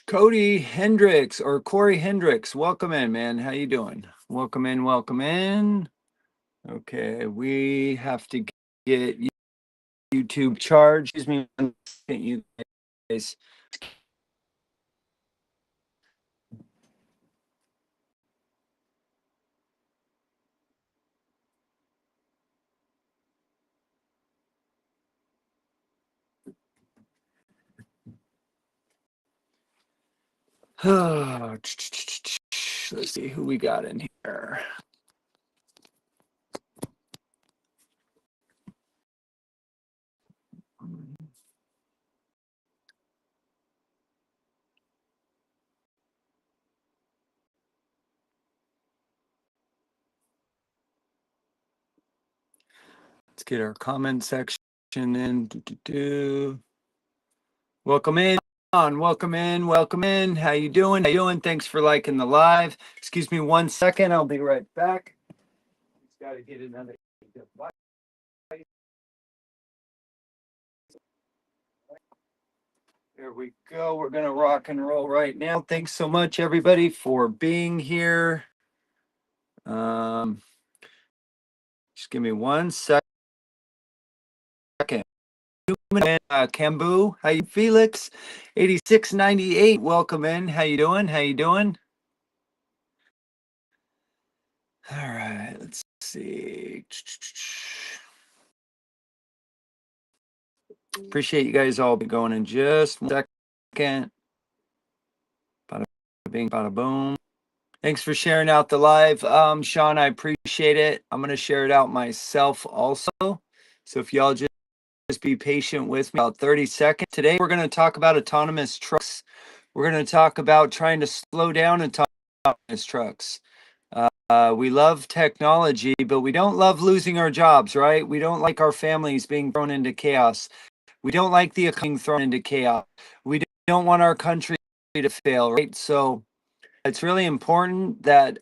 Cody Hendricks or Corey Hendricks, welcome in, man. How you doing? Welcome in, welcome in. Okay, we have to get YouTube charged. Excuse me, you guys. Let's see who we got in here. Let's get our comment section in. Welcome in. Welcome in. Welcome in. How you doing? How you doing? Thanks for liking the live. Excuse me 1 second. I'll be right back. Just got to get another device. There we go. We're going to rock and roll right now. Thanks so much, everybody, for being here. Just give me 1 second. Cambu, how you, Felix? 8698. Welcome in. How you doing? How you doing? All right. Let's see. Appreciate you guys all going in just 1 second. Bada bing, bada boom. Thanks for sharing out the live. Sean, I appreciate it. I'm going to share it out myself also. So if y'all just be patient with me about 30 seconds. Today, we're going to talk about autonomous trucks. We're going to talk about trying to slow down autonomous trucks. We love technology, but we don't love losing our jobs, right? We don't like our families being thrown into chaos. We don't like the economy thrown into chaos. We don't want our country to fail, right? So it's really important that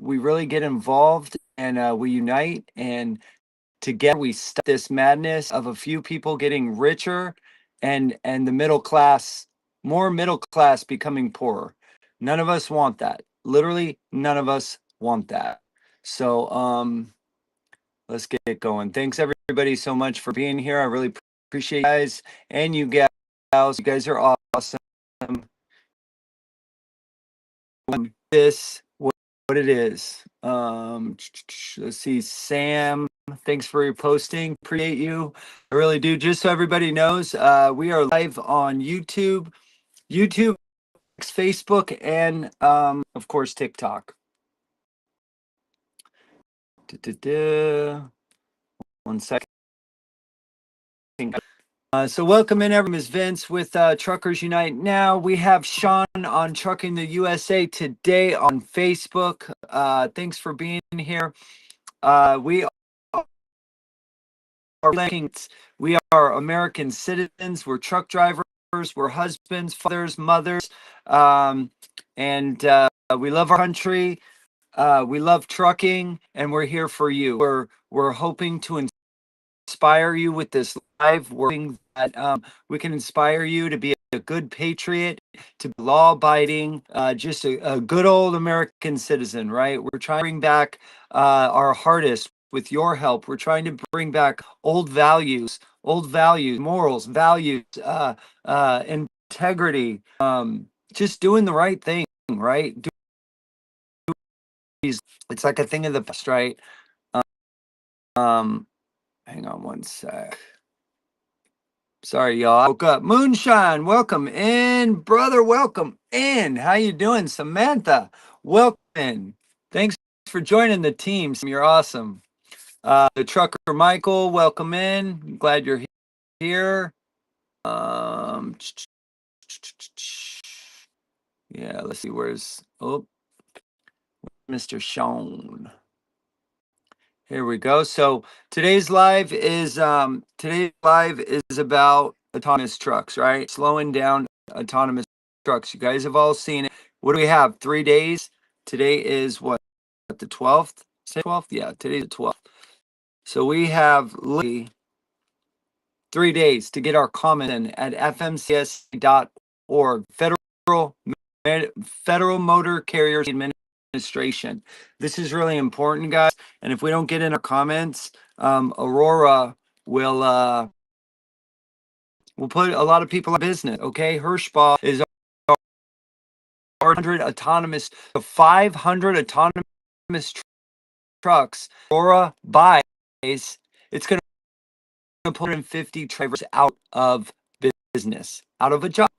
we really get involved and we unite, and together we stop this madness of a few people getting richer and the middle class, more middle class becoming poorer. None of us want that. Literally, none of us want that. So let's get it going. Thanks everybody so much for being here. I really appreciate you guys and you gals. You guys are awesome. This what it is. Let's see, Sam. Thanks for your posting. Appreciate you. I really do. Just so everybody knows, we are live on YouTube, Facebook, and of course TikTok. 1 second. So welcome in, everyone. Is Vince with Truckers Unite Now. We have Sean on Trucking the USA today on Facebook. Thanks for being here. We are American citizens. We're truck drivers. We're husbands, fathers, mothers, and we love our country. We love trucking, and we're here for you. We're hoping to inspire you with this live. We're hoping that we can inspire you to be a good patriot, to be law-abiding, just a good old American citizen, right? We're trying to bring back our hardest with your help. We're trying to bring back old values, morals, values, integrity, just doing the right thing, right? It's like a thing of the past, right? Um, hang on one sec. Sorry, y'all. I woke up. Moonshine, welcome in, brother. Welcome in. How you doing, Samantha? Welcome in. Thanks for joining the team. You're awesome. The trucker Michael, welcome in. I'm glad you're here. Yeah. Let's see. Where's Mr. Sean? Here we go. So today's live is about autonomous trucks, right? Slowing down autonomous trucks. You guys have all seen it. What do we have? 3 days. Today is what, the 12th? Say 12th? Yeah, today's the 12th. So we have literally 3 days to get our comment in at fmcs.org. Federal Motor Carriers Administration. This is really important, guys. And if we don't get in our comments, Aurora will put a lot of people in business. Okay, Hirschbach is 500 autonomous trucks. Aurora buys. It's going to put 150 drivers out of business, out of a job.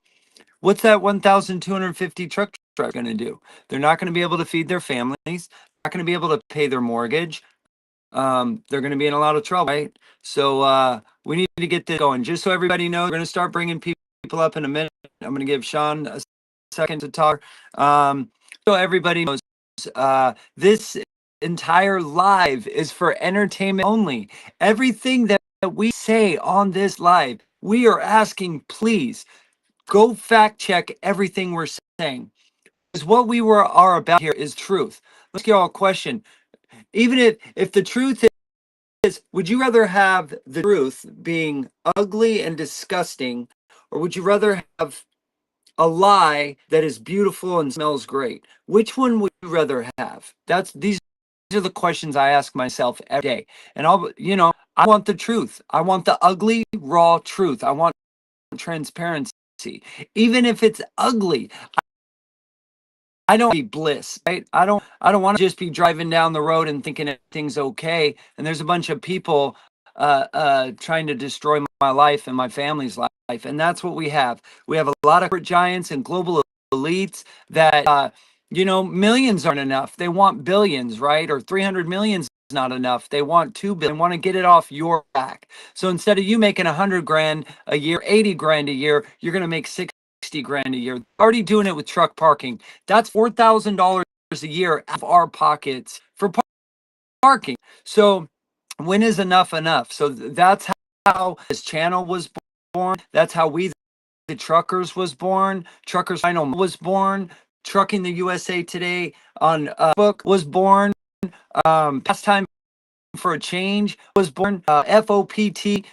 What's that 1,250 truck driver going to do? They're not going to be able to feed their families. Not going to be able to pay their mortgage. They're going to be in a lot of trouble, right? So we need to get this going. Just so everybody knows, we're going to start bringing people up in a minute. I'm going to give Sean a second to talk. So everybody knows, this entire live is for entertainment only. Everything that we say on this live, we are asking, please go fact check everything we're saying. Because what we are about here is truth. Let's get all a question. Even if the truth is, would you rather have the truth being ugly and disgusting, or would you rather have a lie that is beautiful and smells great? Which one would you rather have? These are the questions I ask myself every day. And I want the truth. I want the ugly, raw truth. I want transparency. Even if it's ugly, I don't want to be bliss, right? I don't want to just be driving down the road and thinking everything's okay. And there's a bunch of people trying to destroy my life and my family's life. And that's what we have. We have a lot of corporate giants and global elites that, millions aren't enough. They want billions, right? Or 300 million is not enough. They want 2 billion. They want to get it off your back. So instead of you making 100 grand a year, 80 grand a year, you're going to make 60 grand a year. Already doing it with truck parking. That's $4,000 a year out of our pockets for parking. So when is enough enough? So that's how this channel was born. That's how we, the truckers, was born. Truckers Final was born. Trucking the USA Today on book was born. Pastime for a Change was born. FOPT.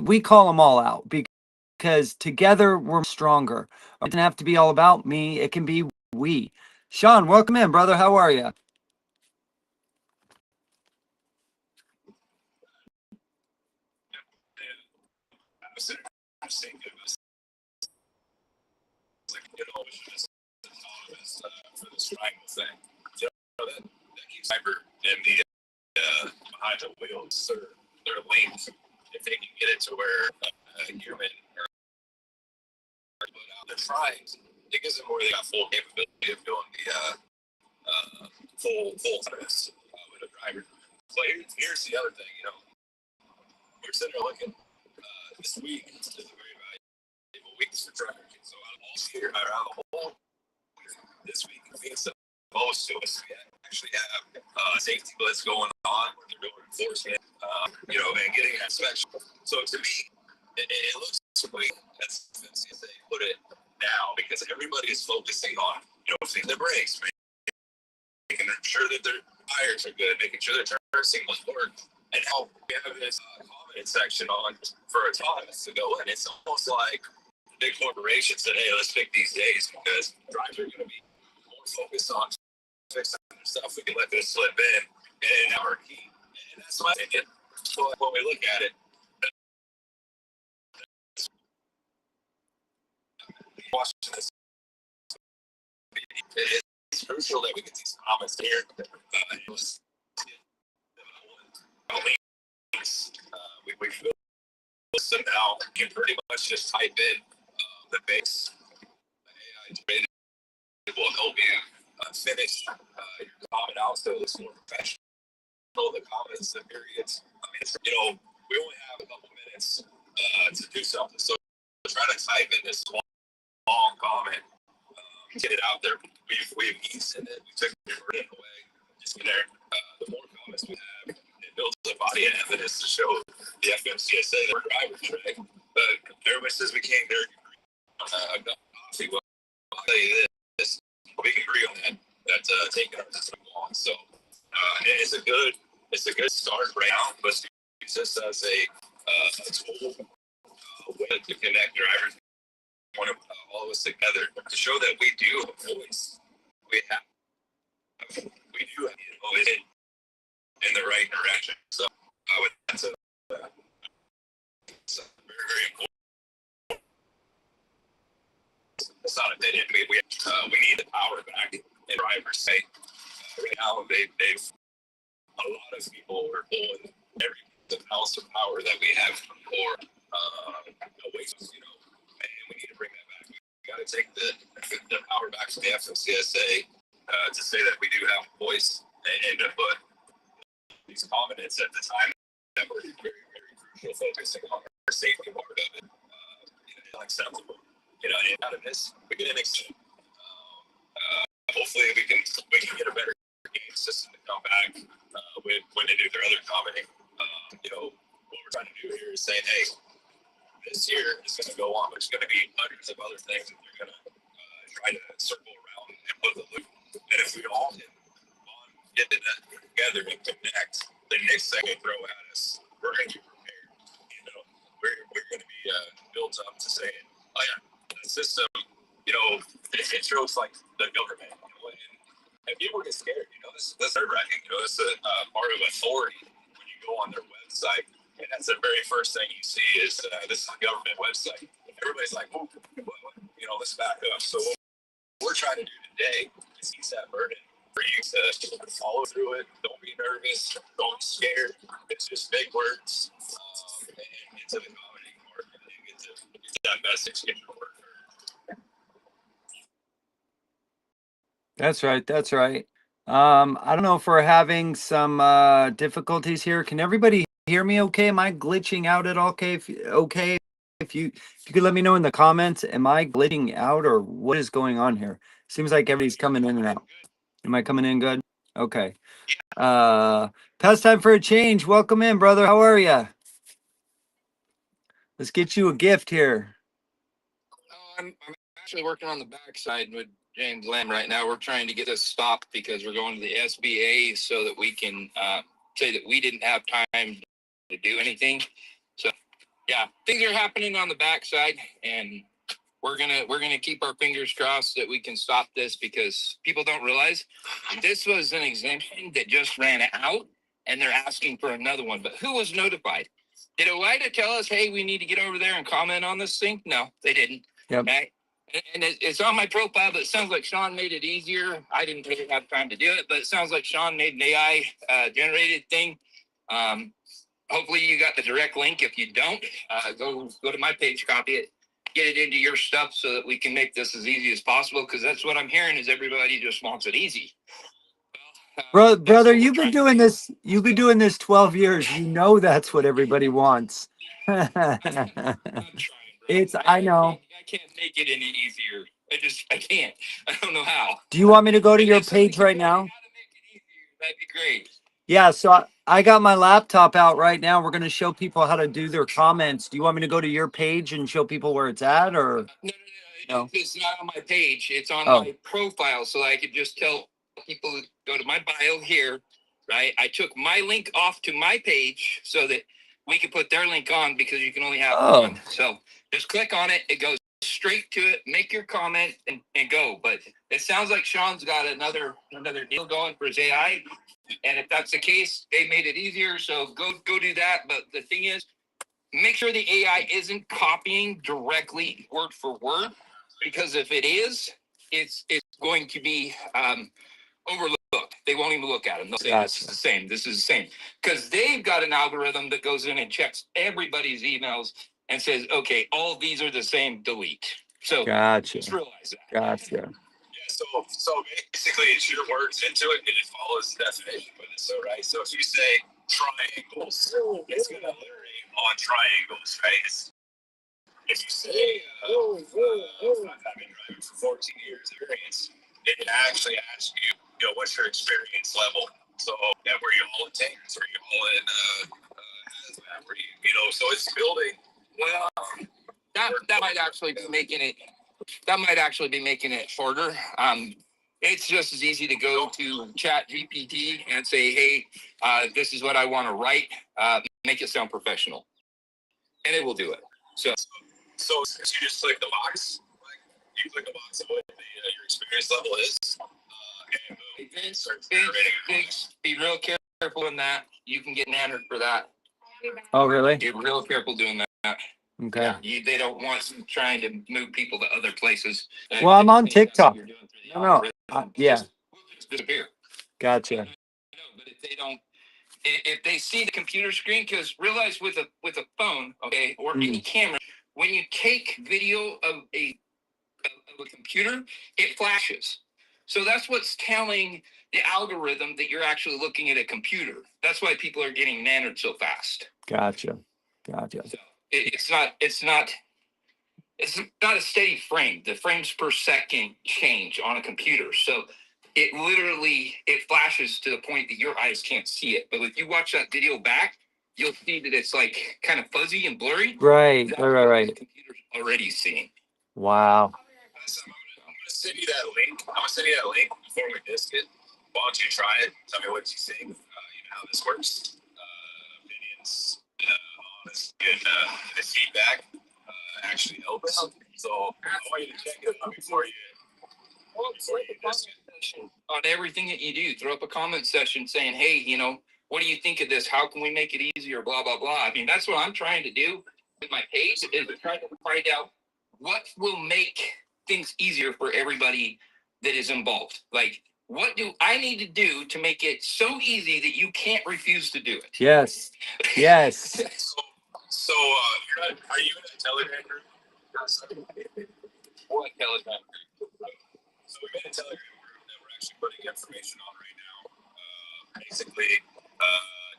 We call them all out because together we're stronger. It doesn't have to be all about me. It can be we. Sean, welcome in, brother. How are you? For this triangle thing, that keeps cyber and the behind the wheels they're linked. If they can get it to where a human or the tries, it gives them where they got full capability of doing the full service with a driver. So here's the other thing, we're sitting there looking. This week is a very valuable week for drivers. So out of all year, around the whole, this week is the most to us. We actually have safety blitz going on. They're doing enforcement, and getting an inspection. So to me, it looks like that's as they put it now, because everybody is focusing on, seeing the brakes, making sure that their tires are good, making sure their turn signals work. And now we have this comment section on for autonomous to go in. It's almost like big corporations said, hey, let's pick these days because drivers are going to be more focused on fixing their stuff. We can let this slip in and our key. And that's my opinion. So when we look at it, watching this, it's crucial that we get these comments here. We feel so now you can pretty much just type in the base. AI will help you finish your comment out so it's more professional. The comments, the periods. I mean, we only have a couple minutes to do something. So try to type in this long comment, get it out there. We've eased in it. We took the burden away. Just get there. The more comments we have, it builds a body of evidence to show the FMCSA that we're drivers, right? But everybody says we can't there. I'll tell you this. We can agree on that. That's taking our system on. So it's a good start right now. But use this as a tool way to connect drivers. All of us together to show that we do always we do always in the right direction. So that's it's very, very important. It's not opinion. We need the power back in drivers' say. Right now, they've a lot of people are pulling every ounce of power that we have for away from, and we need to bring that back. We got to take the power back to the FMCSA to say that we do have a voice and to put these comments at the time that were very, very crucial, focusing on our safety part of it. Unacceptable. And out of this, we get an extent. Hopefully, we can get a better game system to come back when they do their other commenting. What we're trying to do here is saying, hey, this year is going to go on, but there's going to be hundreds of other things that they're going to try to circle around and put the loop. And if we all can get that together and connect, the next thing they throw at us, we're going to be prepared. We're going to be built up to saying, oh yeah, the system, it shows like the government, and people get scared. This is nerve-wracking. It's a part of authority when you go on their website, and that's the very first thing you see is this is a government website. Everybody's like, oh, let's back up. So what we're trying to do today is ease that burden for you to follow through it. Don't be nervous. Don't be scared. It's just big words and get to the comedy part and get to that message get to work. That's right. That's right. I don't know if we're having some difficulties here. Can everybody hear me okay? Am I glitching out at all? Okay, if you could let me know in the comments, am I glitching out or what is going on here? Seems like everybody's coming in and out. Am I coming in good? Okay. Past time for a change. Welcome in, brother. How are you? Let's get you a gift here. I'm actually working on the backside with James Lamb right now. We're trying to get this stopped because we're going to the SBA so that we can say that we didn't have time to do anything. So yeah, things are happening on the backside, and we're gonna keep our fingers crossed that we can stop this because people don't realize this was an exemption that just ran out, and they're asking for another one. But who was notified? Did OIDA tell us, hey, we need to get over there and comment on this thing? No, they didn't. Yep. Okay. And it's on my profile, but it sounds like Sean made it easier. I didn't really have time to do it, but it sounds like Sean made an AI generated thing. Hopefully you got the direct link. If you don't, go to my page, copy it, get it into your stuff so that we can make this as easy as possible. Because that's what I'm hearing is everybody just wants it easy. Brother, you've been doing this. You've been doing this 12 years. That's what everybody wants. It's. I know. I can't make it any easier. I can't. I don't know how. Do you want me to go to your page right now? That'd be great. Yeah. So I got my laptop out right now. We're going to show people how to do their comments. Do you want me to go to your page and show people where it's at, or? No. It's not on my page. It's on my profile, so I could just tell people to go to my bio here, right? I took my link off to my page so that we could put their link on because you can only have one. So just click on it. It goes straight to it, make your comment, and go. But it sounds like Sean's got another deal going for his AI. And if that's the case, they made it easier. So go do that. But the thing is, make sure the AI isn't copying directly word for word, because if it is, it's going to be overlooked. They won't even look at them. They'll say, Gotcha. this is the same. This is the same. Because they've got an algorithm that goes in and checks everybody's emails and says, okay, all these are the same, delete. So Gotcha. just realize that. Gotcha. Yeah, so basically it's your words into it and it follows the definition with it. So right. So if you say triangles, it's gonna iterate on triangles, right? If you say I've been driving for 14 years experience, it actually asks you, what's your experience level? So that were you all in tankers, were you all in hazmat, were you, so it's building. Well, that might actually be making it. That might actually be making it harder. It's just as easy to go to Chat GPT and say, "Hey, this is what I want to write. Make it sound professional," and it will do it. So you just click the box. Like you click the box of what your experience level is. And Vince, be real careful in that. You can get nannered for that. Oh, really? Be real careful doing that. Okay. Yeah, they don't want you trying to move people to other places. Well, I'm on TikTok. No, yeah. Just disappear. Gotcha. No, but if they don't, if they see the computer screen, because realize with a phone, okay, or any camera, when you take video of a computer, it flashes. So that's what's telling the algorithm that you're actually looking at a computer. That's why people are getting nannered so fast. Gotcha. So it's not a steady frame. The frames per second change on a computer. So it flashes to the point that your eyes can't see it. But if you watch that video back, you'll see that it's like kind of fuzzy and blurry. Right. That's Right. Right. what the computer's already seeing. Wow. I'm gonna send you that link. Before we disc it. Why don't you try it? Tell me what you think. You know how this works. Opinions, honest, and the feedback actually helps. So I want you to check it out before you disc it. On everything that you do, throw up a comment section saying, "Hey, what do you think of this? How can we make it easier? Blah blah blah." I mean, that's what I'm trying to do with my page, is to try to find out what will make things easier for everybody that is involved. Like, what do I need to do to make it so easy that you can't refuse to do it? Yes. Yes. So are you in a Telegram group? What Telegram? So we made a Telegram group that we're actually putting information on right now. Basically,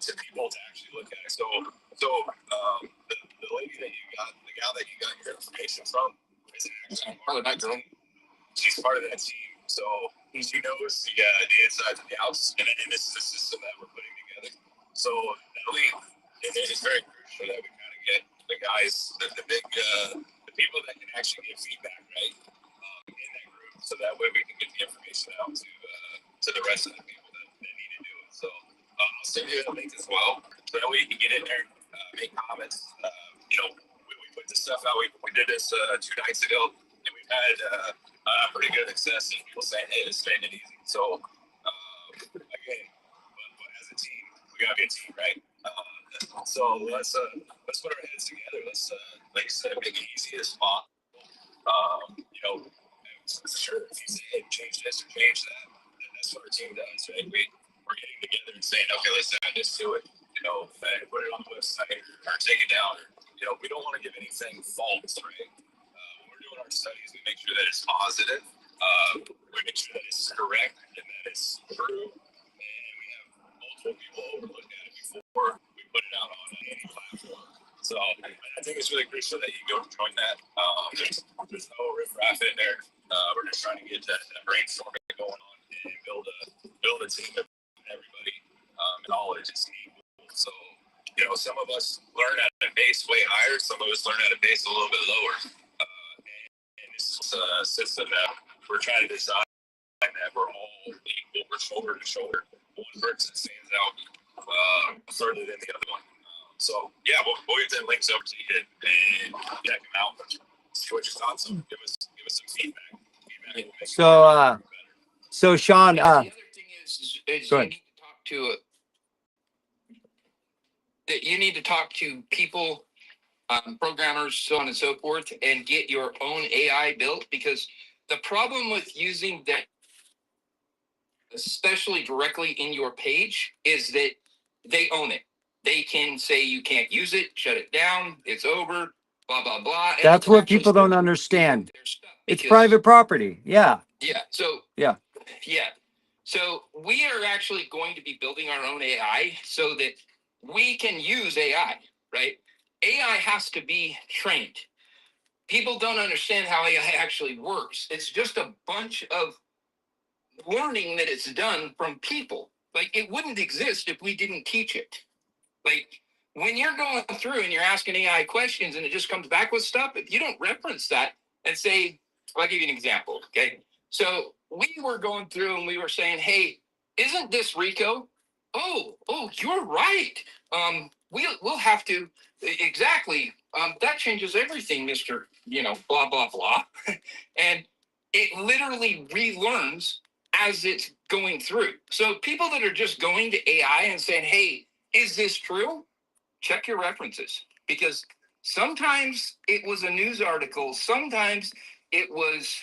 to people to actually look at it. So the lady that you got, the gal that you got your information from, is actually part of that girl. She's part of that team. So she knows the insides and the outs, and this is the system that we're putting together. So it's very crucial that we kind of get the guys, the people that can actually give feedback, right, in that group, so that way we can get the information out to the rest of the people that need to do it. So I'll send you a link as well, so that way you can get in there, make comments. We put this stuff out. We did this 2 nights ago, and we've had pretty good success in people saying, "Hey, this made it easy." So again, but as a team, we gotta be a team, right? So let's put our heads together. Let's like I said, make it easy as possible. Sure, if you say, "Hey, change this or change that," then that's what our team does, right? We're getting together and saying, "Okay, let's add this to it." And put it on the website or take it down. We don't want to give anything false, right? When we're doing our studies, we make sure that it's positive. We make sure that it's correct and that it's true. And we have multiple people overlook at it before we put it out on any platform. So I think it's really crucial that you go join that. There's no riffraff in there. We're just trying to get that brainstorming going on and build a team of everybody and all is just equal. So some of us learn at a base way higher. Some of us learn at a base a little bit lower. And it's a system that we're trying to decide that we're all equal. We're shoulder to shoulder. One person stands out further than the other one. So yeah, we'll get them links over to you and check them out. see what your thoughts are. Give us some feedback. So Sean, The other thing is go you ahead. need to talk to that you need to talk to people, programmers, so on and so forth, and get your own AI built, because the problem with using that, especially directly in your page, is that they own it. They can say you can't use it, shut it down, it's over, blah blah blah. And That's they can what actually people still don't review understand. their stuff It's because- private property. Yeah. Yeah. So Yeah. yeah. So we are actually going to be building our own AI so that we can use AI, right? AI has to be trained. People don't understand how AI actually works. It's just a bunch of learning that it's done from people. Like, it wouldn't exist if we didn't teach it. Like, when you're going through and you're asking AI questions and it just comes back with stuff, if you don't reference that and say, I'll give you an example, okay? So we were going through and we were saying, hey, isn't this Rico? Oh, you're right. We'll have to, exactly. That changes everything, Mr. Blah, blah, blah. And it literally relearns as it's going through. So people that are just going to AI and saying, hey, is this true? Check your references, because sometimes it was a news article, sometimes it was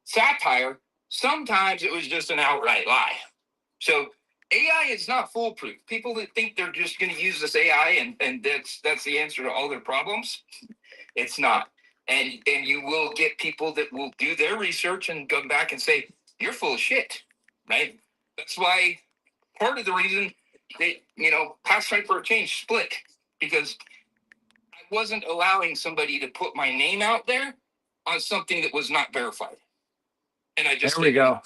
satire, sometimes it was just an outright lie. So AI is not foolproof. People that think they're just going to use this AI and that's the answer to all their problems, it's not. And you will get people that will do their research and come back and say, you're full of shit, right? That's why part of the reason that, Past Time for a Change split, because I wasn't allowing somebody to put my name out there on something that was not verified. And I just There we go.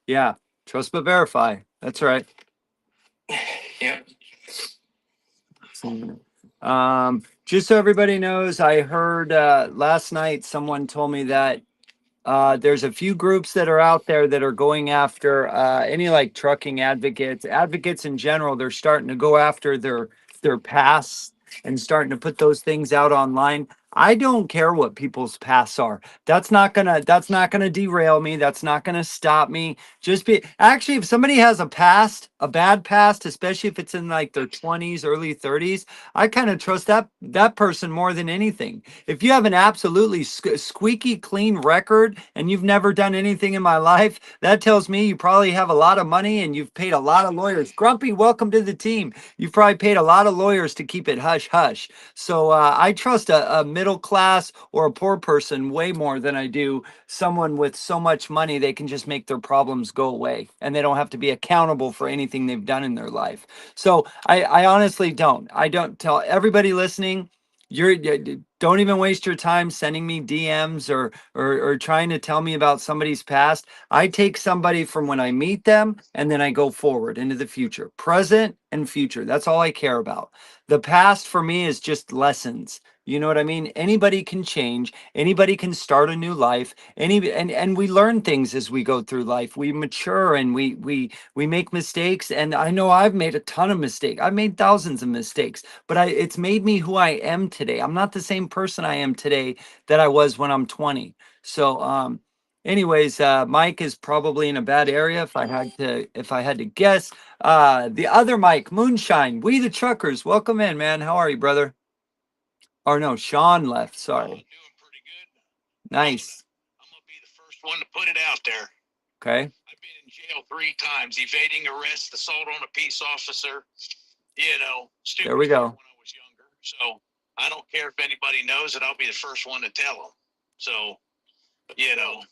Yeah. Trust but verify. That's right. Yeah. Just so everybody knows, I heard last night someone told me that there's a few groups that are out there that are going after any like trucking advocates in general. They're starting to go after their past and starting to put those things out online. I don't care what people's pasts are. That's not gonna derail me. That's not gonna stop me. Actually, if somebody has a bad past, especially if it's in like their 20s, early 30s, I kind of trust that person more than anything. If you have an absolutely squeaky clean record and you've never done anything in my life, that tells me you probably have a lot of money and you've paid a lot of lawyers. Grumpy, welcome to the team. You've probably paid a lot of lawyers to keep it hush hush. So I trust a middle class or a poor person way more than I do someone with so much money they can just make their problems go away and they don't have to be accountable for anything they've done in their life. So I honestly don't. I don't tell everybody listening, don't even waste your time sending me DMs or trying to tell me about somebody's past. I take somebody from when I meet them and then I go forward into the future, present and future. That's all I care about. The past for me is just lessons. You know what I mean? Anybody can change. Anybody can start a new life. And we learn things as we go through life. We mature and we make mistakes. And I know I've made a ton of mistakes. I've made thousands of mistakes, but it's made me who I am today. I'm not the same person I am today that I was when I'm 20. So anyways, Mike is probably in a bad area if I had to guess. The other Mike, Moonshine, we the truckers, welcome in, man. How are you, brother? Or no, Sean left. Sorry. Doing pretty good. Nice. I'm gonna be the first one to put it out there. Okay. I've been in jail 3 times, evading arrest, assault on a peace officer. Stupid There we go. when I was younger. So I don't care if anybody knows it. I'll be the first one to tell them. So,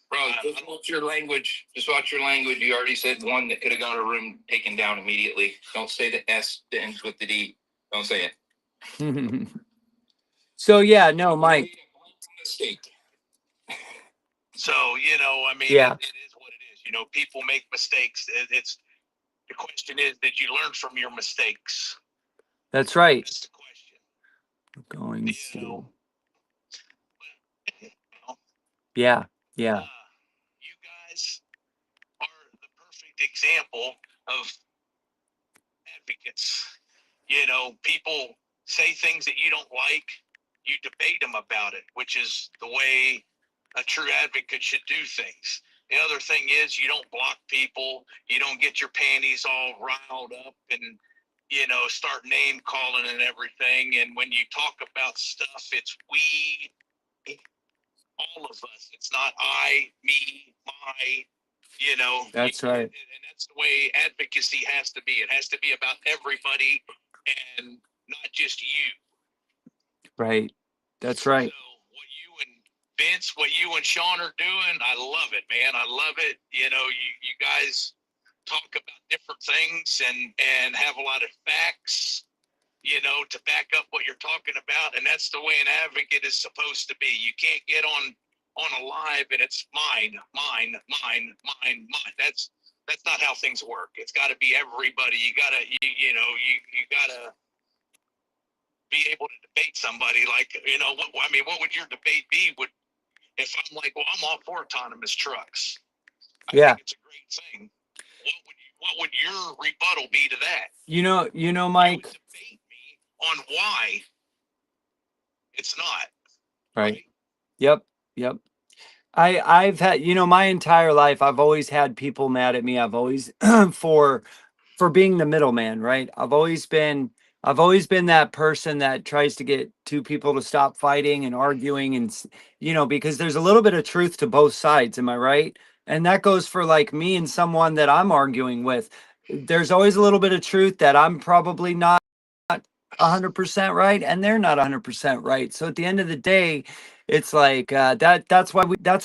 Bro, just watch your language. Just watch your language. You already said one that could have got a room taken down immediately. Don't say the S that ends with the D. Don't say it. So yeah, no, Mike. Mistake. So, Yeah. it is what it is. People make mistakes. It's the question is, did you learn from your mistakes? That's right. That's the question. Going You to. know, Yeah. you guys are the perfect example of advocates. People say things that you don't like, you debate them about it, which is the way a true advocate should do things. The other thing is you don't block people. You don't get your panties all riled up and, you know, start name calling and everything. And when you talk about stuff, it's we, all of us. It's not I, me, my, you know. That's right. And that's the way advocacy has to be. It has to be about everybody and not just you. Right. That's right. So what you and Vince, what you and Sean are doing, I love it, man. I love it. You know, you guys talk about different things and have a lot of facts, you know, to back up what you're talking about. And that's the way an advocate is supposed to be. You can't get on a live and it's mine. That's not how things work. It's got to be everybody. You gotta, you gotta be able to debate somebody. Like, you know, what would your debate be? If I'm like, well, I'm all for autonomous trucks. I think it's a great thing. What would your rebuttal be to that? You know, You Mike. would debate me on why it's not. Right. Yep. I've had, my entire life, I've always had people mad at me. I've always for being the middleman, right? I've always been that person that tries to get two people to stop fighting and arguing and because there's a little bit of truth to both sides, am I right? And that goes for like me and someone that I'm arguing with. There's always a little bit of truth that I'm probably not 100% right and they're not 100% right. So at the end of the day, it's like that's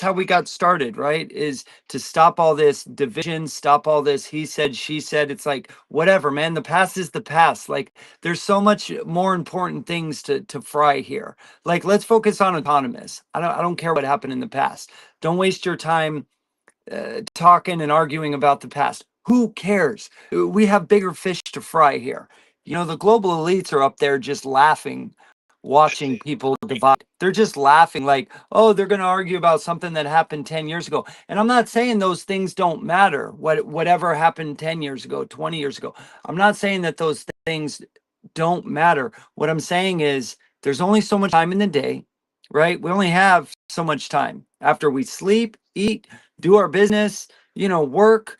how we got started, right? Is to stop all this division, stop all this he said, she said. It's like, whatever, man, the past is the past. Like, there's so much more important things to fry here. Like, let's focus on autonomous. I don't care what happened in the past. Don't waste your time talking and arguing about the past. Who cares? We have bigger fish to fry here. The global elites are up there just laughing, watching people divide. They're just laughing like, oh, they're going to argue about something that happened 10 years ago. And I'm not saying those things don't matter. Whatever happened 10 years ago, 20 years ago. I'm not saying that those things don't matter. What I'm saying is there's only so much time in the day, right? We only have so much time after we sleep, eat, do our business, work,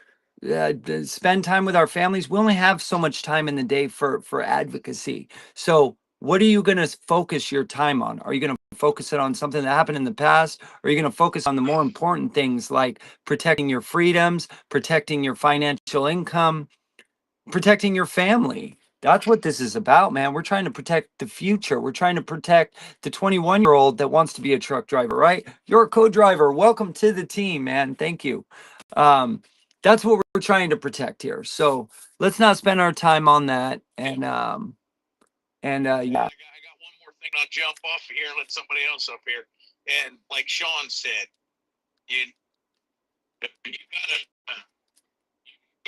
spend time with our families. We only have so much time in the day for advocacy. So what are you going to focus your time on? Are you going to focus it on something that happened in the past? Or are you going to focus on the more important things like protecting your freedoms, protecting your financial income, protecting your family? That's what this is about, man. We're trying to protect the future. We're trying to protect the 21-year-old that wants to be a truck driver, right? You're a co-driver. Welcome to the team, man. Thank you. That's what we're trying to protect here. So let's not spend our time on that. And yeah. I got one more thing. I'll jump off here and let somebody else up here. And like Sean said, you gotta do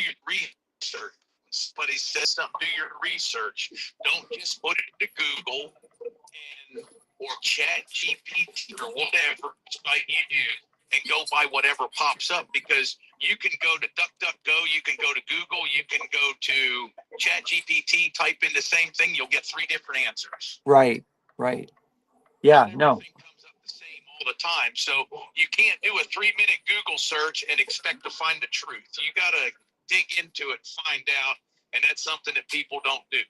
your research. Somebody says something, do your research. Don't just put it into Google or Chat GPT or whatever site you use and go by whatever pops up, because you can go to DuckDuckGo, you can go to Google, you can go to Chat GPT, type in the same thing, you'll get 3 different answers. Right. Yeah, no. Everything comes up the same all the time. So you can't do a 3-minute Google search and expect to find the truth. You got to dig into it, find out, and that's something that people don't do.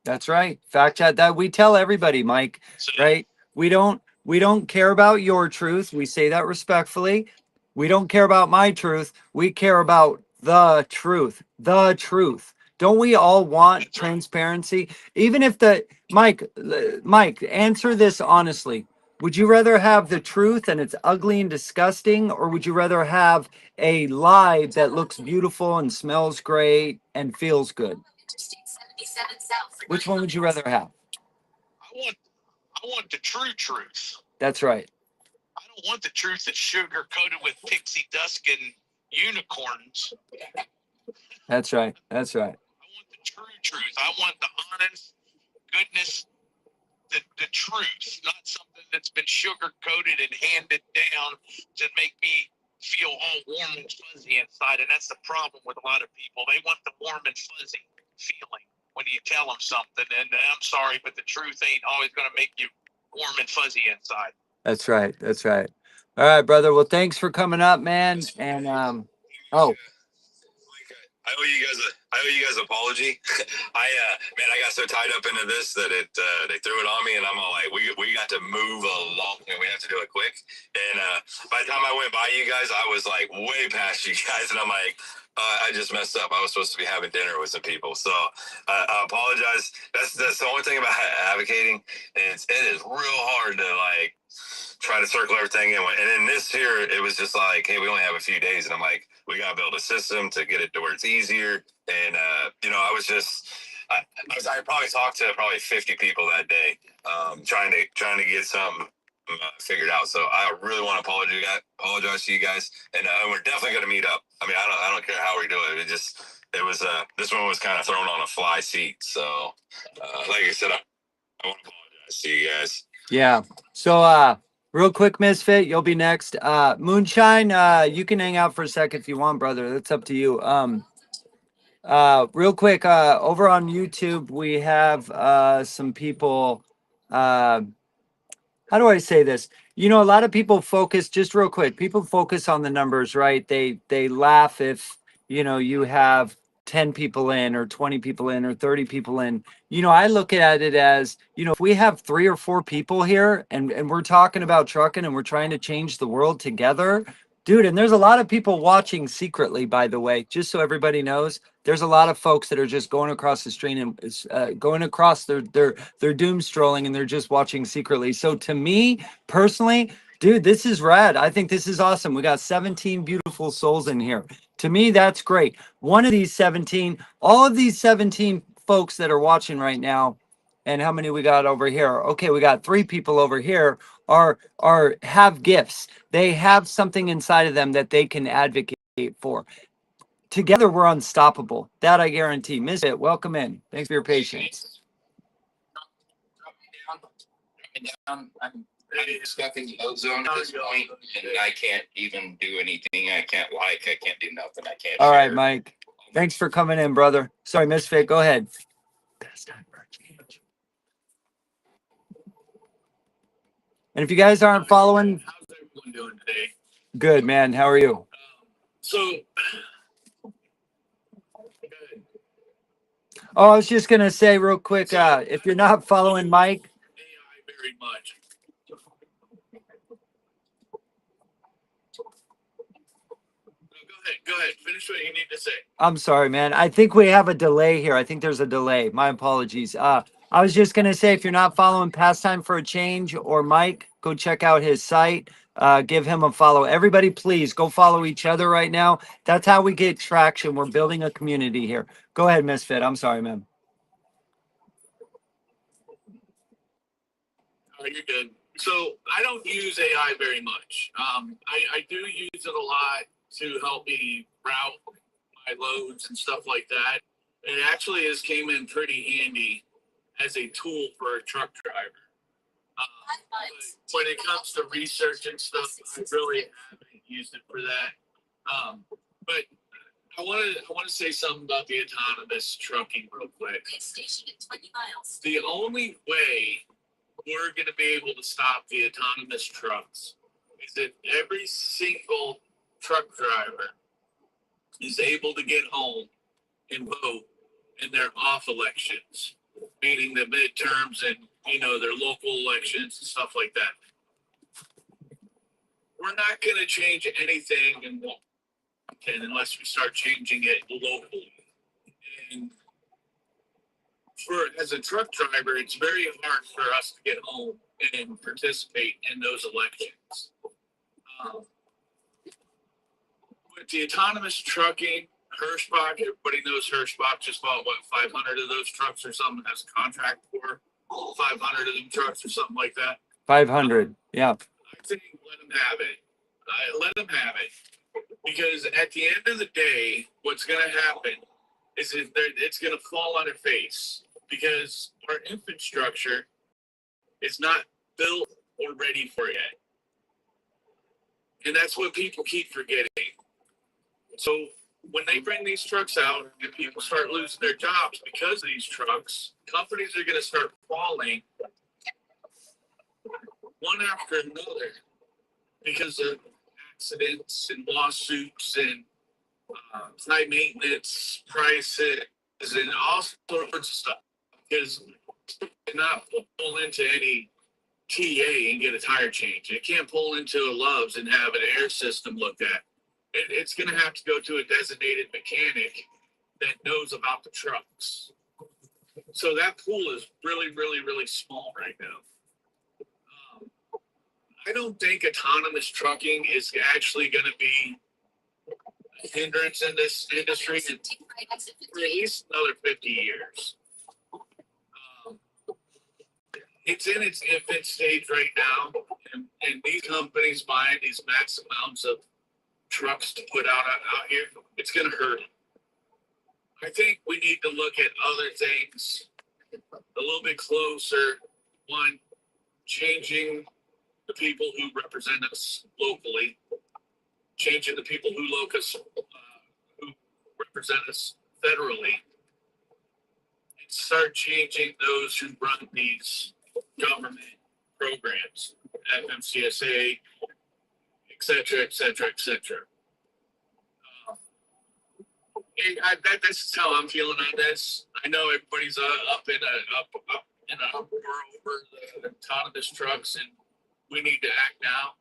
That's right. Fact check that we tell everybody, Mike, right? We don't care about your truth. We say that respectfully. We don't care about my truth. We care about the truth. The truth. Don't we all want transparency? Even if Mike, answer this honestly. Would you rather have the truth and it's ugly and disgusting, or would you rather have a lie that looks beautiful and smells great and feels good? Which one would you rather have? I want the true truth. That's right. I don't want the truth that's sugar coated with pixie dust and unicorns. That's right. I want the true truth. I want the honest goodness, the truth, not something that's been sugar coated and handed down to make me feel all warm and fuzzy inside. And that's the problem with a lot of people. They want the warm and fuzzy feeling when you tell them something. And I'm sorry, but the truth ain't always going to make you warm and fuzzy inside. That's right. That's right. All right, brother. Well, thanks for coming up, man. And oh, I owe you guys an apology. Man, I got so tied up into this that they threw it on me, and I'm all like, we got to move along, and we have to do it quick. And by the time I went by you guys, I was like way past you guys, and I'm like, I just messed up. I was supposed to be having dinner with some people, so I apologize. That's the only thing about advocating. It is real hard to like try to circle everything in. And in this here, it was just like, hey, we only have a few days, and I'm like, we gotta build a system to get it to where it's easier. And I was just, I probably talked to probably 50 people that day, trying to get something figured out. So I really want to apologize to you guys, and we're definitely gonna meet up. I mean, I don't care how we do it. It was this one was kind of thrown on a fly seat. So like I said, I want to apologize to you guys. yeah. So real quick, Misfit, you'll be next. Moonshine, you can hang out for a second if you want, brother. That's up to you. Real quick, over on YouTube, we have some people. How do I say this? You know, a lot of people focus, just real quick, people focus on the numbers, right? They laugh if, you have 10 people in or 20 people in or 30 people in. I look at it as, if we have 3 or 4 people here and we're talking about trucking and we're trying to change the world together, dude, and there's a lot of people watching secretly, by the way, just so everybody knows. There's a lot of folks that are just going across the street and going across their doom strolling, and they're just watching secretly. So to me personally, dude, this is rad. I think this is awesome. We got 17 beautiful souls in here. To me, that's great. One of these 17, all of these 17 folks that are watching right now, and how many we got over here? Okay, we got 3 people over here are have gifts. They have something inside of them that they can advocate for. Together, we're unstoppable. That I guarantee. Miss it. Welcome in. Thanks for your patience. I'm stuck in the ozone at this point, and I can't even do anything. I can't I can't do nothing. I can't. All right, Mike. Thanks for coming in, brother. Sorry, Misfit. Go ahead. Best time for a change. And if you guys aren't following, How's everyone doing today? good, man. How are you? So, Oh, I was just gonna say real quick, if you're not following Mike, AI very much. Go ahead. Finish what you need to say. I'm sorry, man. I think we have a delay here. I think there's a delay. My apologies. I was just gonna say, if you're not following Pastime for a Change or Mike, go check out his site. Give him a follow. Everybody, please go follow each other right now. That's how we get traction. We're building a community here. Go ahead, Misfit. I'm sorry, man. Oh, you're good. So I don't use AI very much. I do use it a lot to help me route my loads and stuff like that. It actually has came in pretty handy as a tool for a truck driver. But when it comes to research and stuff, I really haven't used it for that. But I want to say something about the autonomous trucking real quick. The only way we're going to be able to stop the autonomous trucks is if every single truck driver is able to get home and vote in their off elections, meaning the midterms and their local elections and stuff like that. We're not going to change anything in Washington unless we start changing it locally. And as a truck driver, it's very hard for us to get home and participate in those elections. With the autonomous trucking, Hirschbach, everybody knows Hirschbach just bought 500 of those trucks or something, has a contract for 500 of them trucks or something like that. 500. Yeah. I think let them have it. Let them have it. Because at the end of the day, what's going to happen is it's going to fall on their face. Because our infrastructure is not built or ready for it yet. And that's what people keep forgetting. So when they bring these trucks out and people start losing their jobs because of these trucks, companies are going to start falling one after another because of accidents and lawsuits and high maintenance prices and all sorts of stuff. Because it cannot pull into any TA and get a tire change. It can't pull into a Love's and have an air system looked at. It's going to have to go to a designated mechanic that knows about the trucks. So that pool is really, really, really small right now. I don't think autonomous trucking is actually going to be a hindrance in this industry for at least another 50 years. It's in its infant stage right now, and these companies buying these mass amounts of trucks to put out here, it's going to hurt. I think we need to look at other things a little bit closer. One, changing the people who represent us locally, changing the people who represent us federally, and start changing those who run these government programs, FMCSA, et cetera, et cetera, et cetera. That's how I'm feeling on this. I know everybody's up in a uproar over the autonomous trucks, and we need to act now.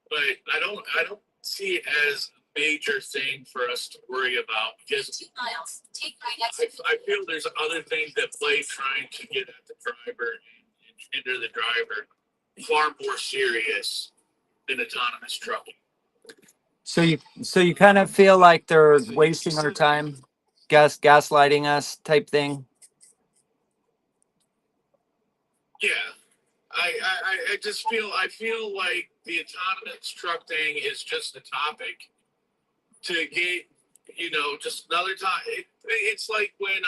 But I don't see it as a major thing for us to worry about because I feel there's other things that play trying to get at the driver and hinder the driver far more serious than autonomous trucking. So you kind of feel like they're wasting our time, gaslighting us type thing. Yeah, I just feel like the autonomous truck thing is just a topic to get, just another time. It's like when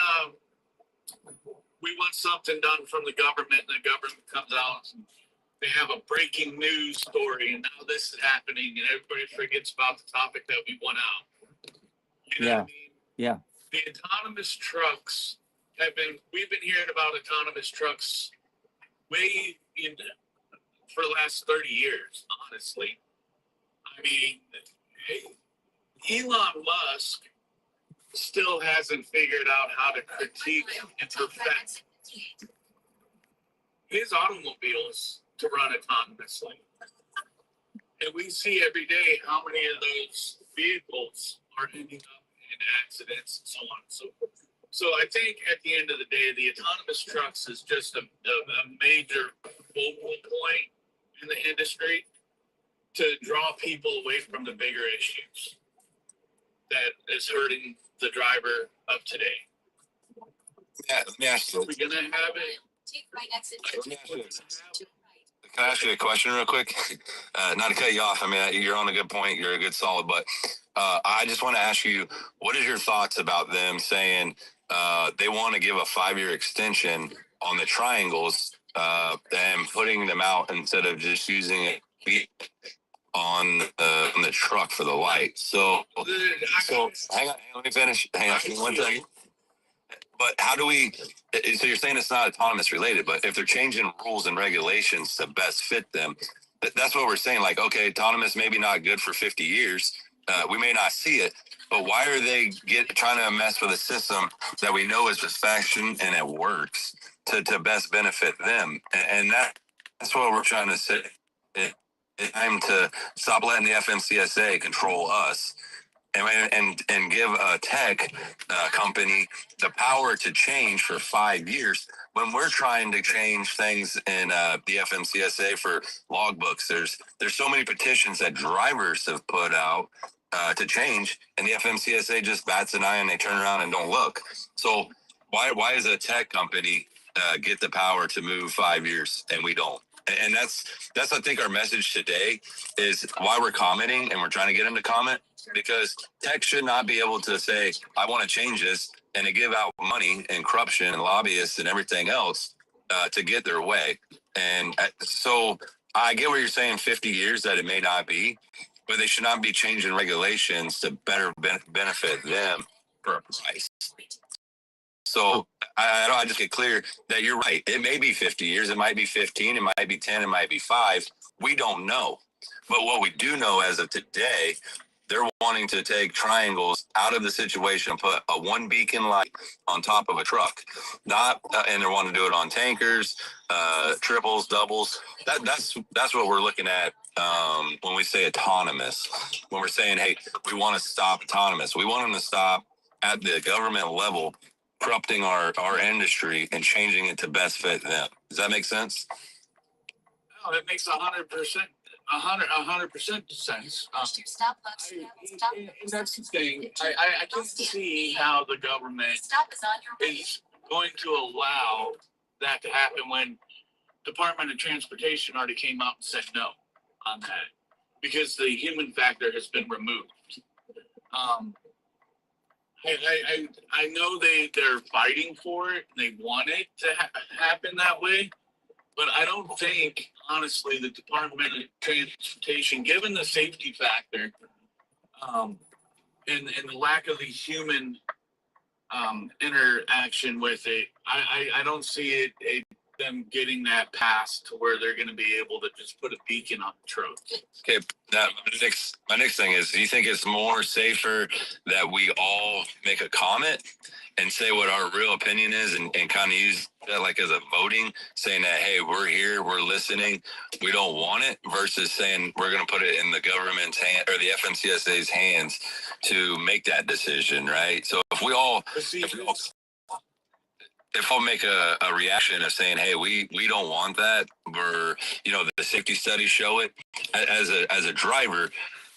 we want something done from the government, and the government comes out and they have a breaking news story, and now this is happening, and everybody forgets about the topic that we want out. You know what I mean? Yeah. The autonomous trucks we've been hearing about autonomous trucks for the last 30 years, honestly. I mean, Elon Musk still hasn't figured out how to critique and perfect his automobiles to run autonomously. And we see every day how many of those vehicles are ending up in accidents and so on and so forth. So I think at the end of the day, the autonomous trucks is just a major focal point in the industry to draw people away from the bigger issues that is hurting the driver of today. Yeah, let me ask you. We're going to have it. Can I ask you a question real quick? Not to cut you off. I mean, you're on a good point. You're a good solid, but I just want to ask you, what is your thoughts about them saying they want to give a 5-year extension on the triangles and putting them out instead of just using it on the truck for the light? So hang on, let me finish. Hang on, one second. But how do we, so you're saying it's not autonomous related, but if they're changing rules and regulations to best fit them, that's what we're saying. Like, okay, autonomous maybe not good for 50 years. We may not see it, but why are they trying to mess with a system that we know is just fashion and it works to best benefit them? And that's what we're trying to say. It's time to stop letting the FMCSA control us. And give a tech company the power to change for 5 years when we're trying to change things in the FMCSA for logbooks. There's so many petitions that drivers have put out to change, and the FMCSA just bats an eye and they turn around and don't look. So why does a tech company get the power to move 5 years and we don't? And that's I think our message today is why we're commenting and we're trying to get them to comment, because tech should not be able to say, I want to change this, and to give out money and corruption and lobbyists and everything else to get their way. And so I get what you're saying, 50 years that it may not be, but they should not be changing regulations to better benefit them for a price. So I just get clear that you're right. It may be 50 years. It might be 15. It might be 10. It might be 5. We don't know. But what we do know as of today, they're wanting to take triangles out of the situation and put a one beacon light on top of a truck. And they want to do it on tankers, triples, doubles. That's what we're looking at when we say autonomous. When we're saying, hey, we want to stop autonomous. We want them to stop at the government level, corrupting our industry and changing it to best fit them. Does that make sense? No, it makes 100%. 100% sense. And that's the thing. I can't see how the government is going to allow that to happen when Department of Transportation already came out and said no on that because the human factor has been removed. I know they're fighting for it. They want it to happen that way. But I don't think, honestly, the Department of Transportation, given the safety factor and the lack of the human interaction with it, I don't see them getting that passed to where they're going to be able to just put a beacon on the truck. Okay, my next thing is, do you think it's more safer that we all make a comment and say what our real opinion is and kind of use that like as a voting, saying that, hey, we're here, we're listening, we don't want it, versus saying we're going to put it in the government's hand or the FMCSA's hands to make that decision, right? So if I'll make a reaction of saying, hey, we don't want that, we're, the safety studies show it. As a driver,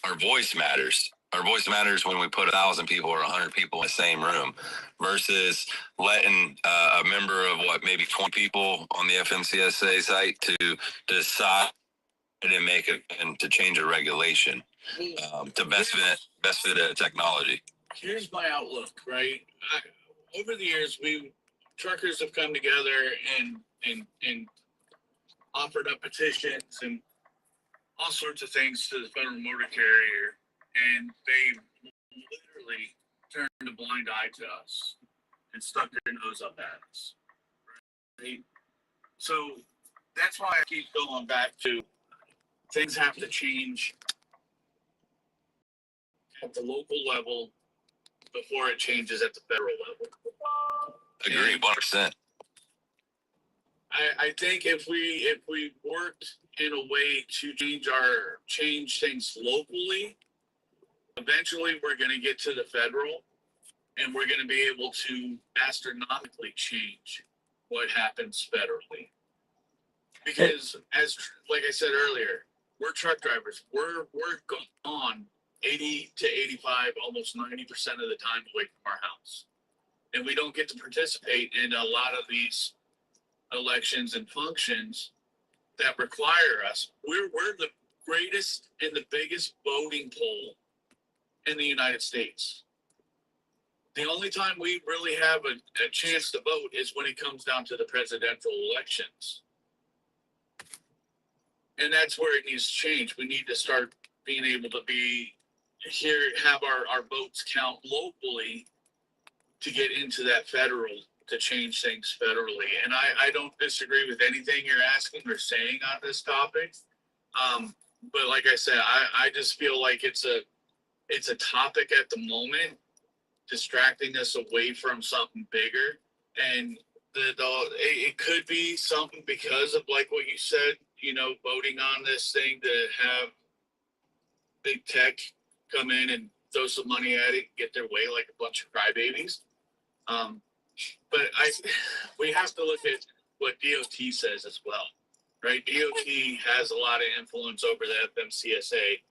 our voice matters. Our voice matters when we put 1,000 people or 100 people in the same room versus letting a member of maybe 20 people on the FMCSA site to decide and make it and to change a regulation to best fit a technology. Here's my outlook, right? Over the years, truckers have come together and offered up petitions and all sorts of things to the federal motor carrier, and they literally turned a blind eye to us and stuck their nose up at us. Right? So that's why I keep going back to things have to change at the local level before it changes at the federal level. Agree, 100%. I think if we worked in a way to change things locally, eventually we're going to get to the federal, and we're going to be able to astronomically change what happens federally. Because like I said earlier, we're truck drivers. We're gone 80 to 85, almost 90% of the time away from our house, and we don't get to participate in a lot of these elections and functions that require us. We're the greatest and the biggest voting pool in the United States. The only time we really have a chance to vote is when it comes down to the presidential elections. And that's where it needs to change. We need to start being able to be here, have our votes count locally to get into that federal, to change things federally. And I don't disagree with anything you're asking or saying on this topic. But like I said, I just feel like it's a topic at the moment, distracting us away from something bigger. And it could be something because of like what you said, voting on this thing to have big tech come in and throw some money at it, get their way like a bunch of crybabies. But we have to look at what DOT says as well, right? DOT has a lot of influence over the FMCSA,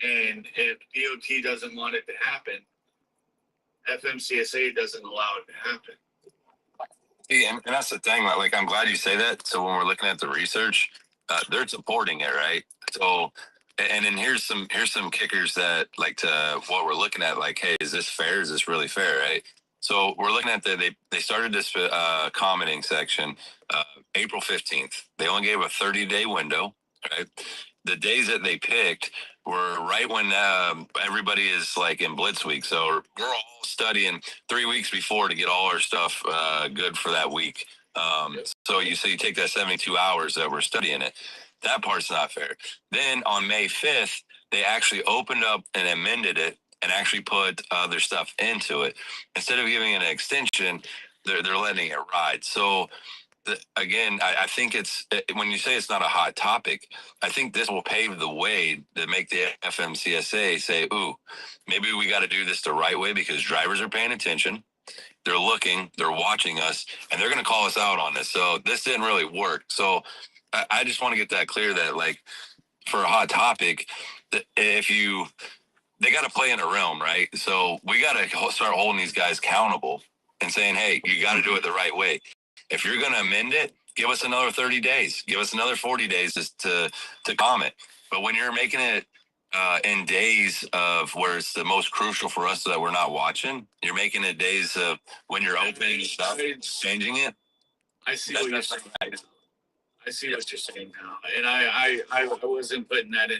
and if DOT doesn't want it to happen, FMCSA doesn't allow it to happen. Yeah, and that's the thing. Like, I'm glad you say that. So when we're looking at the research, they're supporting it, right? So, and then here's some kickers that like to what we're looking at. Like, hey, is this fair? Is this really fair, right? So we're looking at they started this commenting section April 15th. They only gave a 30-day window, right? The days that they picked we're right when everybody is like in blitz week. So we're all studying 3 weeks before to get all our stuff good for that week. So you take that 72 hours that we're studying it. That part's not fair. Then on May 5th, they actually opened up and amended it and actually put other stuff into it. Instead of giving it an extension, they're letting it ride. So again, I think it's when you say it's not a hot topic, I think this will pave the way to make the FMCSA say, ooh, maybe we got to do this the right way because drivers are paying attention. They're looking, they're watching us, and they're going to call us out on this. So this didn't really work. So I just want to get that clear that like for a hot topic, that they got to play in a realm, right? So we got to start holding these guys accountable and saying, hey, you got to do it the right way. If you're going to amend it, give us another 30 days, give us another 40 days to comment. But when you're making it in days of where it's the most crucial for us so that we're not watching, you're making it days of when you're opening stuff, changing it. I see what you're saying. I see what you're saying now, and I wasn't putting that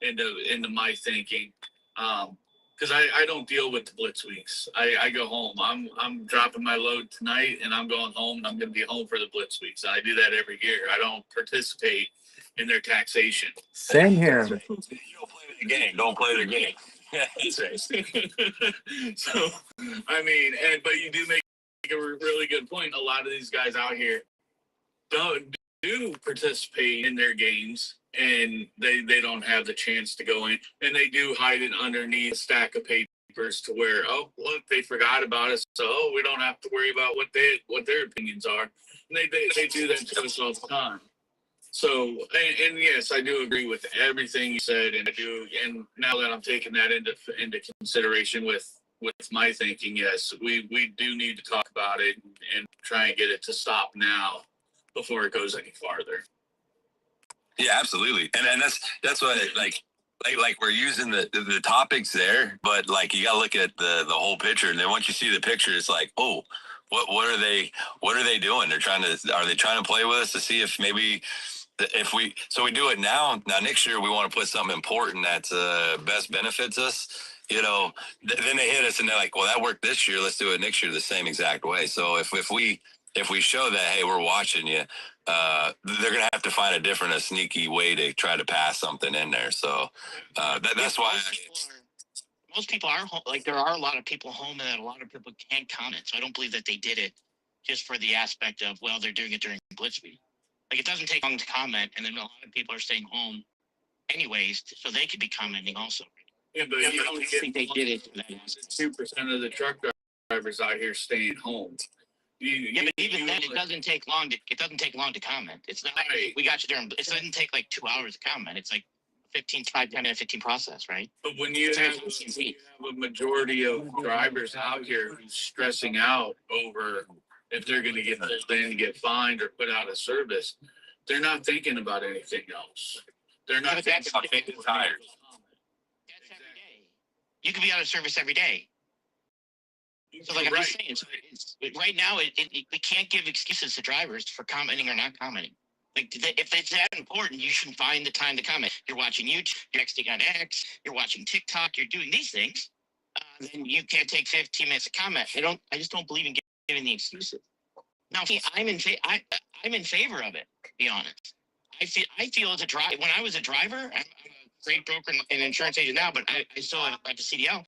into my thinking, because I don't deal with the blitz weeks. I go home. I'm dropping my load tonight, and I'm going home, and I'm going to be home for the blitz weeks. I do that every year. I don't participate in their taxation. Same here. You don't play the game. Don't play the game. That's right. So, I mean, but you do make a really good point. A lot of these guys out here do participate in their games, and they don't have the chance to go in, and they do hide it underneath a stack of papers to where, oh, look, they forgot about us, so we don't have to worry about what their opinions are. And they do that to us all the time. So, and yes, I do agree with everything you said, and now that I'm taking that into consideration with my thinking, yes, we do need to talk about it and try and get it to stop now before it goes any farther. Yeah, absolutely, and that's what like we're using the topics there, but like you got to look at the whole picture, and then once you see the picture, it's like, oh, what are they doing? Are they trying to play with us to see if maybe if we do it now next year we want to put something important that best benefits us, then they hit us and they're like, well, that worked this year, let's do it next year the same exact way. So if we show that, hey, we're watching you, they're gonna have to find a sneaky way to try to pass something in there. So that's why most people are home. Like there are a lot of people home, and a lot of people can't comment. So I don't believe that they did it just for the aspect of, well, they're doing it during Blitz week. Like it doesn't take long to comment, and then a lot of people are staying home anyways, so they could be commenting also. Yeah, but you don't think they did it. 2% of the truck drivers out here staying home. But even then, it doesn't take long to comment. It's not like we got you during. It doesn't take like 2 hours to comment. It's like 10 minute, 15 process, right? But when you have a majority of drivers out here who's stressing out over if they're going to get pulled in, get fined, or put out of service, they're not thinking about anything else. They're not thinking about getting tired. That's every day. You could be out of service every day. So like I'm just saying, right now, we can't give excuses to drivers for commenting or not commenting. Like if it's that important, you should find the time to comment. You're watching YouTube, you're texting on X, you're watching TikTok, you're doing these things. Then you can't take 15 minutes to comment. I just don't believe in giving the excuses. Now, see, I'm in favor of it. To be honest, I feel as a driver. When I was a driver, I'm a great broker and insurance agent now, but I still have a CDL.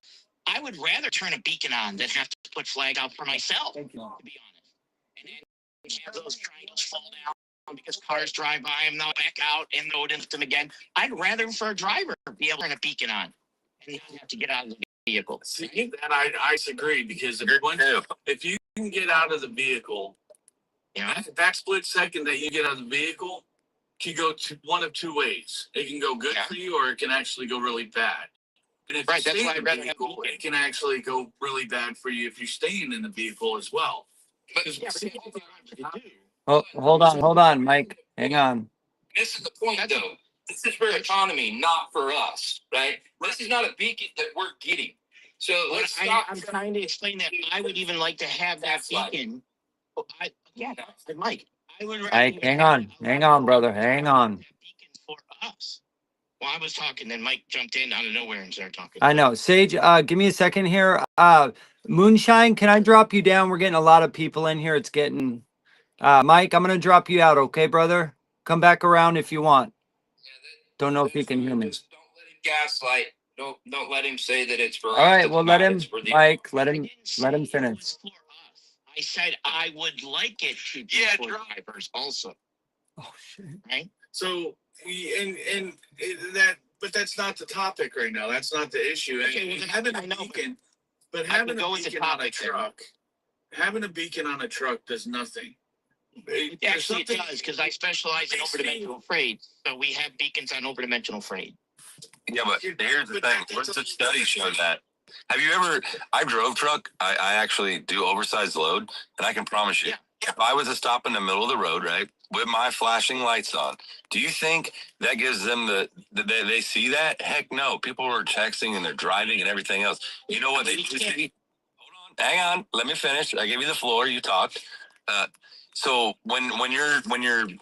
I would rather turn a beacon on than have to put flag out for myself, to be honest. And then have those triangles fall down because cars drive by them, they'll back out and load into them again. I'd rather for a driver be able to turn a beacon on and not have to get out of the vehicle. See, that I disagree, because if you can get out of the vehicle, that split second that you get out of the vehicle can go to one of two ways. It can go good for you, or it can actually go really bad. And if you stay in the vehicle, it can actually go really bad for you if you're staying in the vehicle as well. Oh, hold on, Mike. Hang on. This is the point, though. This is for economy, not for us, right? This is not a beacon that we're getting. So let's stop. I'm trying to explain that I would even like to have that beacon. Mike, I would. Hang on, brother. Hang on. Beacon for us. Well, I was talking, then Mike jumped in out of nowhere and started talking. I know. Sage, give me a second here. Moonshine, can I drop you down? We're getting a lot of people in here. It's getting Mike, I'm gonna drop you out, okay, brother? Come back around if you want. Don't know if you can hear me. Just don't let him gaslight. Don't let him say that it's for All us. right, It's well let not. him, It's for the Mike, I let didn't him say finish. it was for us. I said I would like it to be for drivers also, Oh shit. right? So but that's not the topic right now. That's not the issue. Okay, well, then having I a know, but beacon, but I having can a go with the beacon on a topic then. truck, having a beacon on a truck does nothing. Actually, it does, because I specialize in overdimensional freight. So we have beacons on overdimensional freight. Yeah, but here's the thing. Where's the study show that? Have you ever? I drove truck. I actually do oversized load, and I can promise you, Yeah. if I was to stop in the middle of the road, right, with my flashing lights on, do you think that gives them they see that? Heck no. People are texting and they're driving and everything else. You know what they do see? Hold on, hang on. Let me finish. I gave you the floor. You talked. So when you're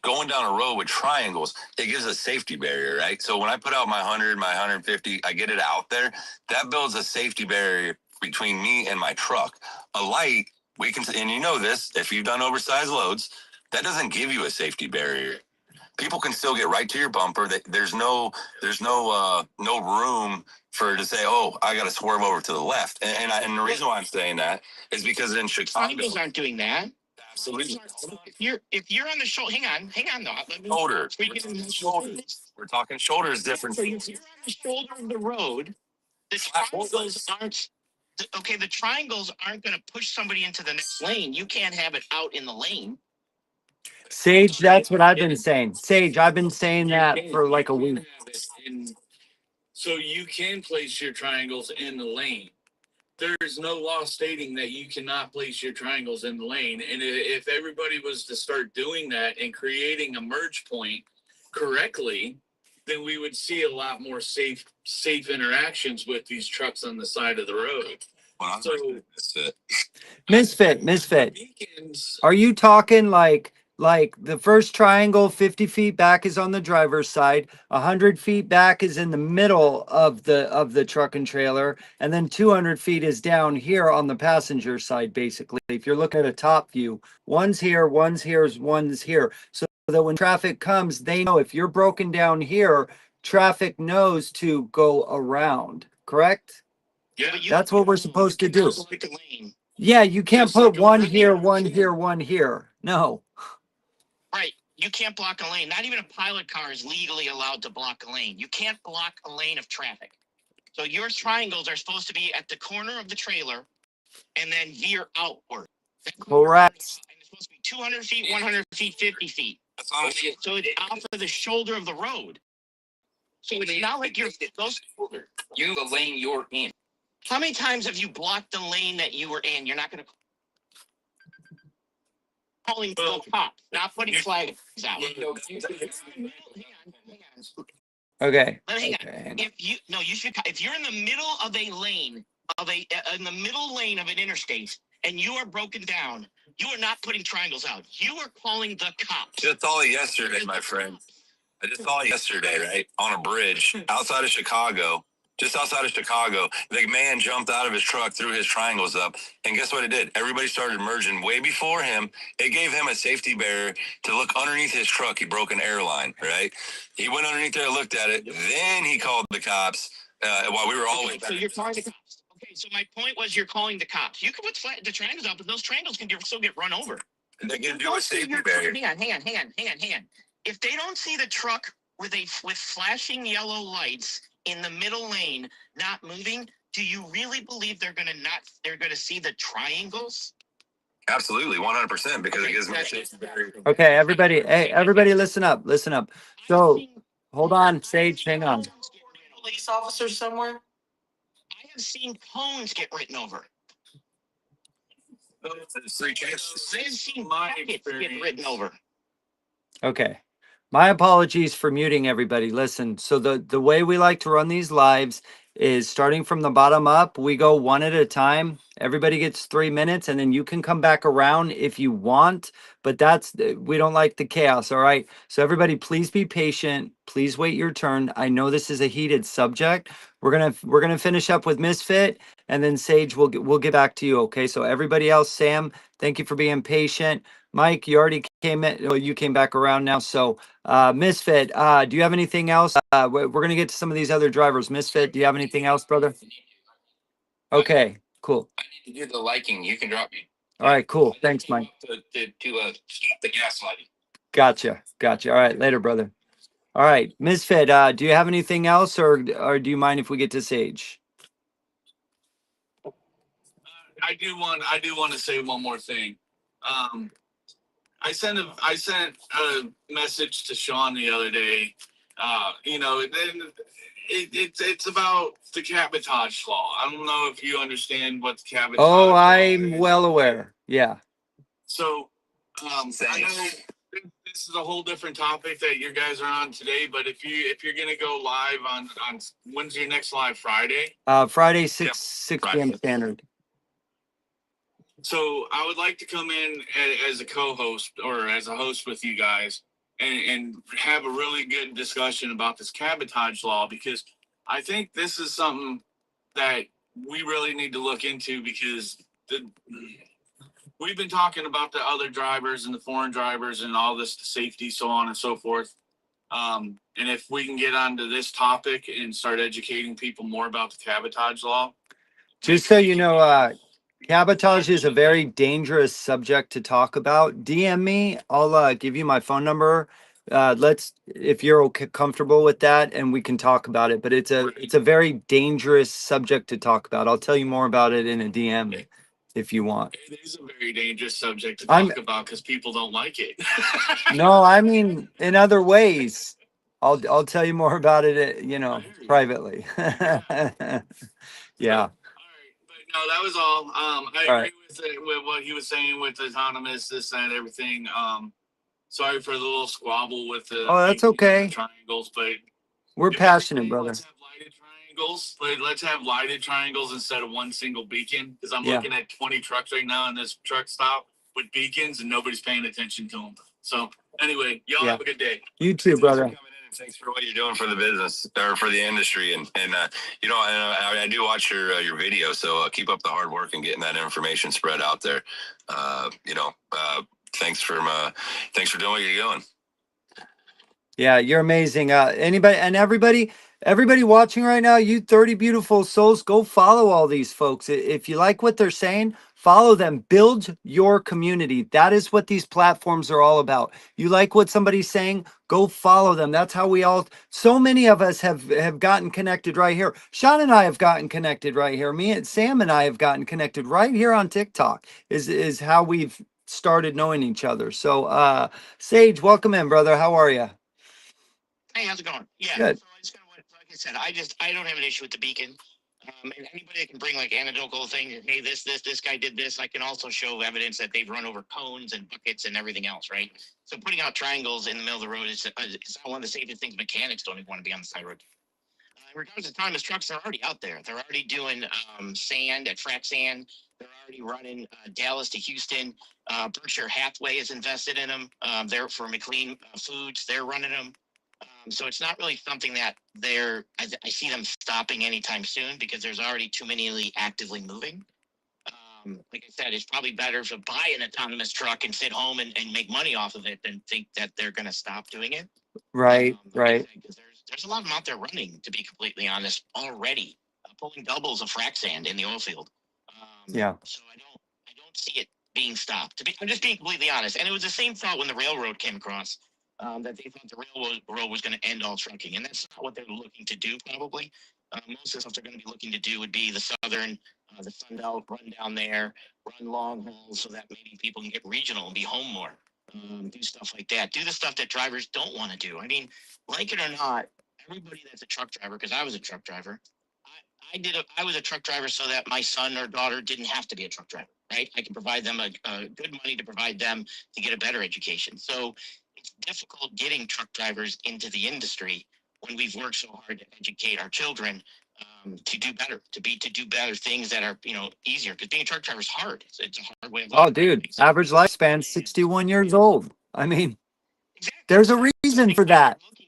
going down a road with triangles, it gives a safety barrier, right? So when I put out my 100, my 150, I get it out there. That builds a safety barrier between me and my truck. A light, we can, and you know this, if you've done oversized loads, that doesn't give you a safety barrier. People can still get right to your bumper. There's no room for to say, oh, I got to swerve over to the left. And the reason why I'm saying that is because in Chicago, Triangles aren't doing that. absolutely. If you're on the shoulder, hang on though. Let me Shoulder. speak in the shoulders. We're talking shoulders different. So if you're on the shoulder of the road, the triangles aren't okay. The triangles aren't going to push somebody into the next lane. You can't have it out in the lane. Sage, that's what I've been saying. Sage, I've been saying that for like a week. So you can place your triangles in the lane. There's no law stating that you cannot place your triangles in the lane. And if everybody was to start doing that and creating a merge point correctly, then we would see a lot more safe interactions with these trucks on the side of the road. So Misfit. beacons, Are you talking like the first triangle 50 feet back is on the driver's side, 100 feet back is in the middle of the truck and trailer, and then 200 feet is down here on the passenger side, basically. If you're looking at a top view, one's here, one's here. So that when traffic comes, they know if you're broken down here, traffic knows to go around, correct? yeah, That's what we're supposed to do. Like a lane. Yeah, you can't Just put like a one lane. here, one here, one here. No. Right. You can't block a lane. Not even a pilot car is legally allowed to block a lane. You can't block a lane of traffic. So your triangles are supposed to be at the corner of the trailer and then veer outward. Correct. And it's supposed to be 200 feet, 100 feet, 50 feet. So it's off of the shoulder of the road. So it's not like you're those. You the lane you're in. How many times have you blocked the lane that you were in? You're not going to calling the cops, not putting flags out. Hang on. Okay. Hang on. Okay. If you you should. If you're in the middle of a lane in the middle lane of an interstate and you are broken down, you are not putting triangles out. You are calling the cops. Just saw it yesterday, my friend. I just saw it yesterday, right? On a bridge outside of Chicago. Just outside of Chicago, the man jumped out of his truck, threw his triangles up, and guess what it did? Everybody started merging way before him. It gave him a safety barrier to look underneath his truck. He broke an airline, right? He went underneath there, looked at it. Then he called the cops while we were all Okay, so you're calling the cops. Okay, so my point was you're calling the cops. You can put the triangles out, but those triangles can still get run over. They're going to do a safety barrier. Hang on. If they don't see the truck with flashing yellow lights in the middle lane not moving, do you really believe they're gonna see the triangles? Absolutely, 100%, because it gives me a safety barrier. Okay, everybody. Hey, everybody, listen up. Listen up. So, hold on, Sage. Hang on. Police officers somewhere. I have seen cones get written over. I have seen packets get written over. Okay. My apologies for muting everybody. Listen, so the way we like to run these lives is starting from the bottom up. We go one at a time, Everybody gets 3 minutes, and then you can come back around if you want, but we don't like the chaos. All right. So everybody, please be patient. Please wait your turn. I know this is a heated subject. We're gonna finish up with Misfit, and then Sage we'll get back to you. Okay. So everybody else, Sam, thank you for being patient. Mike, you already came in. Well, you came back around now. So Misfit, do you have anything else? We're gonna get to some of these other drivers. Misfit, do you have anything else, brother? Okay, cool. I need to do the liking. You can drop me. All right, cool. Thanks, Mike. To stop the gaslighting. Gotcha. All right, later, brother. All right, Misfit, do you have anything else, or do you mind if we get to Sage? I do want to say one more thing. I sent a message to Sean the other day. It's about the cabotage law. I don't know if you understand what the cabotage Oh, law I'm is. well aware. Yeah. So, I know this is a whole different topic that you guys are on today. But if you're gonna go live on when's your next live? Friday. Friday 6 p.m. standard. So I would like to come in as a co-host or as a host with you guys and have a really good discussion about this cabotage law, because I think this is something that we really need to look into, because we've been talking about the other drivers and the foreign drivers and all this safety, so on and so forth. And if we can get onto this topic and start educating people more about the cabotage law. Just so you know, cabotage is a very dangerous subject to talk about. DM me. I'll give you my phone number. If you're comfortable with that, and we can talk about it. But it's a very dangerous subject to talk about. I'll tell you more about it in a DM if you want. It is a very dangerous subject to talk about because people don't like it. No, I mean in other ways. I'll tell you more about it, privately. Yeah. All right, but no, that was all. I All agree with what he was saying with autonomous, this, that, everything. Sorry for the little squabble with the Oh, that's okay. triangles, but We're passionate, brother. Let's have lighted triangles. Let's have lighted triangles instead of one single beacon, because I'm Yeah. looking at 20 trucks right now in this truck stop with beacons, and nobody's paying attention to them. So anyway, y'all Yeah. have a good day. You too, brother. Thanks for what you're doing for the business or for the industry, and I do watch your video, so keep up the hard work and getting that information spread out there. Thanks for doing what you're doing. Yeah, you're amazing. Everybody watching right now, you 30 beautiful souls, go follow all these folks. If you like what they're saying, follow them. Build your community. That is what these platforms are all about. You like what somebody's saying, go follow them. That's how so many of us have gotten connected right here. Sean and I have gotten connected right here. Me and Sam and I have gotten connected right here on TikTok is how we've started knowing each other. So Sage, welcome in, brother. How are you? Hey, how's it going? Yeah. Good. So I just like I said, I don't have an issue with the beacon. And anybody that can bring like anecdotal things, hey, this guy did this. I can also show evidence that they've run over cones and buckets and everything else, right? So putting out triangles in the middle of the road is not one of the safest things. Mechanics don't even want to be on the side road. In regards to autonomous trucks, they're already out there. They're already doing sand at frac sand. They're already running Dallas to Houston. Berkshire Hathaway is invested in them. They're for McLean Foods. They're running them. So it's not really something that I see them stopping anytime soon, because there's already too many actively moving. Like I said, it's probably better to buy an autonomous truck and sit home and make money off of it than think that they're going to stop doing it. Right, right. Because there's a lot of them out there running, to be completely honest, already pulling doubles of frac sand in the oil field. Yeah. So I don't see it being stopped. I'm just being completely honest. And it was the same thought when the railroad came across, that they thought the railroad was going to end all trucking, and that's not what they're looking to do. Probably most of the stuff they're going to be looking to do would be the southern, the Sunbelt, run down there, run long hauls, so that maybe people can get regional and be home more. Do stuff like that. Do the stuff that drivers don't want to do. I mean, like it or not, everybody that's a truck driver, because I was a truck driver, I was a truck driver so that my son or daughter didn't have to be a truck driver, right? I can provide them a good money to provide them to get a better education. So it's difficult getting truck drivers into the industry when we've worked so hard to educate our children to do better, to do better things that are, easier. Because being a truck driver is hard. It's a hard way of life. Oh, dude, average lifespan 61 years old. I mean, there's a reason for that. Looking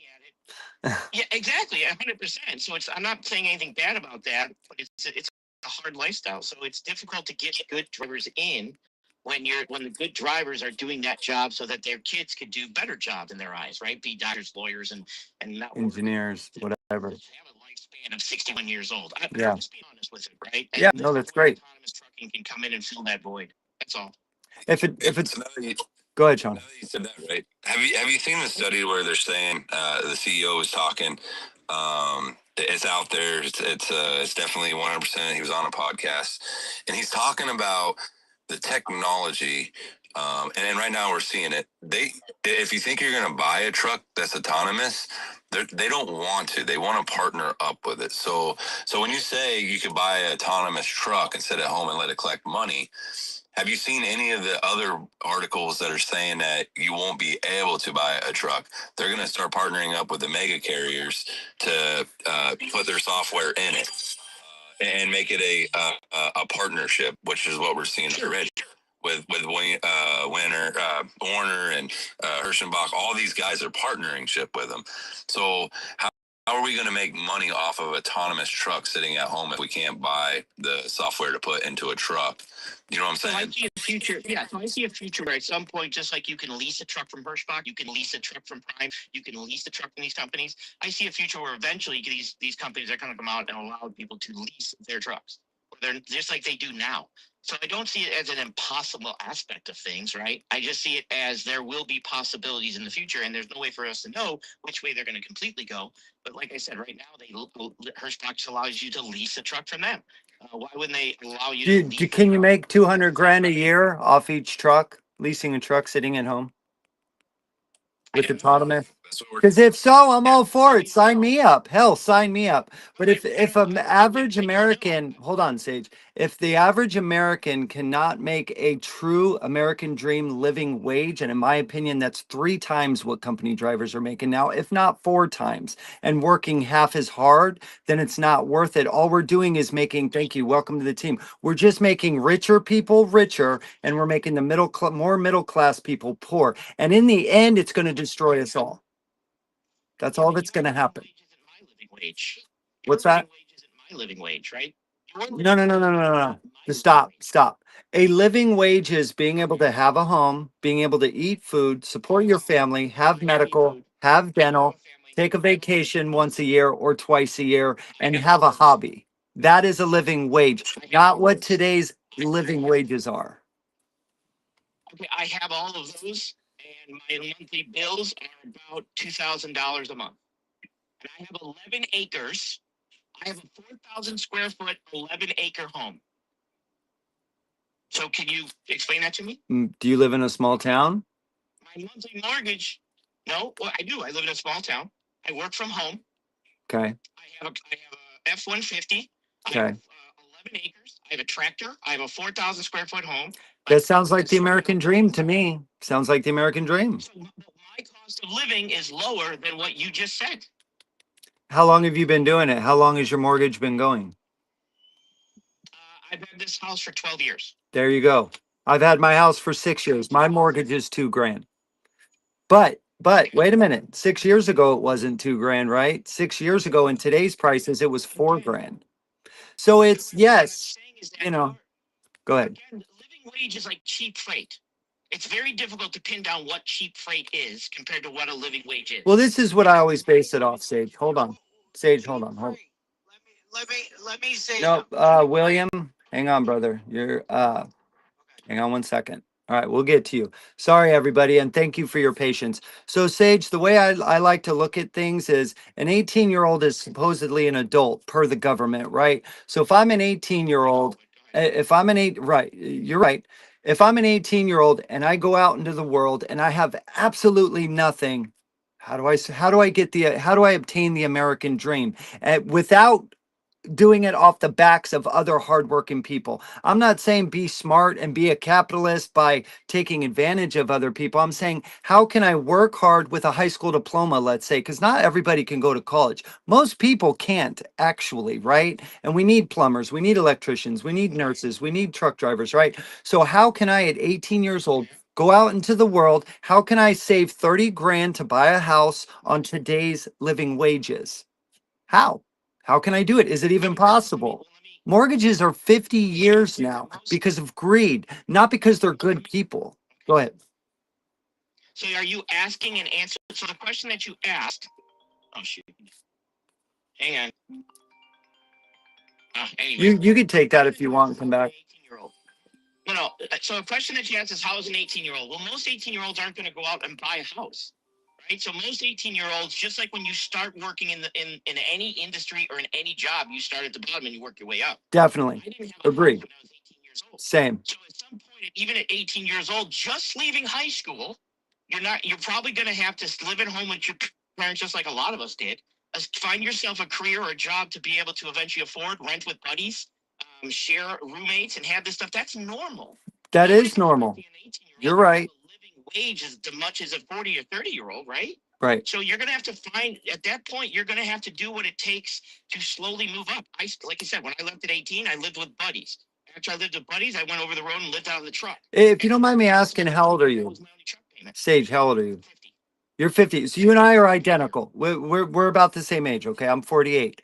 at it, yeah, exactly, 100%. So I'm not saying anything bad about that, but it's a hard lifestyle. So it's difficult to get good drivers in when the good drivers are doing that job so that their kids could do better jobs in their eyes, right? Be doctors, lawyers, and not Engineers, whatever. have a lifespan of 61 years old. Yeah. I'm just being honest with it, right? Yeah, And no, that's great. Autonomous trucking can come in and fill that void. That's all. If it's Now that you- go ahead, Sean. now that you said that, right? Have you seen the study where they're saying the CEO was talking? It's out there. It's definitely 100%. He was on a podcast, and he's talking about the technology. And right now we're seeing it. If you think you're going to buy a truck that's autonomous, they don't want to. They want to partner up with it. So when you say you could buy an autonomous truck and sit at home and let it collect money, have you seen any of the other articles that are saying that you won't be able to buy a truck? They're going to start partnering up with the mega carriers to put their software in it and make it a partnership, which is what we're seeing already with Warner and Hirschenbach. All these guys are partnering ship with them. So how are we going to make money off of autonomous trucks sitting at home if we can't buy the software to put into a truck? You know what I'm saying? So I see a future. Yeah, so I see a future where at some point, just like you can lease a truck from Hirschbach, you can lease a truck from Prime, you can lease a truck from these companies. I see a future where eventually these companies are going to come out and allow people to lease their trucks. They're just like they do now. So I don't see it as an impossible aspect of things, right? I just see it as there will be possibilities in the future, and there's no way for us to know which way they're going to completely go. But like I said, right now, Hirschbach allows you to lease a truck from them. Why wouldn't they allow you to lease? Can you make 200 grand a year off each truck, leasing a truck sitting at home with autonomous? Because if so, I'm all for it. Sign me up. Hell, sign me up. But if an average American, hold on, Sage, if the average American cannot make a true American dream living wage, and in my opinion, that's 3 times what company drivers are making now, if not 4 times, and working half as hard, then it's not worth it. All we're doing is making, thank you, welcome to the team. We're just making richer people richer, and we're making the more middle class people poor. And in the end, it's going to destroy us all. That's all that's going to happen. What's that? My living wage, right? No. Stop. A living wage is being able to have a home, being able to eat food, support your family, have medical, have dental, take a vacation once a year or twice a year, and have a hobby. That is a living wage, not what today's living wages are. Okay, I have all of those, and my monthly bills are about $2,000 a month. And I have 11 acres. I have a 4,000 square foot, 11-acre home. So can you explain that to me? Do you live in a small town? My monthly mortgage, no, well, I do. I live in a small town. I work from home. Okay. I have a F-150. Okay. I have 11 acres. I have a tractor. I have a 4,000 square foot home. That sounds like the American dream to me. Sounds like the American dream. So my cost of living is lower than what you just said. How long have you been doing it? How long has your mortgage been going? I've had this house for 12 years. There you go. I've had my house for 6 years. My mortgage is $2 grand. But wait a minute. 6 years ago, it wasn't $2 grand, right? 6 years ago, in today's prices, it was $4 grand. So it's, yes, go ahead. Again, living wage is like cheap freight. It's very difficult to pin down what cheap freight is compared to what a living wage is. Well, this is what I always base it off, Sage. Hold on. Sage, hold on. Let me say No, something. William, hang on, brother. Hang on one second. All right, we'll get to you. Sorry, everybody, and thank you for your patience. So, Sage, the way I like to look at things is an 18-year-old is supposedly an adult per the government, right? So if I'm an 18-year-old, right, you're right. If I'm an 18-year-old and I go out into the world and I have absolutely nothing, how do I obtain the American dream? Without doing it off the backs of other hardworking people. I'm not saying be smart and be a capitalist by taking advantage of other people. I'm saying, how can I work hard with a high school diploma, let's say, because not everybody can go to college. Most people can't actually, right? And we need plumbers, we need electricians, we need nurses, we need truck drivers, right? So how can I at 18 years old go out into the world? How can I save 30 grand to buy a house on today's living wages? How? How can I do it? Is it even possible? Mortgages are 50 years now because of greed, not because they're good people. Go ahead. So are you asking and answer? So the question that you asked, oh shoot, hang on. Anyway, You could take that if you want and come back. 18-year-old. No. So a question that you asked is, how is an 18-year-old? Well, most 18-year-olds aren't going to go out and buy a house, right? So most 18-year-olds, just like when you start working in any industry or in any job, you start at the bottom and you work your way up. Definitely. I didn't have a Agreed. house when I was 18 years old. Same. So at some point, even at 18 years old, just leaving high school, you're probably going to have to live at home with your parents, just like a lot of us did. Find yourself a career or a job to be able to eventually afford, rent with buddies, share roommates, and have this stuff. That's normal. That Nobody's is normal. expecting an 18-year-old You're to have right. a living wage as much as a 40 or 30-year-old, right? Right. So you're going to have to find, at that point, you're going to have to do what it takes to slowly move up. Like I said, when I left at 18, I lived with buddies. After I lived with buddies, I went over the road and lived out of the truck. If you don't mind me asking, how old are you? Sage, how old are you? 50. You're 50. So you and I are identical. We're about the same age, okay? I'm 48.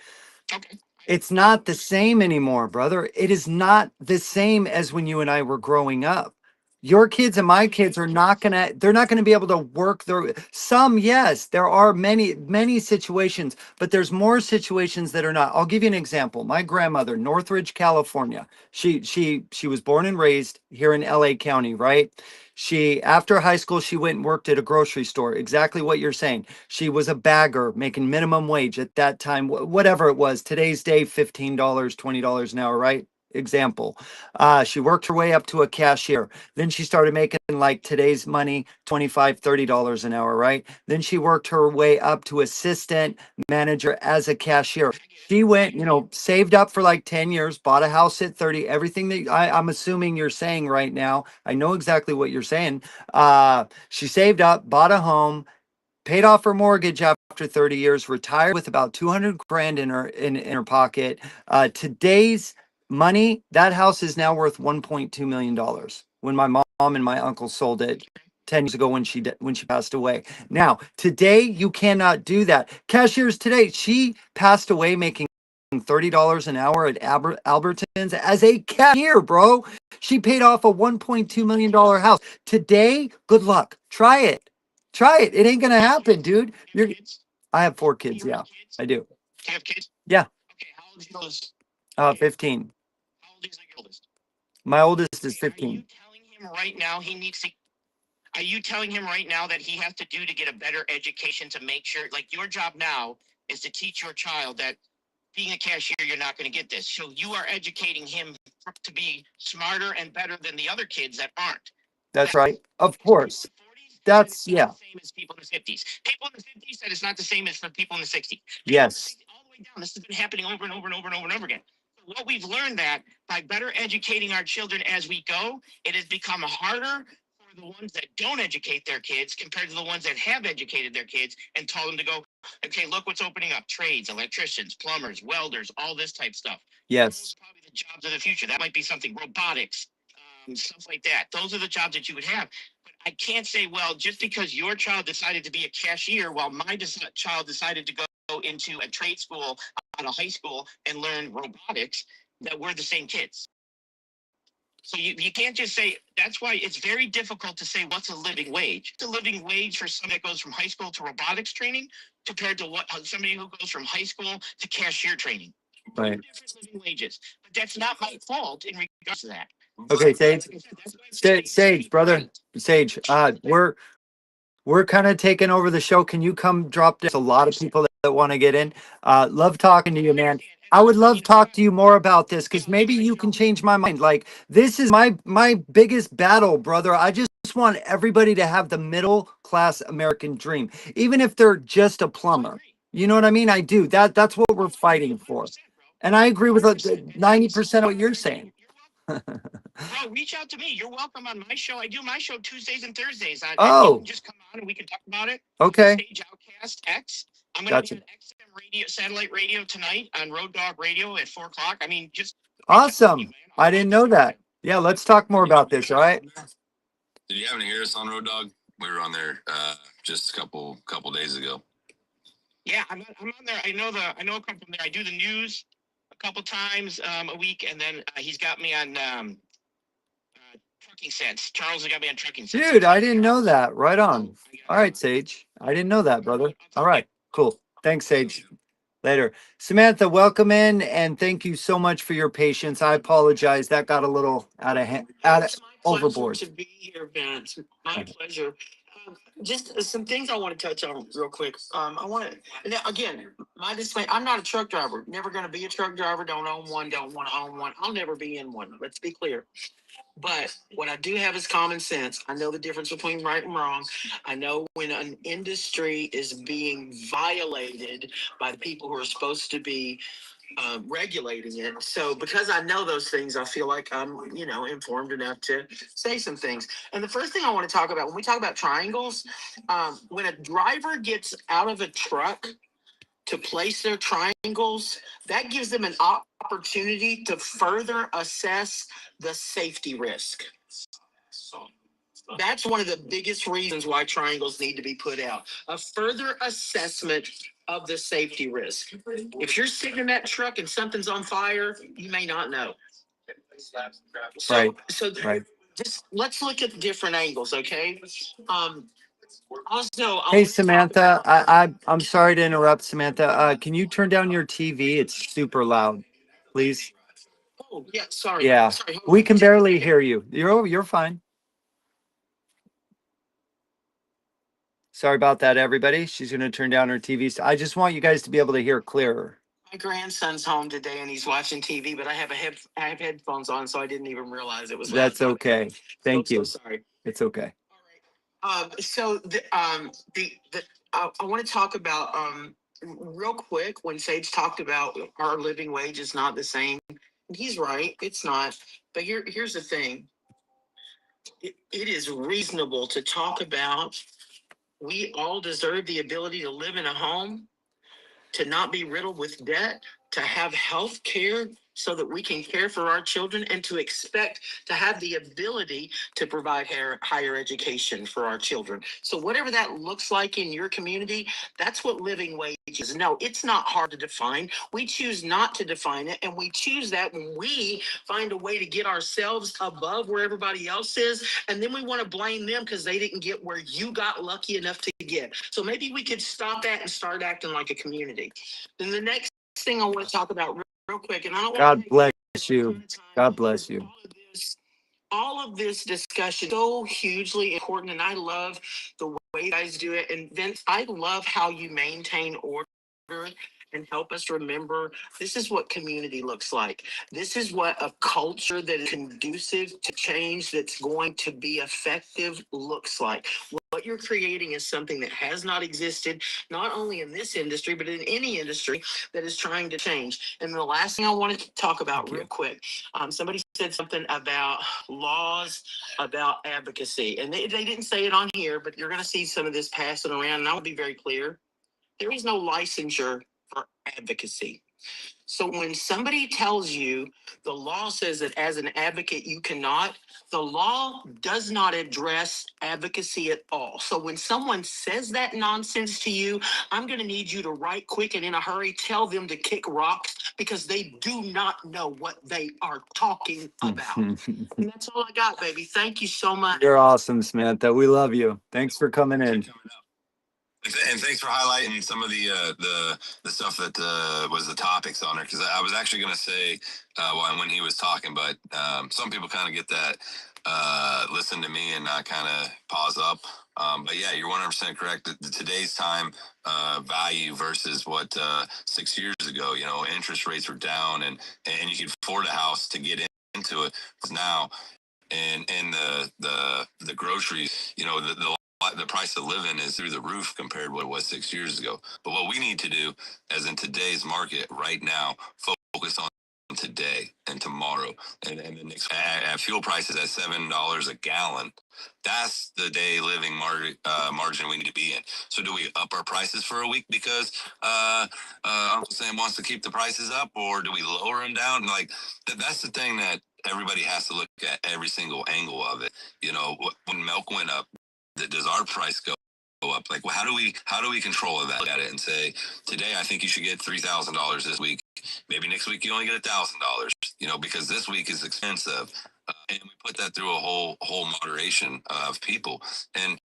Okay. It's not the same anymore, brother. It is not the same as when you and I were growing up. Your kids and my kids are not gonna, they're not gonna be able to work their, some, yes, there are many situations, but there's more situations that are not. I'll give you an example. My grandmother, Northridge, California, she was born and raised here in LA County, right? She, after high school, she went and worked at a grocery store. Exactly what you're saying. She was a bagger making minimum wage at that time, whatever it was. Today's day, $15, $20 an hour, right? Example. She worked her way up to a cashier. Then she started making like today's money, $25, $30 an hour, right? Then she worked her way up to assistant manager as a cashier. She went, saved up for like 10 years, bought a house at 30, everything that I'm assuming you're saying right now. I know exactly what you're saying. She saved up, bought a home, paid off her mortgage after 30 years, retired with about 200 grand in her pocket. Today's money, that house is now worth $1.2 million. When my mom and my uncle sold it 10 years ago when she passed away. Now, today you cannot do that. Cashiers today, she passed away making $30 an hour at Albertsons as a cashier, bro. She paid off a $1.2 million house. Today, good luck. Try it. Try it. It ain't gonna happen, dude. I have 4 kids. Yeah, I do. Do you have kids? Yeah. Okay, how old is your oldest? 15. How old is your oldest? My oldest is Are you 15. telling him right now he needs to? Are you telling him right now that he has to do to get a better education to make sure, like your job now is to teach your child that being a cashier, you're not going to get this. So you are educating him to be smarter and better than the other kids that aren't. That's right. Of course. That's, yeah. The same as people in the 50s. People in the 50s said it's not the same as for people in the 60s. Yes. All the way down. This has been happening over and over and over and over and over again. So what we've learned that by better educating our children as we go, it has become harder for the ones that don't educate their kids compared to the ones that have educated their kids and told them to go, okay, look what's opening up. Trades, electricians, plumbers, welders, all this type stuff. Yes. Those are probably the jobs of the future. That might be something, robotics, stuff like that. Those are the jobs that you would have. I can't say, well, just because your child decided to be a cashier while my child decided to go into a trade school out of high school and learn robotics, that we're the same kids. So you can't just say, that's why it's very difficult to say what's a living wage. It's a living wage for somebody that goes from high school to robotics training compared to somebody who goes from high school to cashier training. Right. Different living wages. But that's not my fault in regards to that. Okay, Sage, brother, Sage, we're kind of taking over the show. Can you come drop? There's a lot of people that want to get in. Love talking to you, man. I would love to talk to you more about this because maybe you can change my mind. Like, this is my biggest battle, brother. I just want everybody to have the middle class American dream, even if they're just a plumber. You know what I mean? I do. That's what we're fighting for. And I agree with 90% of what you're saying. Bro, reach out to me. You're welcome on my show. I do my show Tuesdays and Thursdays. You Oh, can just come on and we can talk about it. okay. Stage Outcast X. I'm going to Gotcha. be on XM radio, satellite radio tonight on Road Dog Radio at 4 o'clock. I mean, just Awesome. I didn't know that. Yeah, let's talk more about this. All right. Did you happen to hear us on Road Dog? We were on there just a couple days ago. Yeah, I'm on there. I know a couple there. I do the news a couple times a week, and then he's got me on Trucking Sense. Charles has got me on Trucking Sense. Dude, I didn't know that. Right on. All right, Sage. I didn't know that, brother. All right, cool. Thanks, Sage. Later. Samantha, welcome in, and thank you so much for your patience. I apologize. That got a little out of hand, overboard. To be here, Vance. My pleasure. Just some things I want to touch on real quick. I want to, now, again, my disclaimer, I'm not a truck driver. Never going to be a truck driver. Don't own one. Don't want to own one. I'll never be in one. Let's be clear. But what I do have is common sense. I know the difference between right and wrong. I know when an industry is being violated by the people who are supposed to be regulating it. So because I know those things, I feel like I'm, informed enough to say some things. And the first thing I want to talk about, when we talk about triangles, when a driver gets out of a truck to place their triangles, that gives them an opportunity to further assess the safety risk. That's one of the biggest reasons why triangles need to be put out. A further assessment of the safety risk. If you're sitting in that truck and something's on fire, you may not know. So just let's look at different angles, okay? Also, hey Samantha, I'm sorry to interrupt, Samantha. Can you turn down your TV? It's super loud, please. Oh yeah, sorry. Yeah, sorry, we can barely hear you. You're fine. Sorry about that, everybody. She's going to turn down her TV. So I just want you guys to be able to hear clearer. My grandson's home today and he's watching TV, but I have headphones on, so I didn't even realize it was loud. That's okay. Thank you. So sorry. It's okay. All right. So I want to talk about real quick when Sage talked about our living wage is not the same. He's right. It's not. But here's the thing. It is reasonable to talk about we all deserve the ability to live in a home, to not be riddled with debt, to have health care so that we can care for our children, and to expect to have the ability to provide higher education for our children. So whatever that looks like in your community, that's what living wage is. No, it's not hard to define. We choose not to define it, and we choose that when we find a way to get ourselves above where everybody else is, and then we want to blame them because they didn't get where you got lucky enough to get. So maybe we could stop that and start acting like a community. Then the next thing I want to talk about real quick, and I don't God bless you. God bless you. All of this discussion is so hugely important, and I love the way you guys do it. And Vince, I love how you maintain order and help us remember this is what community looks like. This is what a culture that is conducive to change, that's going to be effective, looks like. What you're creating is something that has not existed, not only in this industry, but in any industry that is trying to change. And the last thing I wanted to talk about real quick, somebody said something about laws, about advocacy. And they didn't say it on here, but you're going to see some of this passing around. And I will be very clear. There is no licensure for advocacy. So when somebody tells you the law says that as an advocate you cannot, the law does not address advocacy at all. So when someone says that nonsense to you, I'm going to need you to right quick and in a hurry tell them to kick rocks, because they do not know what they are talking about. And that's all I got, baby. Thank you so much. You're awesome, Samantha. We love you. Thanks for coming in. And thanks for highlighting some of the stuff that was the topics on there, because I was actually going to say when he was talking, but some people kind of get that listen to me and not kind of pause up. But yeah, you're 100% correct. Today's time value versus what 6 years ago, interest rates were down and you could afford a house to get into it now. And the groceries, the price of living is through the roof compared to what it was 6 years ago. But what we need to do, as in today's market right now, focus on today and tomorrow, and the next. At fuel prices at $7 a gallon, that's the day living margin we need to be in. So do we up our prices for a week because Uncle Sam wants to keep the prices up, or do we lower them down? Like that's the thing that everybody has to look at, every single angle of it. You know, when milk went up, does our price go up? Like, well, how do we control that? Look at it and say, today I think you should get $3,000 this week. Maybe next week you only get $1,000. You know, because this week is expensive, and we put that through a whole moderation of people. And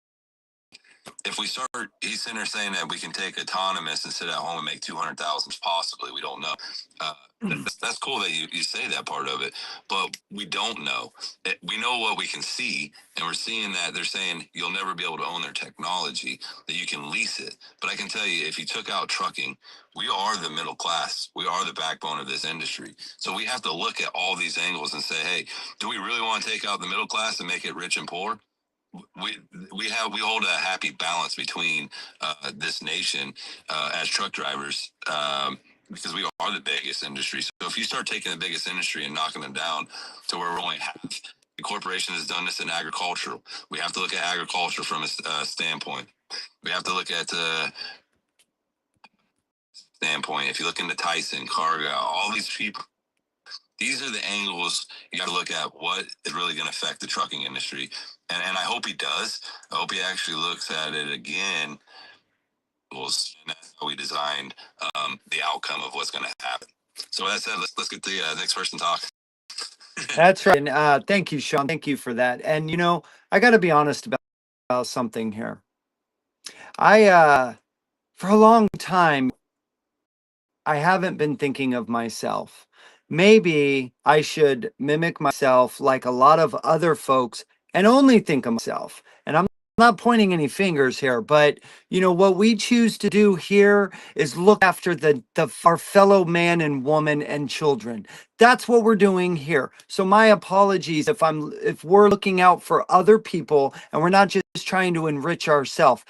if we start, he's sitting there saying that we can take autonomous and sit at home and make 200,000, possibly. We don't know. That's cool that you say that part of it, but we don't know. We know what we can see, and we're seeing that they're saying you'll never be able to own their technology, that you can lease it. But I can tell you, if you took out trucking, we are the middle class. We are the backbone of this industry. So we have to look at all these angles and say, hey, do we really want to take out the middle class and make it rich and poor? We hold a happy balance between this nation as truck drivers, because we are the biggest industry. So if you start taking the biggest industry and knocking them down to where we're only half, the corporation has done this in agricultural. We have to look at agriculture from a standpoint. We have to look at the standpoint. If you look into Tyson, Cargill, all these people, these are the angles you got to look at. What is really going to affect the trucking industry? And I hope he does. I hope he actually looks at it again. And that's how we designed the outcome of what's going to happen. So with that said, let's get the next person to talk. That's right. And thank you, Sean. Thank you for that. And, you know, I got to be honest about something here. For a long time, I haven't been thinking of myself. Maybe I should mimic myself like a lot of other folks and only think of myself. And I'm not pointing any fingers here, but you know what we choose to do here is look after our fellow man and woman and children. That's what we're doing here. So my apologies if we're looking out for other people and we're not just trying to enrich ourselves.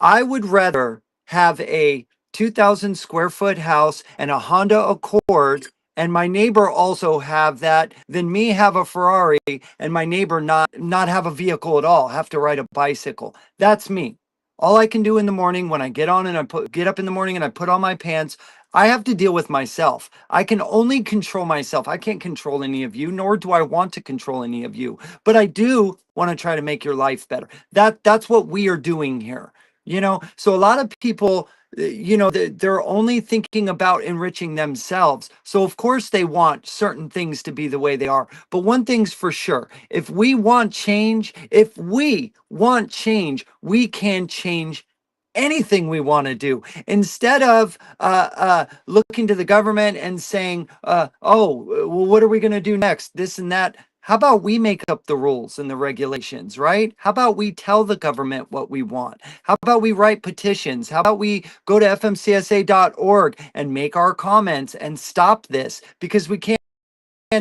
I would rather have a 2,000 square foot house and a Honda Accord, and my neighbor also have that, than me have a Ferrari and my neighbor not have a vehicle at all, have to ride a bicycle. That's me. All I can do in the morning when I get up in the morning and I put on my pants, I have to deal with myself. I can only control myself. I can't control any of you, nor do I want to control any of you. But I do want to try to make your life better. That's what we are doing here. You know, so a lot of people, you know, they're only thinking about enriching themselves. So of course they want certain things to be the way they are. But one thing's for sure, if we want change, we can change anything we want to do. Instead of looking to the government and saying, oh, well, what are we going to do next? This and that. How about we make up the rules and the regulations, right? How about we tell the government what we want? How about we write petitions? How about we go to fmcsa.org and make our comments and stop this? Because we can't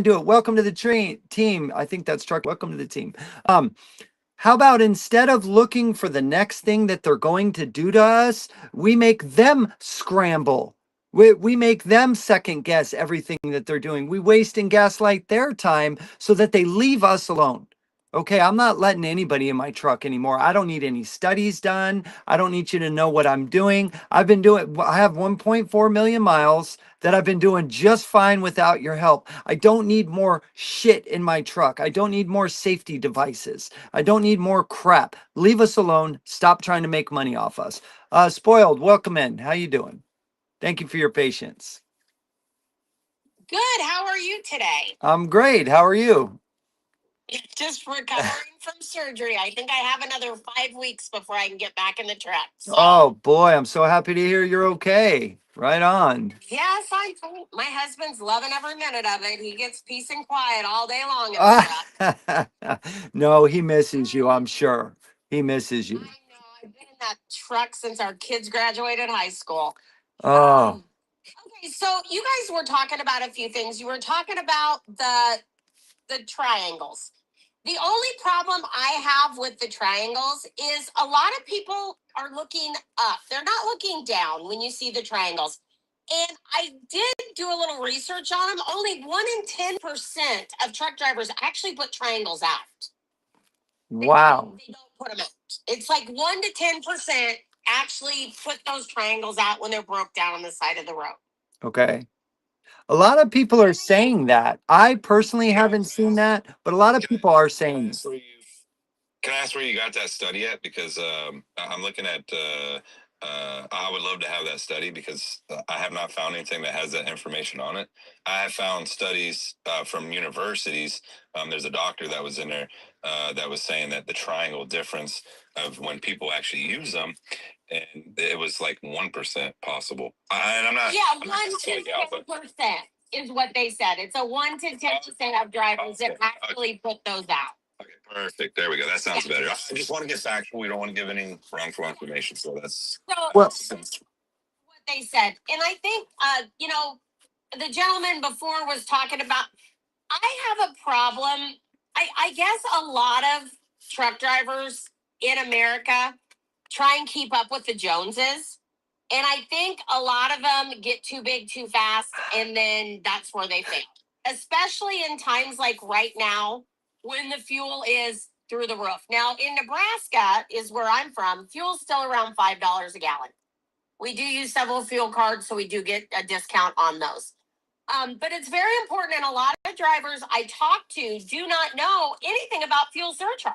do it. Welcome to the team. I think that's truck. Welcome to the team. How about instead of looking for the next thing that they're going to do to us, we make them scramble. We make them second guess everything that they're doing. We waste and gaslight their time so that they leave us alone. Okay, I'm not letting anybody in my truck anymore. I don't need any studies done. I don't need you to know what I'm doing. I have 1.4 million miles that I've been doing just fine without your help. I don't need more shit in my truck. I don't need more safety devices. I don't need more crap. Leave us alone. Stop trying to make money off us. Spoiled, welcome in. How you doing? Thank you for your patience. Good. How are you today? I'm great. How are you? Just recovering from surgery. I think I have another 5 weeks before I can get back in the truck. So, Oh boy, I'm so happy to hear you're okay. Right on. yes, my husband's loving every minute of it. He gets peace and quiet all day long in the truck. No, he misses you, I'm sure. He misses you. I know. I've been in that truck since our kids graduated high school. Oh, Okay, so you guys were talking about a few things. You were talking about the triangles. The only problem I have with the triangles is a lot of people are looking up. They're not looking down when you see the triangles. And I did do a little research on them. Only 1 in 10% of truck drivers actually put triangles out. Wow. They don't put them out. It's like 1 to 10% actually put those triangles out when they're broke down on the side of the road. Okay. A lot of people are saying that. I personally haven't seen that, but a lot of people are saying. Can I ask where you got that study at? Because I'm looking at. I would love to have that study because I have not found anything that has that information on it. I have found studies from universities. There's a doctor that was in there that was saying that the triangle difference of when people actually use them, and it was like 1% possible. And I'm not. Yeah, I'm 1 not to 10% is what they said. It's a 1 to 10% of drivers that actually put those out. Okay, perfect. There we go. That sounds better. I just want to get factual. We don't want to give any wrongful information. So that's So Well, what they said. And I think, the gentleman before was talking about, I have a problem. I guess a lot of truck drivers in America try and keep up with the Joneses. And I think a lot of them get too big too fast, and then that's where they fail. Especially in times like right now when the fuel is through the roof. Now, in Nebraska is where I'm from, fuel's still around $5 a gallon. We do use several fuel cards, so we do get a discount on those. But it's very important, and a lot of drivers I talk to do not know anything about fuel surcharge.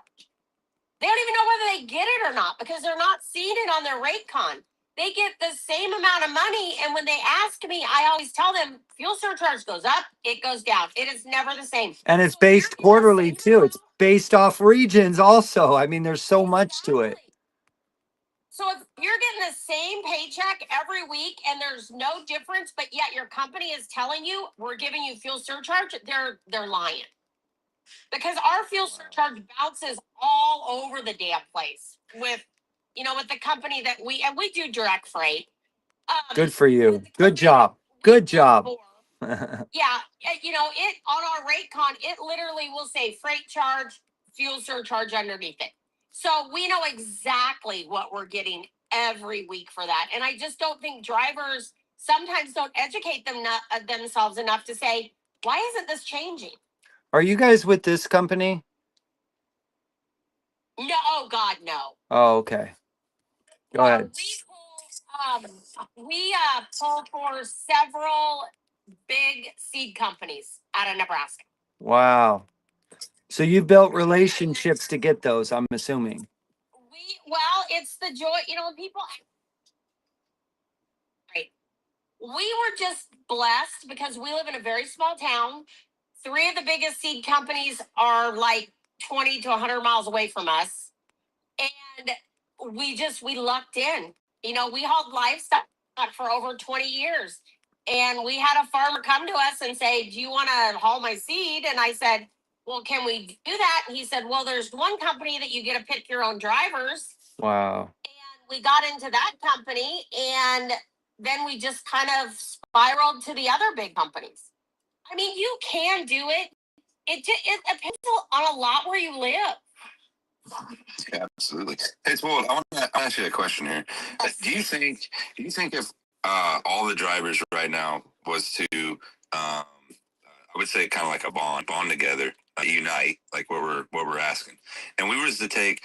They don't even know whether they get it or not because they're not seeing it on their rate con. They get the same amount of money, and when they ask me, I always tell them fuel surcharge goes up, it goes down. It is never the same. and it's based quarterly too. It's based off regions also. I mean, there's so much to it. So if you're getting the same paycheck every week and there's no difference, but yet your company is telling you we're giving you fuel surcharge, they're lying. Because our fuel surcharge bounces all over the damn place with the company that we do direct freight. Good for you. Good job. Good job. Yeah, it on our rate con, it literally will say freight charge, fuel surcharge underneath it. So we know exactly what we're getting every week for that. And I just don't think drivers sometimes don't educate themselves enough to say, why isn't this changing? Are you guys with this company? No, oh God, no. Oh, okay. Go ahead. We pull for several big seed companies out of Nebraska. Wow. So you built relationships to get those, I'm assuming. Well, it's the joy, people. Right. We were just blessed because we live in a very small town. 3 of the biggest seed companies are like 20 to 100 miles away from us. And we lucked in. We hauled livestock for over 20 years. And we had a farmer come to us and say, do you want to haul my seed? And I said, well, can we do that? And he said, well, there's one company that you get to pick your own drivers. Wow. And we got into that company, and then we just kind of spiraled to the other big companies. I mean, you can do it. It depends on a lot where you live. Yeah, absolutely. Hey, well, I want to ask you a question here. Do you think if all the drivers right now was to, I would say, kind of like a bond together, unite, like what we're asking, and we was to take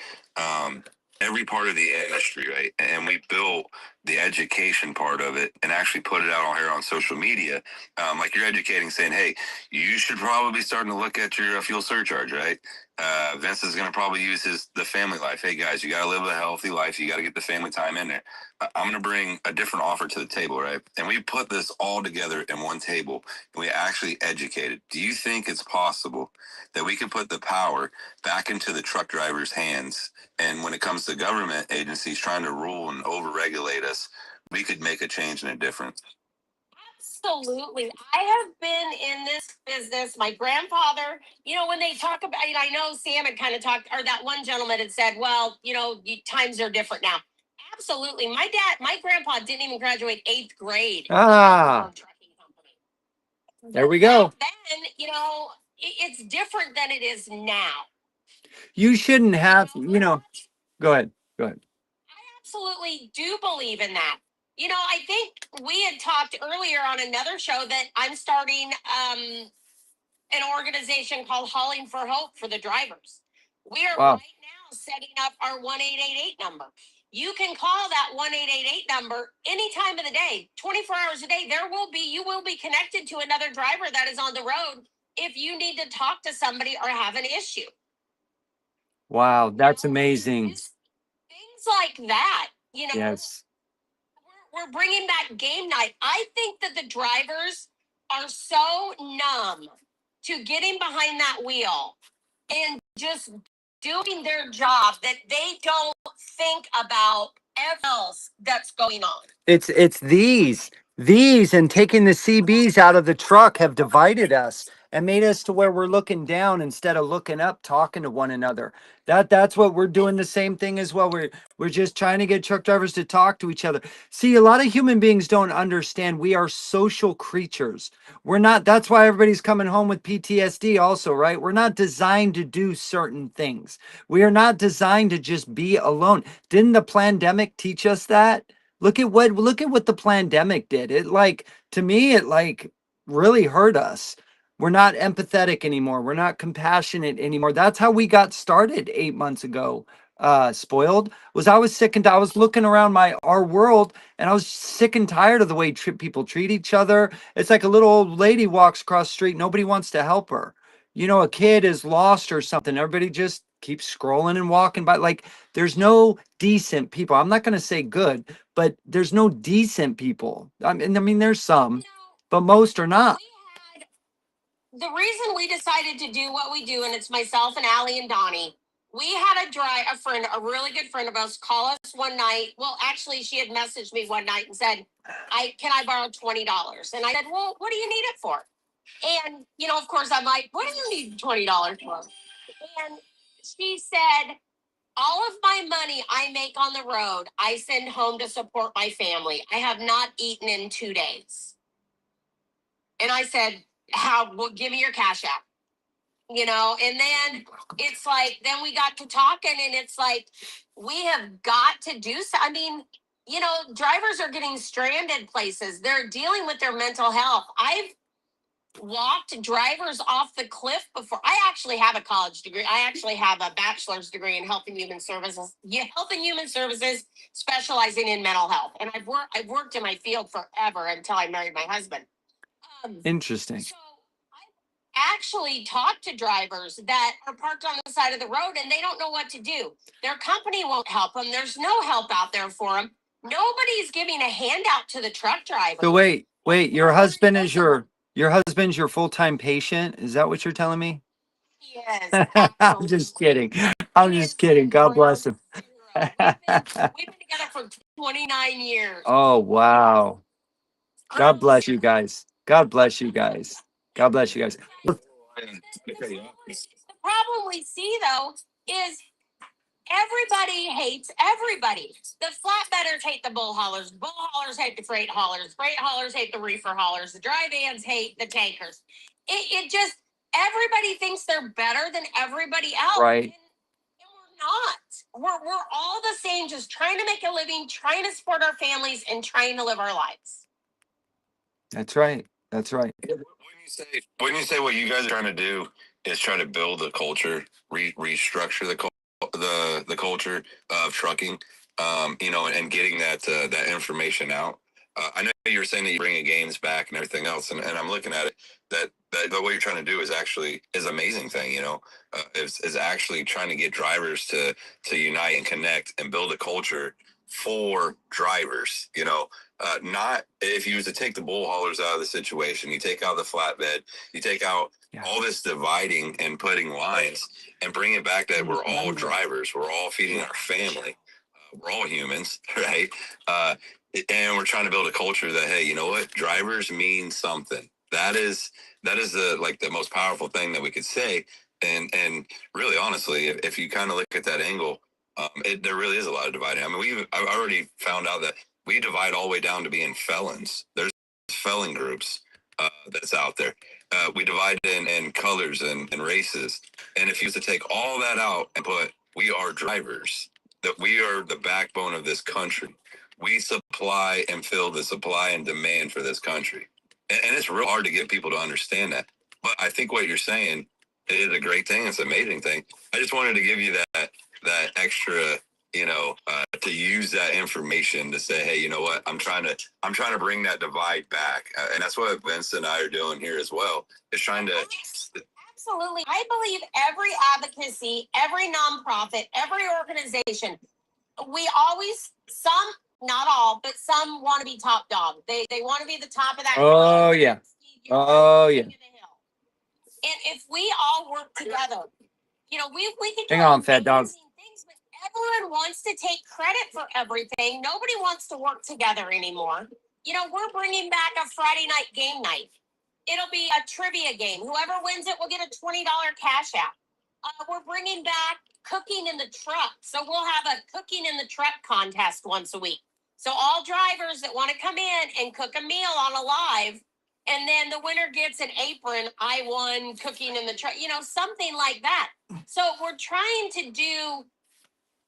every part of the industry, right, and we built the education part of it and actually put it out on here on social media, like you're educating, saying, hey, you should probably be starting to look at your fuel surcharge, right? Vince is going to probably use the family life. Hey guys, you got to live a healthy life. You got to get the family time in there. I'm going to bring a different offer to the table, right? And we put this all together in one table and we actually educated. Do you think it's possible that we can put the power back into the truck drivers' hands? And when it comes to government agencies trying to rule and overregulate us, we could make a change and a difference. Absolutely. I have been in this business. My grandfather, when they talk about, I know Sam had kind of talked, or that one gentleman had said, well, times are different now. Absolutely. My grandpa didn't even graduate 8th grade. Ah, there we go. Then, it's different than it is now. You shouldn't have, go ahead. I absolutely do believe in that. you know, I think we had talked earlier on another show that I'm starting an organization called Hauling for Hope for the drivers. We are Wow. right now setting up our 1888 number. You can call that 1888 number any time of the day, 24 hours a day. You will be connected to another driver that is on the road if you need to talk to somebody or have an issue. Wow, that's amazing. Things like that, you know. Yes. We're bringing back game night. I think that the drivers are so numb to getting behind that wheel and just doing their job that they don't think about everything else that's going on. It's these and taking the CBs out of the truck have divided us and made us to where we're looking down instead of looking up, talking to one another. That's what we're doing, the same thing as well. We're just trying to get truck drivers to talk to each other. See, a lot of human beings don't understand we are social creatures. We're not, that's why everybody's coming home with PTSD also, right? We're not designed to do certain things. We are not designed to just be alone. Didn't the pandemic teach us that? Look at what the pandemic did. To me, it really hurt us. We're not empathetic anymore. We're not compassionate anymore. That's how we got started 8 months ago. Spoiled was I was sick and I was looking around our world and I was sick and tired of the way people treat each other. It's like a little old lady walks across the street. Nobody wants to help her. You know, a kid is lost or something. Everybody just keeps scrolling and walking by. Like there's no decent people. I'm not going to say good, but there's no decent people. I mean, there's some, but most are not. The reason we decided to do what we do, and it's myself and Allie and Donnie, we had a really good friend of ours, call us one night. Well, actually, she had messaged me one night and said, can I borrow $20? And I said, well, what do you need it for? And, you know, of course, I'm like, what do you need $20 for? And she said, all of my money I make on the road, I send home to support my family. I have not eaten in 2 days. And I said, well, give me your cash app. You know, and then it's like, then we got to talking and it's like, we have got to do so. I mean, you know, drivers are getting stranded places. They're dealing with their mental health. I've walked drivers off the cliff before. I actually have a college degree. I actually have a bachelor's degree in health and human services. Yeah, health and human services, specializing in mental health. And I've worked in my field forever until I married my husband. Interesting. So I actually talk to drivers that are parked on the side of the road and they don't know what to do. Their company won't help them. There's no help out there for them. Nobody's giving a handout to the truck driver. So wait, your husband's your full-time patient? Is that what you're telling me? Yes. I'm just kidding. I'm just kidding. God bless him. We've been together for 29 years. Oh, wow. God bless you guys. God bless you guys. God bless you guys. The problem we see though is everybody hates everybody. The flatbedders hate the bull haulers hate the freight haulers hate the reefer haulers, the dry vans hate the tankers. It just, everybody thinks they're better than everybody else. Right. And we're not. We're all the same, just trying to make a living, trying to support our families, and trying to live our lives. That's right. That's right. When you say what you guys are trying to do is try to build a culture, restructure the culture of trucking, you know, and getting that information out. I know you were saying that you bring games back and everything else, and I'm looking at it that what you're trying to do is amazing thing, you know, is actually trying to get drivers to unite and connect and build a culture for drivers, you know. Not if you was to take the bull haulers out of the situation, you take out the flatbed, you take out all this dividing and putting lines and bring it back that we're all drivers, we're all feeding our family, we're all humans, right? And we're trying to build a culture that, hey, you know what, drivers mean something. That is the most powerful thing that we could say. And really, honestly, if you kind of look at that angle, there really is a lot of dividing. I mean, I already found out that we divide all the way down to being felons. There's felon groups that's out there. We divide in colors and races. And if you was to take all that out and put, we are drivers, that we are the backbone of this country. We supply and fill the supply and demand for this country. And it's real hard to get people to understand that. But I think what you're saying is a great thing. It's an amazing thing. I just wanted to give you that extra, to use that information to say, hey, you know what? I'm trying to bring that divide back. And that's what Vince and I are doing here as well. Is trying to. Absolutely. I believe every advocacy, every nonprofit, every organization, we always, some, not all, but some want to be top dog. They want to be the top of that. Oh, yeah. Oh, yeah. And if we all work together, we can do Hang on, fat dog. amazing things, but everyone wants to take credit for everything. Nobody wants to work together anymore. We're bringing back a Friday night game night. It'll be a trivia game. Whoever wins it will get a $20 cash out. We're bringing back cooking in the truck. So we'll have a cooking in the truck contest once a week. So all drivers that want to come in and cook a meal on a live, and then the winner gets an apron. I won cooking in the truck, something like that. So we're trying to do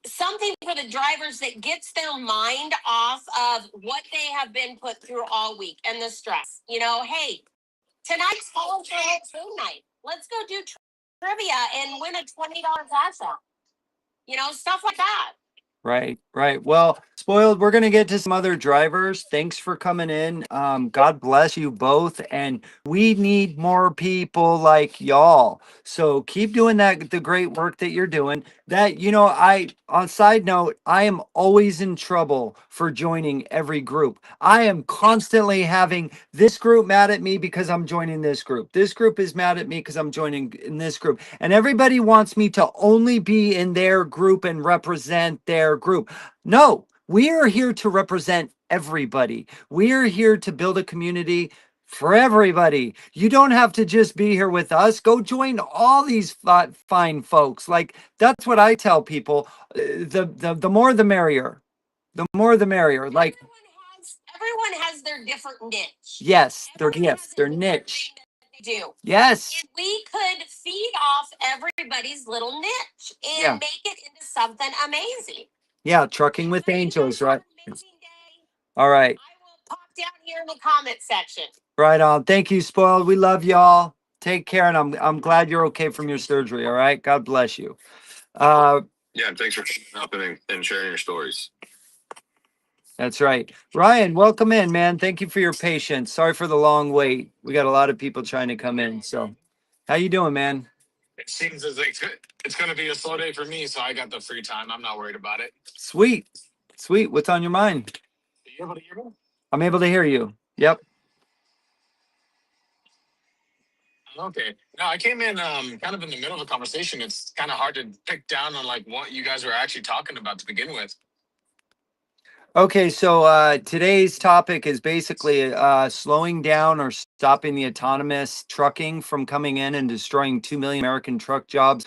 something for the drivers that gets their mind off of what they have been put through all week and the stress. Hey, tonight's volunteer food night. Let's go do trivia and win a $20 cash out. Stuff like that. Right. Well, Spoiled, we're going to get to some other drivers. Thanks for coming in. God bless you both. And we need more people like y'all. So keep doing the great work that you're doing. On side note, I am always in trouble for joining every group. I am constantly having this group mad at me because I'm joining this group. This group is mad at me because I'm joining in this group. And everybody wants me to only be in their group and represent their group. No, we are here to represent everybody. We are here to build a community for everybody. You don't have to just be here with us. Go join all these fine folks. Like, that's what I tell people. The more the merrier. The more the merrier. Like, everyone has their different niche. yes, their different niche. thing that they do. Yes. And we could feed off everybody's little niche and Yeah. make it into something amazing. Yeah, trucking with angels, right? Amazing day. All right. I will pop down here in the comment section. Right on. Thank you, Spoiled. We love y'all. Take care, and I'm glad you're okay from your surgery. All right. God bless you. Yeah, and thanks for coming up and sharing your stories. That's right. Ryan, welcome in, man. Thank you for your patience. Sorry for the long wait. We got a lot of people trying to come in. So how you doing, man? It seems as like it's going to be a slow day for me, so I got the free time. I'm not worried about it. Sweet. What's on your mind? Are you able to hear me? I'm able to hear you. Yep. Okay. No, I came in kind of in the middle of a conversation. It's kind of hard to pick down on like what you guys were actually talking about to begin with. Okay, so today's topic is basically slowing down or stopping the autonomous trucking from coming in and destroying 2 million American truck jobs.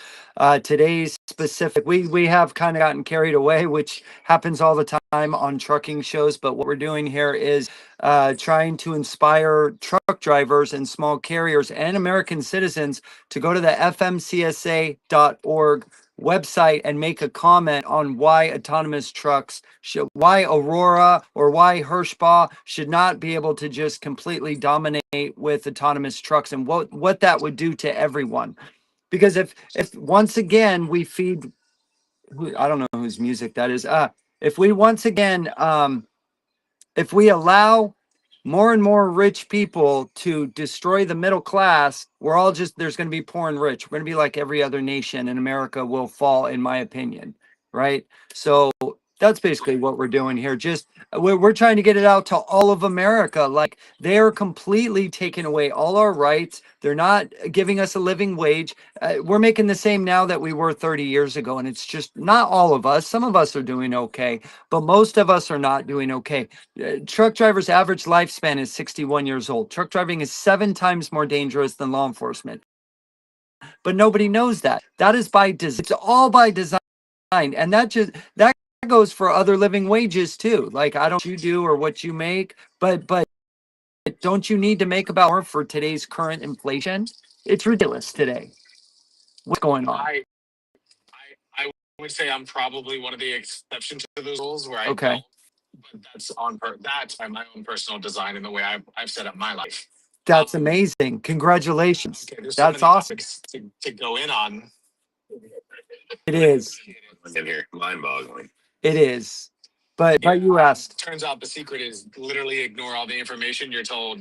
Today's specific, we have kind of gotten carried away, which happens all the time on trucking shows. But what we're doing here is trying to inspire truck drivers and small carriers and American citizens to go to the fmcsa.org website and make a comment on why autonomous trucks why Aurora or why Hirschbaugh should not be able to just completely dominate with autonomous trucks, and what that would do to everyone. Because if once again we feed, I don't know whose music that is. If we once again if we allow more and more rich people to destroy the middle class, there's going to be poor and rich. We're going to be like every other nation, and America will fall, in my opinion. Right? So that's basically what we're doing here. Just we're trying to get it out to all of America. Like, they are completely taking away all our rights. They're not giving us a living wage. We're making the same now that we were 30 years ago. And it's just not all of us. Some of us are doing okay, but most of us are not doing okay. Truck drivers' average lifespan is 61 years old. Truck driving is 7 times more dangerous than law enforcement. But nobody knows that. That is by design. It's all by design. And that goes for other living wages too. Like, I don't know what you do or what you make, but don't you need to make about more for today's current inflation? It's ridiculous today. What's going on? I would say I'm probably one of the exceptions to those rules where I Okay. don't. but that's by my own personal design and the way I've set up my life. That's amazing. Congratulations. Okay, there's so That's many awesome. topics to go in on. It is. In here, mind-boggling. It is. But you asked. Turns out the secret is literally ignore all the information you're told.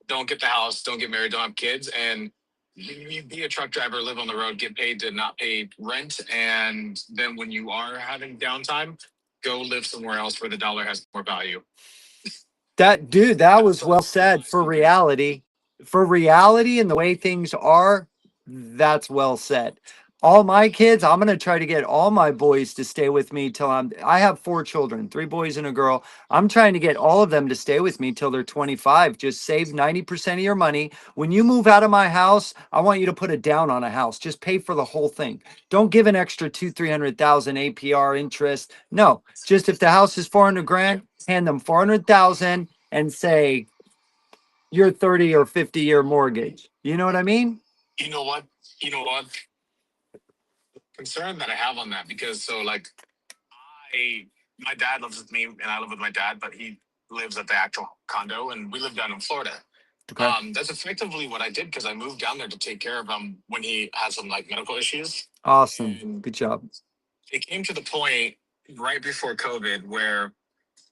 Don't get the house, don't get married, don't have kids, and you be a truck driver, live on the road, get paid to not pay rent, and then when you are having downtime, go live somewhere else where the dollar has more value. That was well said. For reality and the way things are, that's well said. All my kids, I'm going to try to get all my boys to stay with me till I have 4 children, 3 boys and a girl. I'm trying to get all of them to stay with me till they're 25. Just save 90% of your money. When you move out of my house, I want you to put it down on a house. Just pay for the whole thing. Don't give an extra 200,000-300,000 APR interest. No, just if the house is 400 grand, hand them 400,000 and say your 30 or 50-year mortgage. You know what I mean? You know what? Concern that I have on that, because my dad lives with me and I live with my dad, but he lives at the actual condo and we live down in Florida. Okay. That's effectively what I did, because I moved down there to take care of him when he had some medical issues. Awesome. And Good job. it came to the point right before COVID where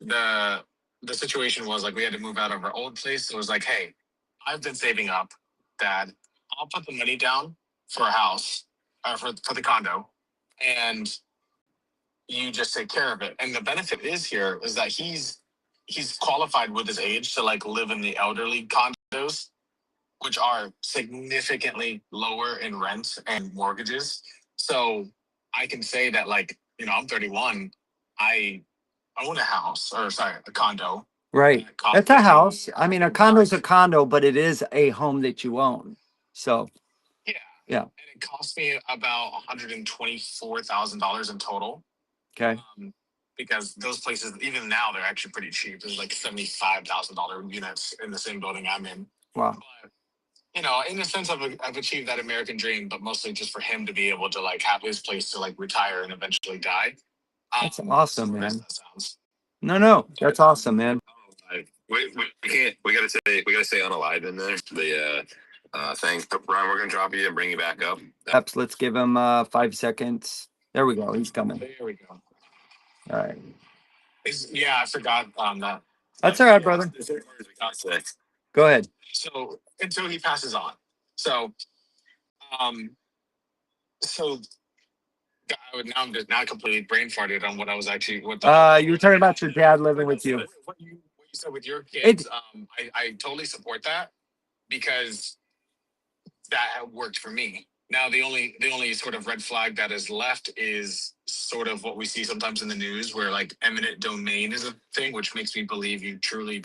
the situation was we had to move out of our old place. So it was hey, I've been saving up, Dad. I'll put the money down for a house, for the condo, and you just take care of it. And the benefit is that he's qualified with his age to live in the elderly condos, which are significantly lower in rent and mortgages. So I can say that I'm 31, I own a house, or sorry, a condo. Right. Cost That's a me house. I mean, a condo is a condo, but it is a home that you own. So, yeah. And it cost me about $124,000 in total. Okay. Because those places, even now, they're actually pretty cheap. There's $75,000 units in the same building I'm in. Wow. But, in a sense, I've achieved that American dream, but mostly just for him to be able to have his place to retire and eventually die. That's awesome, as man. that sounds. No, that's awesome, man. We can't. We gotta say unalive in there. The thing. Brian, we're gonna drop you and bring you back up. Perhaps let's give him 5 seconds. There we go. He's coming. There we go. All right. Yeah, I forgot on that. That's all right, brother. Go ahead. So until he passes on. So I'm just now completely brain farted on what I was actually. You were talking about your dad living with you. What you said with your kids, I totally support that, because that worked for me. Now the only sort of red flag that is left is sort of what we see sometimes in the news, where eminent domain is a thing, which makes me believe you truly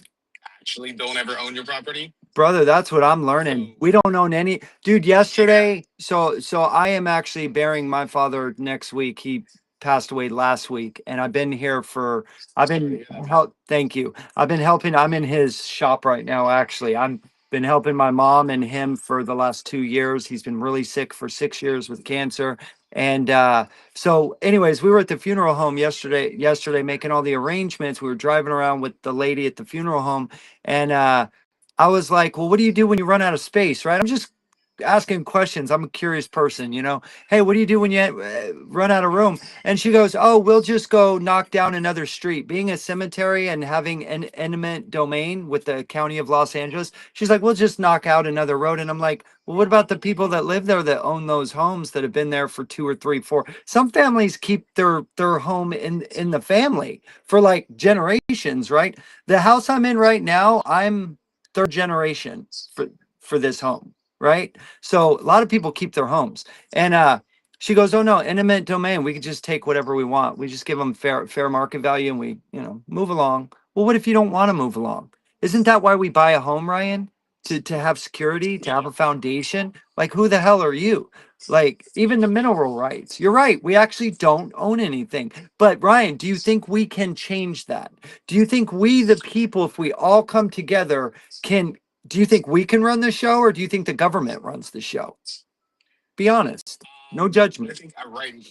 actually don't ever own your property. Brother, that's what I'm learning. We don't own any. Dude, yesterday, so I am actually burying my father next week. He passed away last week, and I've been here thank you. I've been helping. I'm in his shop right now, actually. I'm been helping my mom and him for the last 2 years. He's been really sick for 6 years with cancer. And so anyways, we were at the funeral home yesterday making all the arrangements. We were driving around with the lady at the funeral home, and I was like, well, what do you do when you run out of space, right? I'm just asking questions. I'm a curious person, Hey, what do you do when you run out of room? And she goes, oh, we'll just go knock down another street. Being a cemetery and having an eminent domain with the county of Los Angeles, she's like, we'll just knock out another road. And I'm like, well, what about the people that live there that own those homes that have been there for 2 or 3, 4? Some families keep their home in the family for generations, right? The house I'm in right now, I'm 3rd generation for this home, right? So a lot of people keep their homes. And she goes, oh no, eminent domain, we can just take whatever we want. We just give them fair market value and we move along. Well, what if you don't want to move along? Isn't that why we buy a home, Ryan? To have security, to have a foundation? Who the hell are you? Even the mineral rights, you're right, we actually don't own anything. But Ryan, do you think we can change that? Do you think we, the people, if we all come together, do you think we can run the show, or do you think the government runs the show? Be honest. No I judgment. think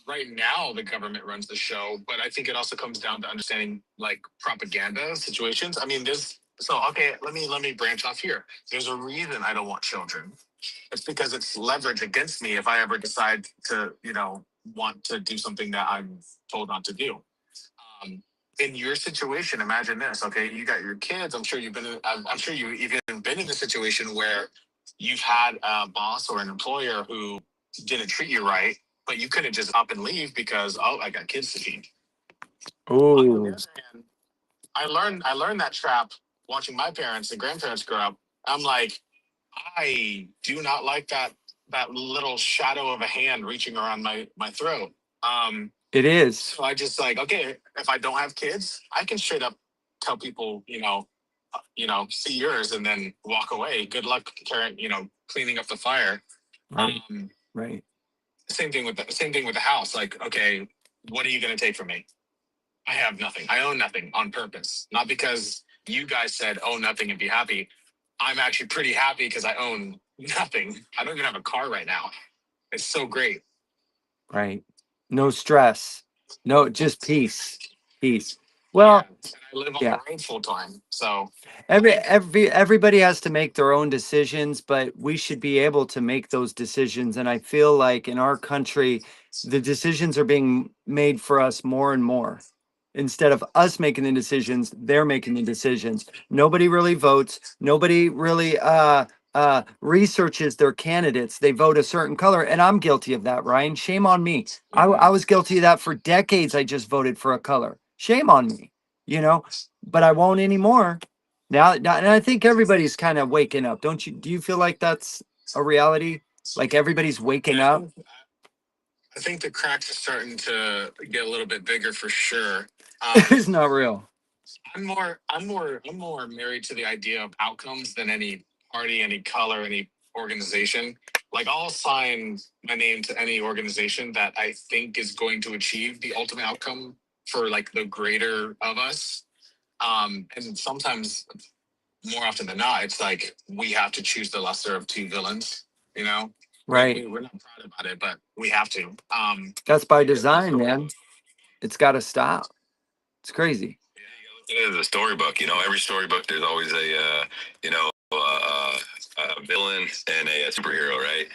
right now the government runs the show, but I think it also comes down to understanding like propaganda situations. I mean, okay, let me branch off here. There's a reason I don't want children. It's because it's leverage against me if I ever decide to, want to do something that I'm told not to do. Um, in your situation, imagine this. Okay, you got your kids. I'm sure you've been. I'm sure you even been in a situation where you've had a boss or an employer who didn't treat you right, but you couldn't just up and leave because I got kids to feed. On the Oh, other hand, I learned that trap watching my parents and grandparents grow up. I'm like, I do not like that little shadow of a hand reaching around my throat. it is. So I just like, okay, if I don't have kids, I can straight up tell people, see yours and then walk away. Good luck carrying, cleaning up the fire. Right. Um, Right. same thing with the house. Like, okay, what are you going to take from me? I have nothing. I own nothing on purpose, not because you guys said own nothing and be happy. I'm actually pretty happy because I own nothing. I don't even have a car right now. It's so great. Right. No stress. No, just peace. Peace. Yeah, Well, and I live on yeah. the road full time, so Everybody has to make their own decisions, but we should be able to make those decisions. And I feel like in our country, the decisions are being made for us more and more. Instead of us making the decisions, they're making the decisions. Nobody really votes. Nobody really researches their candidates. They vote a certain color, and I'm guilty of that, Ryan. Shame on me. I was guilty of that for decades. I just voted for a color. Shame on me, you know, but I won't anymore. Now, and I think everybody's kind of waking up, don't you? Do you feel like that's a reality? Like everybody's waking up? I think the cracks are starting to get a little bit bigger for sure. It's not real. I'm more married to the idea of outcomes than any party, any color, any organization. Like I'll sign my name to any organization that I think is going to achieve the ultimate outcome for like the greater of us. And sometimes, more often than not, it's like we have to choose the lesser of two villains. You know, Right. we're not proud about it, but we have to. That's by design, man. It's got to stop. It's crazy. It is a storybook. Every storybook there's always a villain and a superhero, right?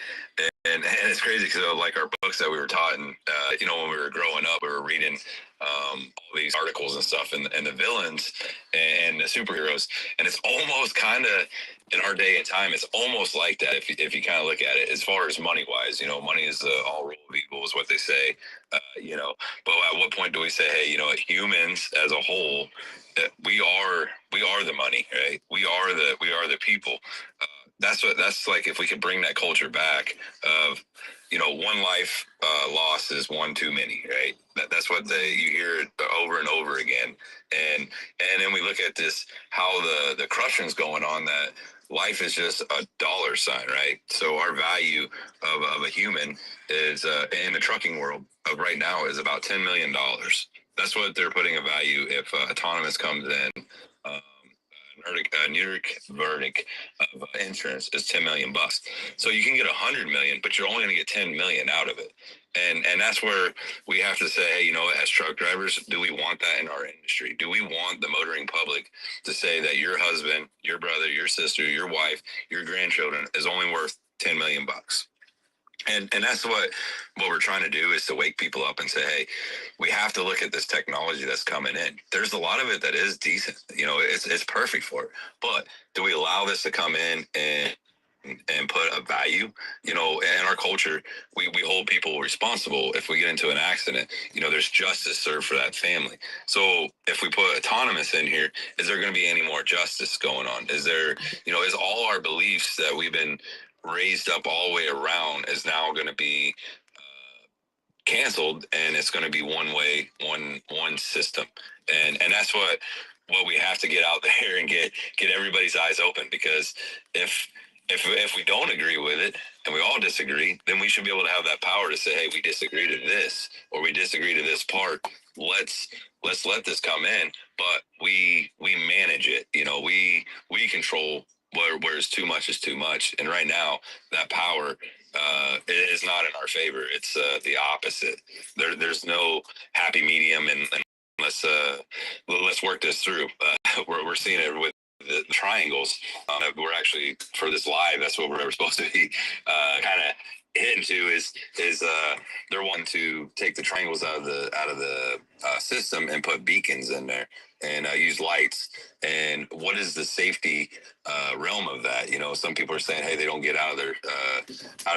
And it's crazy because like our books that we were taught, and when we were growing up, we were reading all these articles and stuff, and the villains and the superheroes, and it's almost kind of in our day and time, it's almost like that if you kind of look at it as far as money wise. Money is the all rule of evil is what they say. But at what point do we say, hey, humans as a whole, we are the money, right? We are the people. That's like if we could bring that culture back of one life lost is one too many, right? That's what you hear it over and over again. And then we look at this, how the crushing's going on, that life is just a dollar sign, right? So our value of a human is in the trucking world of right now is about $10 million. That's what they're putting a value if autonomous comes in. Um, Nuremberg verdict of insurance is $10 million. So you can get 100 million, but you're only going to get 10 million out of it. And that's where we have to say, hey, as truck drivers, do we want that in our industry? Do we want the motoring public to say that your husband, your brother, your sister, your wife, your grandchildren is only worth 10 million bucks? And that's what we're trying to do, is to wake people up and say, hey, we have to look at this technology that's coming in. There's a lot of it that is decent. It's perfect for it. But do we allow this to come in and put a value? In our culture, we hold people responsible. If we get into an accident, there's justice served for that family. So if we put autonomous in here, is there going to be any more justice going on? Is there, is all our beliefs that we've been raised up all the way around is now going to be canceled, and it's going to be one way, one system? And that's what we have to get out there and get everybody's eyes open, because if we don't agree with it and we all disagree, then we should be able to have that power to say, hey, we disagree to this, or we disagree to this part. Let's let this come in, but we manage it. We control where's too much is too much. And right now, that power is not in our favor. It's the opposite. There's no happy medium, and let's work this through. We're seeing it with the triangles. We're actually, for this live, that's what we're supposed to be kind of hitting to is they're wanting to take the triangles out of the system and put beacons in there and use lights. And what is the safety realm of that? You know, some people are saying, hey, they don't get out of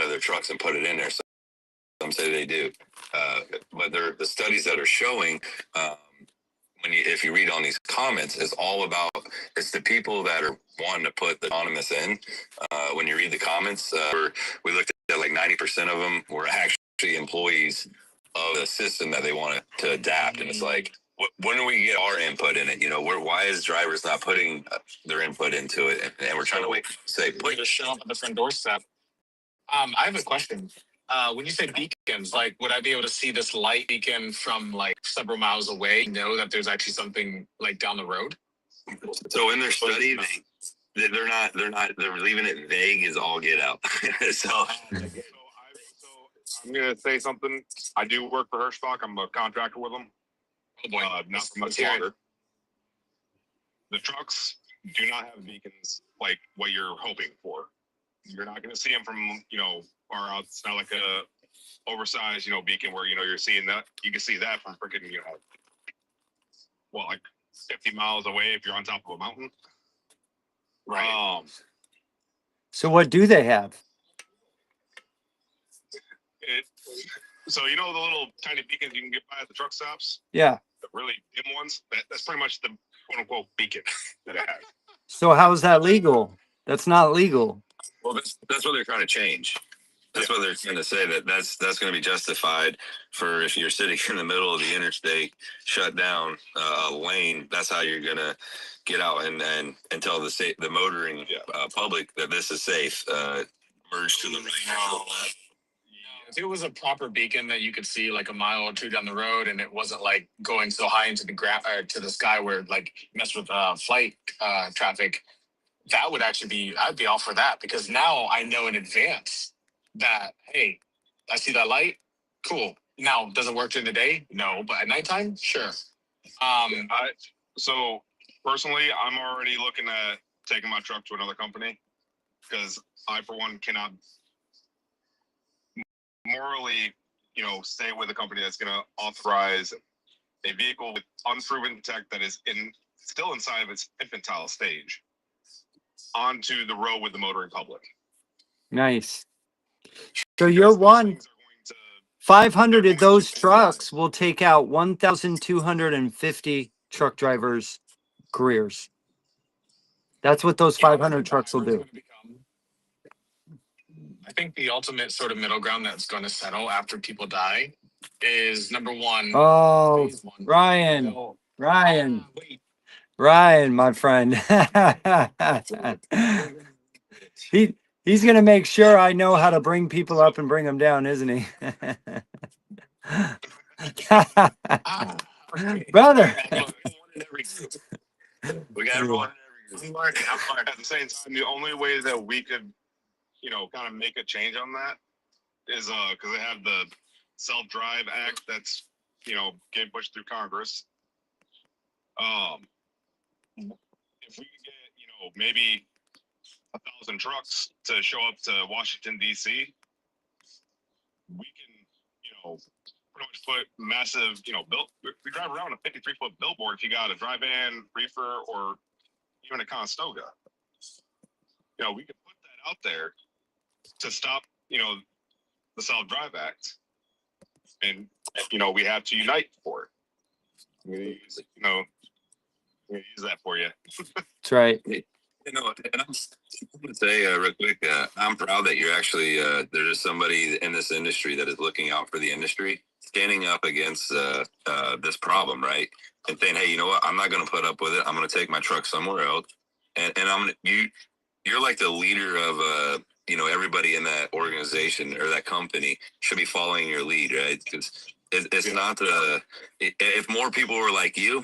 their trucks and put it in there. Some say they do, but the studies that are showing. If you read on these comments, is all about, it's the people that are wanting to put the anonymous in. When you read the comments, we looked at like 90% of them were actually employees of the system that they wanted to adapt. And it's like, when do we get our input in it? You know, why is drivers not putting their input into it? And we're trying to say, Put just show up at the front doorstep. I have a question. When you say beacons, like, would I be able to see this light beacon from like several miles away? Know that there's actually something like down the road. So in their study, they're leaving it vague as all get out. So I'm gonna say something. I do work for Hirschbach. I'm a contractor with them. Oh boy, not for much longer. The trucks do not have beacons like what you're hoping for. You're not going to see them from, far out. It's not like a oversized, beacon where, you're seeing that. You can see that from freaking, like 50 miles away if you're on top of a mountain. Right. So what do they have? So the little tiny beacons you can get by at the truck stops? Yeah. The really dim ones? That's pretty much the quote unquote beacon that it has. So how is that legal? That's not legal. Well, that's what they're trying to change. That's what they're trying to say, that's going to be justified for if you're sitting in the middle of the interstate, shut down a lane. That's how you're going to get out and tell the motoring public that this is safe. Merge to the right. If it was a proper beacon that you could see like a mile or two down the road, and it wasn't like going so high into the to the sky where it like mess with flight traffic, that would actually be, I'd be all for that, because now I know in advance that, hey, I see that light, cool. Now, does it work during the day? No, but at nighttime, sure. So personally, I'm already looking at taking my truck to another company because I, for one, cannot morally, stay with a company that's going to authorize a vehicle with unproven tech that is still inside of its infantile stage onto the road with the motoring public. Nice. So you're 500 of those trucks will take out 1,250 truck drivers' careers. That's what those 500 trucks will do. I think the ultimate sort of middle ground that's going to settle after people die is number one. Oh, Ryan, my friend. He's going to make sure I know how to bring people up and bring them down, isn't he? Brother. We got everyone. At the same time, the only way that we could, kind of make a change on that is because they have the Self-Drive Act that's, getting pushed through Congress. If we could get, maybe 1,000 trucks to show up to Washington, D.C., we can, pretty much put massive, we drive around a 53-foot billboard if you got a drive-in, reefer, or even a Conestoga. We could put that out there to stop, the Self-Drive Act. And, we have to unite for it. I'm going to use that for you. That's right. And I'm going to say real quick, I'm proud that you're actually, there's somebody in this industry that is looking out for the industry, standing up against this problem, right? And saying, hey, you know what? I'm not going to put up with it. I'm going to take my truck somewhere else. And you're like the leader of, everybody in that organization or that company should be following your lead, right? Because it's not if more people were like you,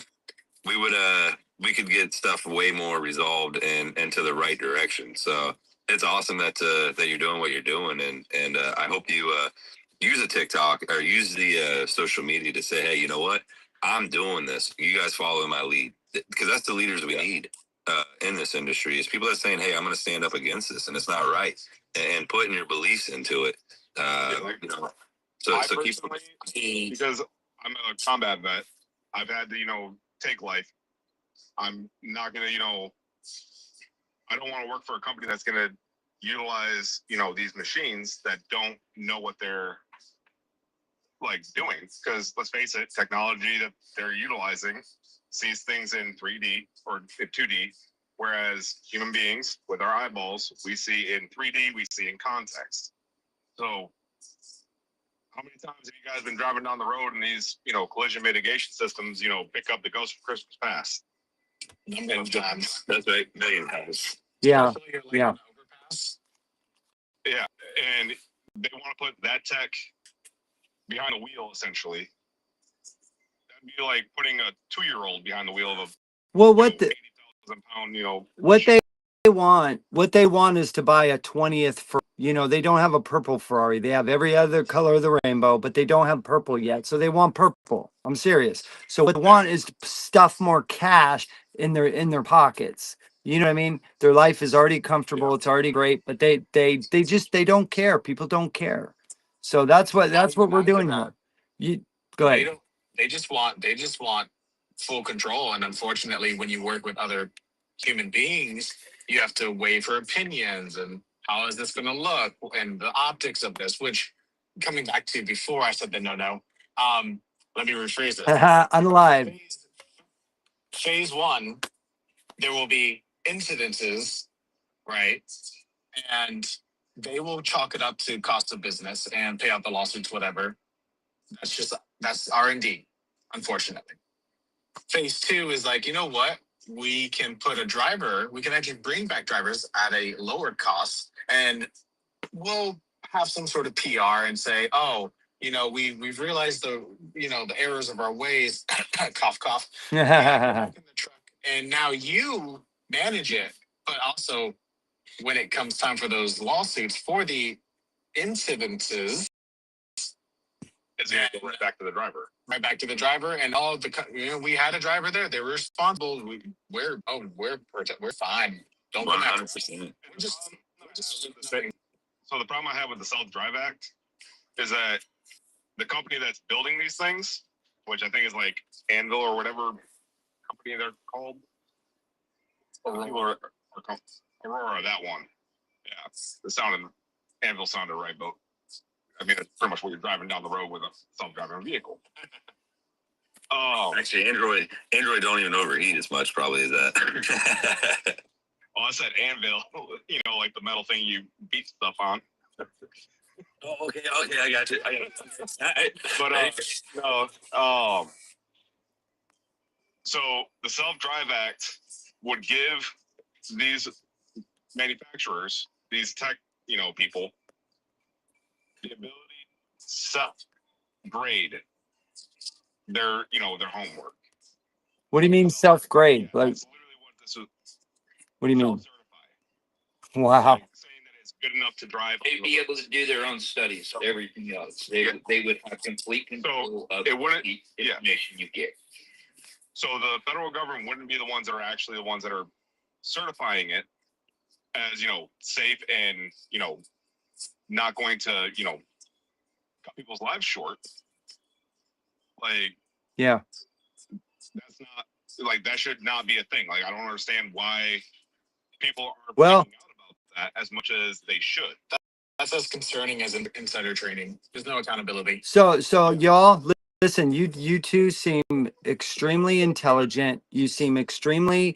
we could get stuff way more resolved and to the right direction. So it's awesome that that you're doing what you're doing, and I hope you use a TikTok or use the social media to say, hey, you know what, I'm doing this. You guys follow my lead, because that's the leaders we need in this industry. Is people that are saying, hey, I'm going to stand up against this, and it's not right, and putting your beliefs into it. You know, so keep because I'm a combat vet. I've had to take life. I'm not gonna I don't want to work for a company that's going to utilize, these machines that don't know what they're like doing. Because let's face it, technology that they're utilizing sees things in 3D or 2D, whereas human beings with our eyeballs, we see in 3D, we see in context. So how many times have you guys been driving down the road and these, collision mitigation systems, pick up the Ghost from Christmas Past? Number of times. That's right, million times. Yeah. Especially, like, Yeah. on overpass. Yeah, and they want to put that tech behind the wheel, essentially. That'd be like putting a 2-year-old behind the wheel of a Well, what 80,000 pound, what they want is to buy a 20th for, they don't have a purple Ferrari. They have every other color of the rainbow, but they don't have purple yet. So they want purple. I'm serious. So what they want is to stuff more cash in their pockets. You know what I mean? Their life is already comfortable. Yeah. It's already great, but they don't care. People don't care. So that's what we're doing here. You go They ahead. don't. They just want full control. And unfortunately, when you work with other human beings, you have to weigh for opinions and how is this going to look and the optics of this. Which, coming back to before I said the no. Let me rephrase it. I'm alive. Phase one, there will be incidences, right? And they will chalk it up to cost of business and pay out the lawsuits, whatever. That's R&D, unfortunately. Phase two is like, you know what? We can actually bring back drivers at a lower cost, and we'll have some sort of PR and say, oh, we've realized the errors of our ways, cough, cough. Back in the truck, and now you manage it. But also, when it comes time for those lawsuits for the incidences, it's going to go right back to the driver. Right back to the driver, and all the we had a driver there. They were responsible. We're fine. Don't go back. 100%. We're just So the problem I have with the Self-Drive Act is that the company that's building these things, which I think is like Anvil or whatever company they're called, Aurora, that one. Yeah, Anvil sounded right, but I mean, that's pretty much what you're driving down the road with a self-driving vehicle. Actually, Android don't even overheat as much, probably, as that. I said Anvil, like the metal thing you beat stuff on. Oh, okay, I got you. But no, so the Self-Drive Act would give these manufacturers, these tech, people, the ability to self-grade their homework. What do you mean self-grade? Yeah, Like, that's literally what this is. what do you mean? Self-certify. Wow. Like saying that it's good enough to drive. They'd be able to do their own studies, everything else. They would have complete control of it wouldn't- the yeah. information you get. So the federal government wouldn't be the ones that are actually the ones that are certifying it as, safe and, not going to, cut people's lives short. Like, Yeah. that's not, like, that should not be a thing. Like, I don't understand why people are Well- freaking out about that as much as they should. That's as concerning as insider trading. There's no accountability. So y'all listen, you two seem extremely intelligent. You sound extremely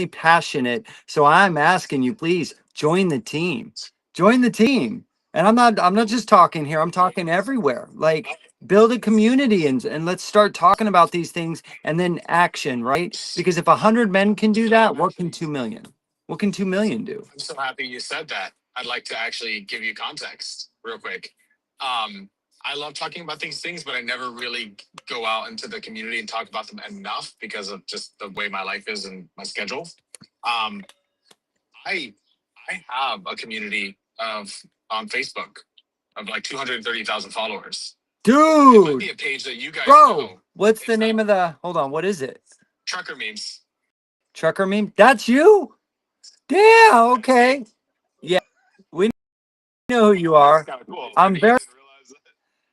passionate. So I'm asking you, please join the team. Join the team. And I'm not just talking here. I'm talking everywhere. Like, build a community and let's start talking about these things and then action, right? Because if 100 men can do that, what can 2 million? What can 2 million do? I'm so happy you said that. I'd like to actually give you context real quick. I love talking about these things, but I never really go out into the community and talk about them enough because of just the way my life is and my schedule. I I have a community of on Facebook of like 230,000 followers. It might be Dude, a page that you guys bro, know. what's the It's name of the, hold on, what is it? Trucker Memes. Trucker Meme? That's you? Yeah, okay. Yeah, we know who you are. Kind of cool. I'm I very didn't realize that.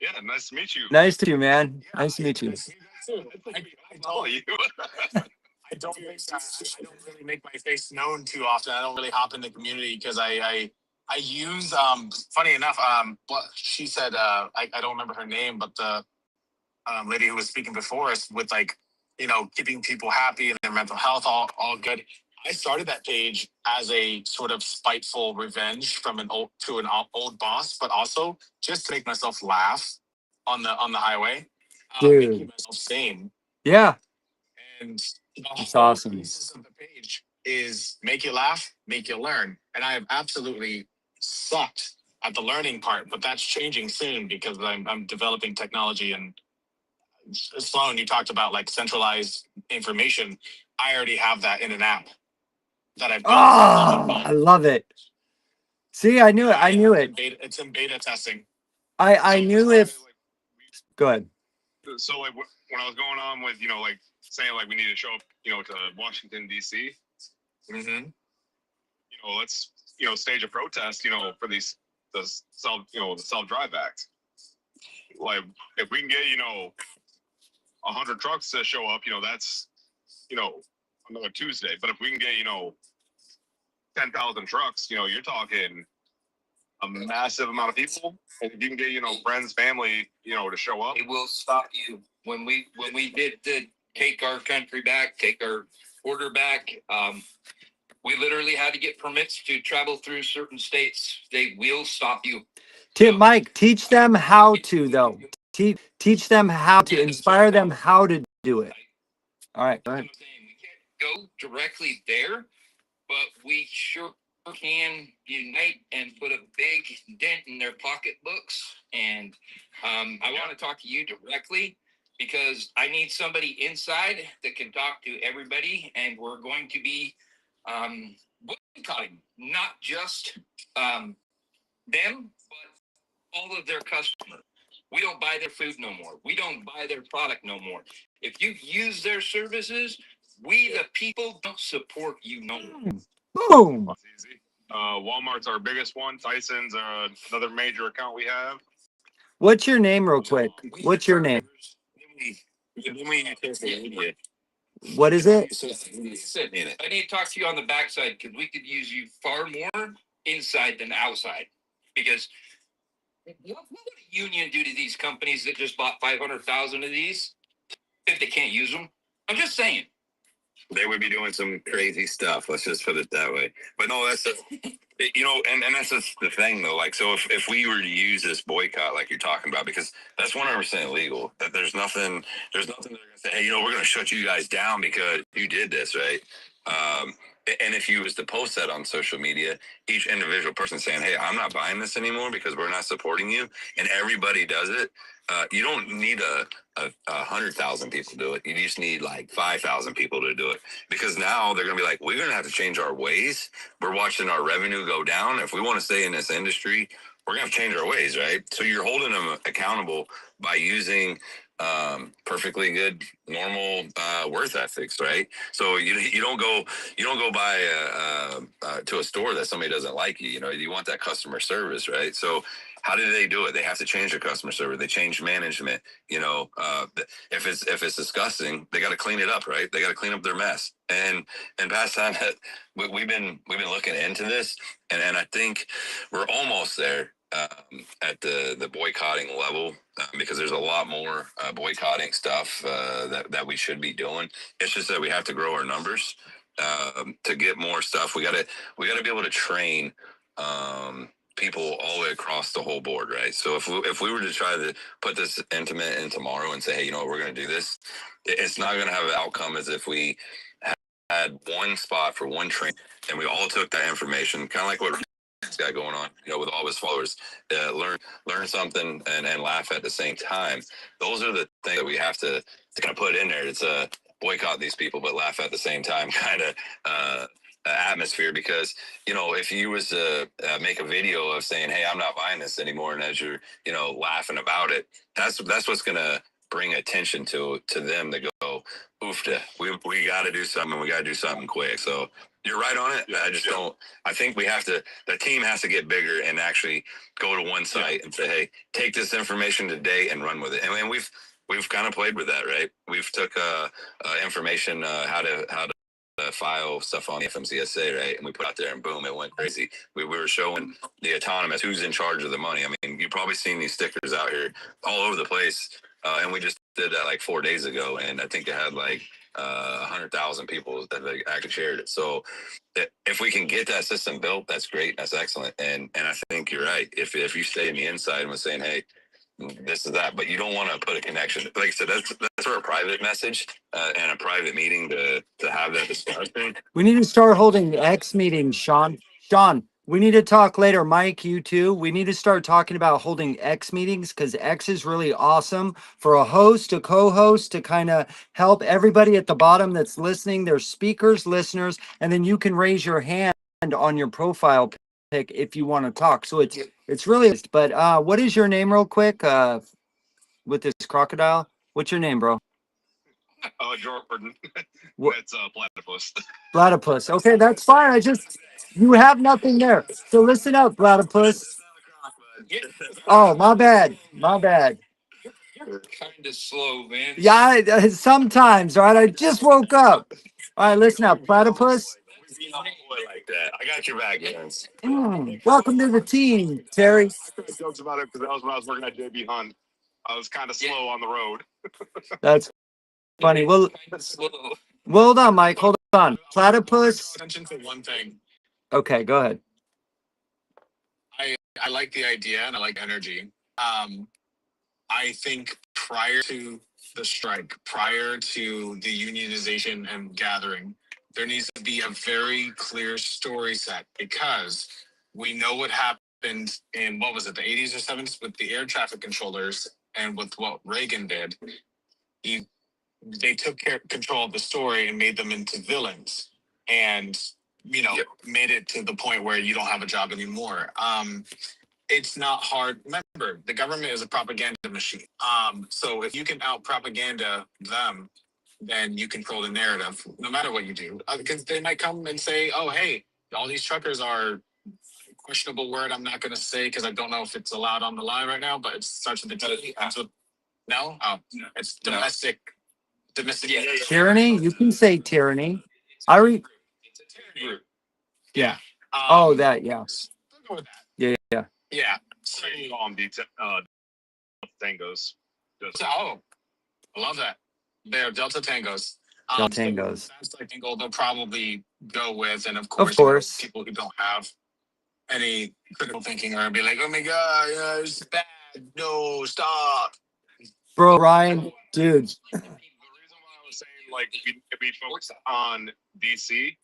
Yeah, nice to meet you. nice to you, man. Nice to meet you. I Follow you. don't think that I don't really make my face known too often. I don't really hop in the community because I use funny enough what she said I don't remember her name, but the lady who was speaking before us with like, you know, keeping people happy and their mental health all good. I started that page as a sort of spiteful revenge from an old boss, but also just to make myself laugh on the highway, making Dude. myself sane. Yeah, And the it's whole awesome. thesis of the page is make you laugh, make you learn. And I have absolutely sucked at the learning part, but that's changing soon because I'm developing technology. And Sloan, you talked about like centralized information. I already have that in an app that I've built on my Oh, I phone. love it. See, I knew it. I knew it. It's in beta testing. I knew if, go ahead. So like when I was going on with, you know, like saying like we need to show up, you know, to Washington D.C. Mm-hmm. You know, let's, you know, stage a protest, you know, for the self-drive act. Like if we can get, you know, 100 trucks to show up, you know, that's, you know, another Tuesday. But if we can get, you know, 10,000 trucks, you know, you're talking a massive amount of people. And if you can get, you know, friends, family, you know, to show up. It will stop you. When we did take our country back, take our order back, we literally had to get permits to travel through certain states. They will stop you. Mike, teach them how to though. Teach them how to, inspire them how to do it. All right, go ahead. We can't go directly there, but we sure can unite and put a big dent in their pocketbooks. And I want to talk to you directly because I need somebody inside that can talk to everybody. And we're going to be boycotting not just them, but all of their customers. We don't buy their food no more. We don't buy their product no more. If you use their services, we the people don't support you no more. Boom. It's easy. Walmart's our biggest one. Tyson's another major account we have. What's your name, real quick? What's your name? What is it? I need to talk to you on the backside because we could use you far more inside than outside. Because what would a union do to these companies that just bought 500,000 of these if they can't use them? I'm just saying. They would be doing some crazy stuff. Let's just put it that way. But no, that's you know, and that's just the thing though. Like, so if we were to use this boycott, like you're talking about, because that's 100% illegal. That there's nothing they're gonna say, hey, you know, we're gonna shut you guys down because you did this, right? And if you was to post that on social media, each individual person saying, hey, I'm not buying this anymore because we're not supporting you, and everybody does it. You don't need a 100,000 people do it. You just need like 5,000 people to do it, because now they're going to be like, we're going to have to change our ways. We're watching our revenue go down. If we want to stay in this industry, we're going to have to change our ways, right? So you're holding them accountable by using perfectly good, normal worth ethics, right? So you don't go buy to a store that somebody doesn't like you. You know, you want that customer service, right? So how do they do it? They have to change the customer service. They change management. You know, if it's disgusting, they got to clean it up, right? They got to clean up their mess. And past time that we've been looking into this, and I think we're almost there at the boycotting level, because there's a lot more boycotting stuff that we should be doing. It's just that we have to grow our numbers to get more stuff. We gotta be able to train people all the way across the whole board, right? So if we were to try to put this intimate in tomorrow and say, hey, you know what, we're going to do this, it's not going to have an outcome as if we had one spot for one train and we all took that information, kind of like what this guy going on, you know, with all his followers, learn something and laugh at the same time. Those are the things that we have to kind of put in there. It's a boycott these people, but laugh at the same time kind of atmosphere, because if you was to make a video of saying, hey, I'm not buying this anymore, and as you're laughing about it, that's what's gonna bring attention to them to go, oof, we got to do something, we got to do something quick. So you're right on it. I just don't. I think the team has to get bigger and actually go to one site and say, hey, take this information today and run with it. And we've kind of played with that, right? We've took information, how to file stuff on the FMCSA, right? And we put out there, and boom, it went crazy. We were showing the autonomous, who's in charge of the money. I mean, you've probably seen these stickers out here all over the place. And we just did that like 4 days ago, and I think it had like 100,000 people that actually shared it. So if we can get that system built, that's great. That's excellent. And I think you're right. If you stay in the inside and was saying, hey, this is that, but you don't want to put a connection. Like I said, that's for a private message and a private meeting to have that discussion. We need to start holding X meetings, Sean. Sean, we need to talk later. Mike, you too. We need to start talking about holding X meetings, because X is really awesome for a host, a co-host, to kind of help everybody at the bottom that's listening. There's speakers, listeners, and then you can raise your hand on your profile pic if you want to talk. So it's really, but what is your name real quick? With this crocodile? What's your name, bro? Jordan. What? It's platypus. Platypus. Okay, that's fine. You have nothing there. So listen up, platypus. Oh, my bad. My bad. You're kind of slow, man. Yeah, sometimes, all right? I just woke up. All right, listen up, platypus. Like that. I got your back, guys. Welcome to the team, Terry. Jokes about it because that was when I was working at JB Hunt. I was kind of slow on the road. That's funny. Well, hold on, Mike. Hold on. Platypus. Attention to one thing. Okay, go ahead. I like the idea and I like energy. I think prior to the strike, prior to the unionization and gathering, there needs to be a very clear story set, because we know what happened in, what was it, the 80s or 70s with the air traffic controllers, and with what Reagan did. They took control of the story and made them into villains, and made it to the point where you don't have a job anymore. It's not hard. Remember, the government is a propaganda machine. So if you can out propaganda them, then you control the narrative, no matter what you do. Because they might come and say, "Oh, hey, all these truckers are," questionable word I'm not going to say because I don't know if it's allowed on the line right now, but it starts with the T. No, it's domestic. Domestic. Yeah. Tyranny? You can say tyranny. Yeah. Oh, that, yeah. Go with that. Yeah. Yeah. So You call them tangos. I love that. They're Delta Tangos. Delta Tangos. That's like angle they'll probably go with, and of course, people who don't have any critical thinking are gonna be like, "Oh my god, it's bad. No, stop." Bro, Ryan, dude. The reason why I was saying like we focus on DC,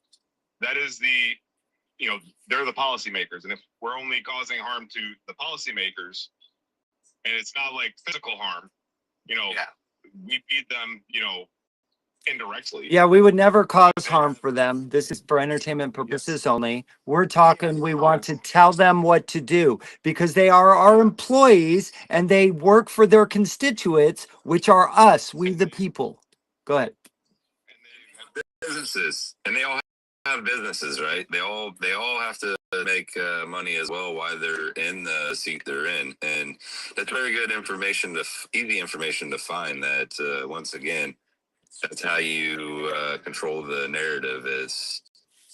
that is they're the policymakers, and if we're only causing harm to the policymakers, and it's not like physical harm, we feed them, indirectly. Yeah, we would never cause harm for them. This is for entertainment purposes only. We're talking, we want to tell them what to do, because they are our employees and they work for their constituents, which are us, we the people. Go ahead. And they have businesses, and they all have businesses, right? They all have to make money as well while they're in the seat they're in, and that's very good information, easy information to find. That once again, that's how you control the narrative: is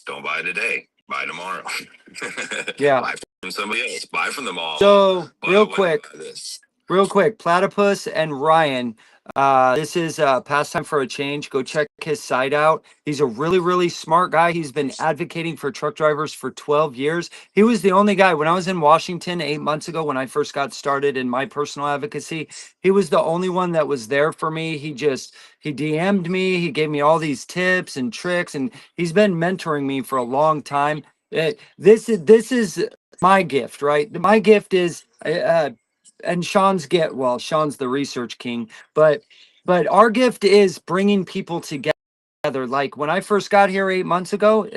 don't buy today, buy tomorrow. Yeah. Buy from somebody else, buy from them all. So real quick, Platypus and Ryan, this is Pastime for a Change. Go check his site out. He's a really, really smart guy. He's been advocating for truck drivers for 12 years. He was the only guy when I was in Washington 8 months ago, when I first got started in my personal advocacy. He was the only one that was there for me. He DM'd me. He gave me all these tips and tricks, and he's been mentoring me for a long time. This is my gift, right? My gift is and Sean's the research king, but our gift is bringing people together. Like when I first got here 8 months ago,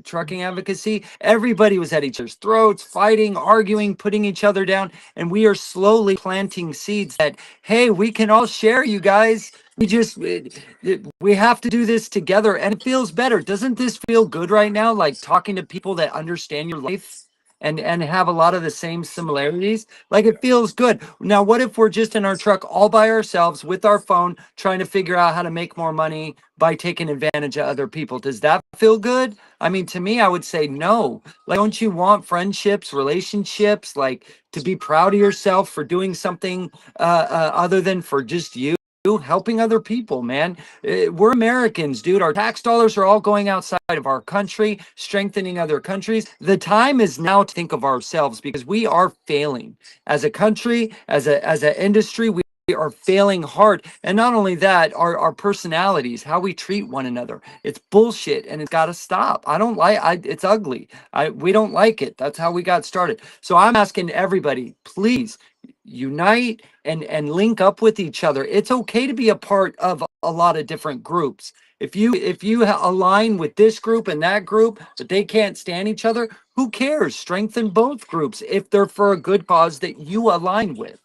trucking advocacy, everybody was at each other's throats, fighting, arguing, putting each other down. And we are slowly planting seeds that, hey, we can all share, you guys. We have to do this together. And it feels better. Doesn't this feel good right now? Like talking to people that understand your life and have a lot of the same similarities. Like it feels good. Now, what if we're just in our truck all by ourselves with our phone trying to figure out how to make more money by taking advantage of other people? Does that feel good? I mean, to me, I would say no. Like, don't you want friendships, relationships, like to be proud of yourself for doing something other than for just you? Helping other people, man. We're Americans, dude. Our tax dollars are all going outside of our country, strengthening other countries. The time is now to think of ourselves because we are failing as a country, as an industry. We are failing hard. And not only that, our personalities, how we treat one another. It's bullshit and it's got to stop. I don't like it's ugly. We don't like it. That's how we got started. So I'm asking everybody, please unite and link up with each other. It's okay to be a part of a lot of different groups. If you align with this group and that group, but they can't stand each other, who cares? Strengthen both groups if they're for a good cause that you align with,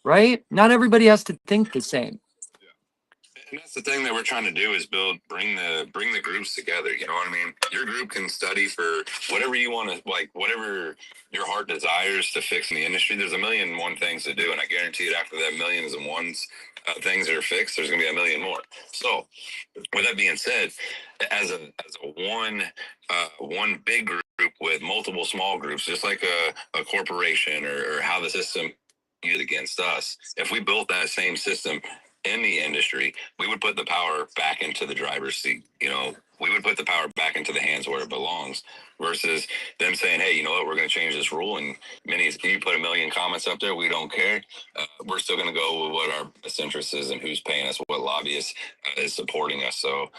right? Not everybody has to think the same. And that's the thing that we're trying to do is bring the groups together. You know what I mean? Your group can study for whatever you want to, like whatever your heart desires to fix in the industry. There's a million and one things to do, and I guarantee you, after that millions and ones things that are fixed, there's going to be a million more. So, with that being said, as a one big group with multiple small groups, just like a corporation or how the system used against us, if we built that same system in the industry, we would put the power back into the driver's seat. You know, we would put the power back into the hands where it belongs versus them saying, hey, you know what, we're going to change this rule. And you put a million comments up there, we don't care. We're still going to go with what our best interest is and who's paying us, what lobbyist is supporting us. So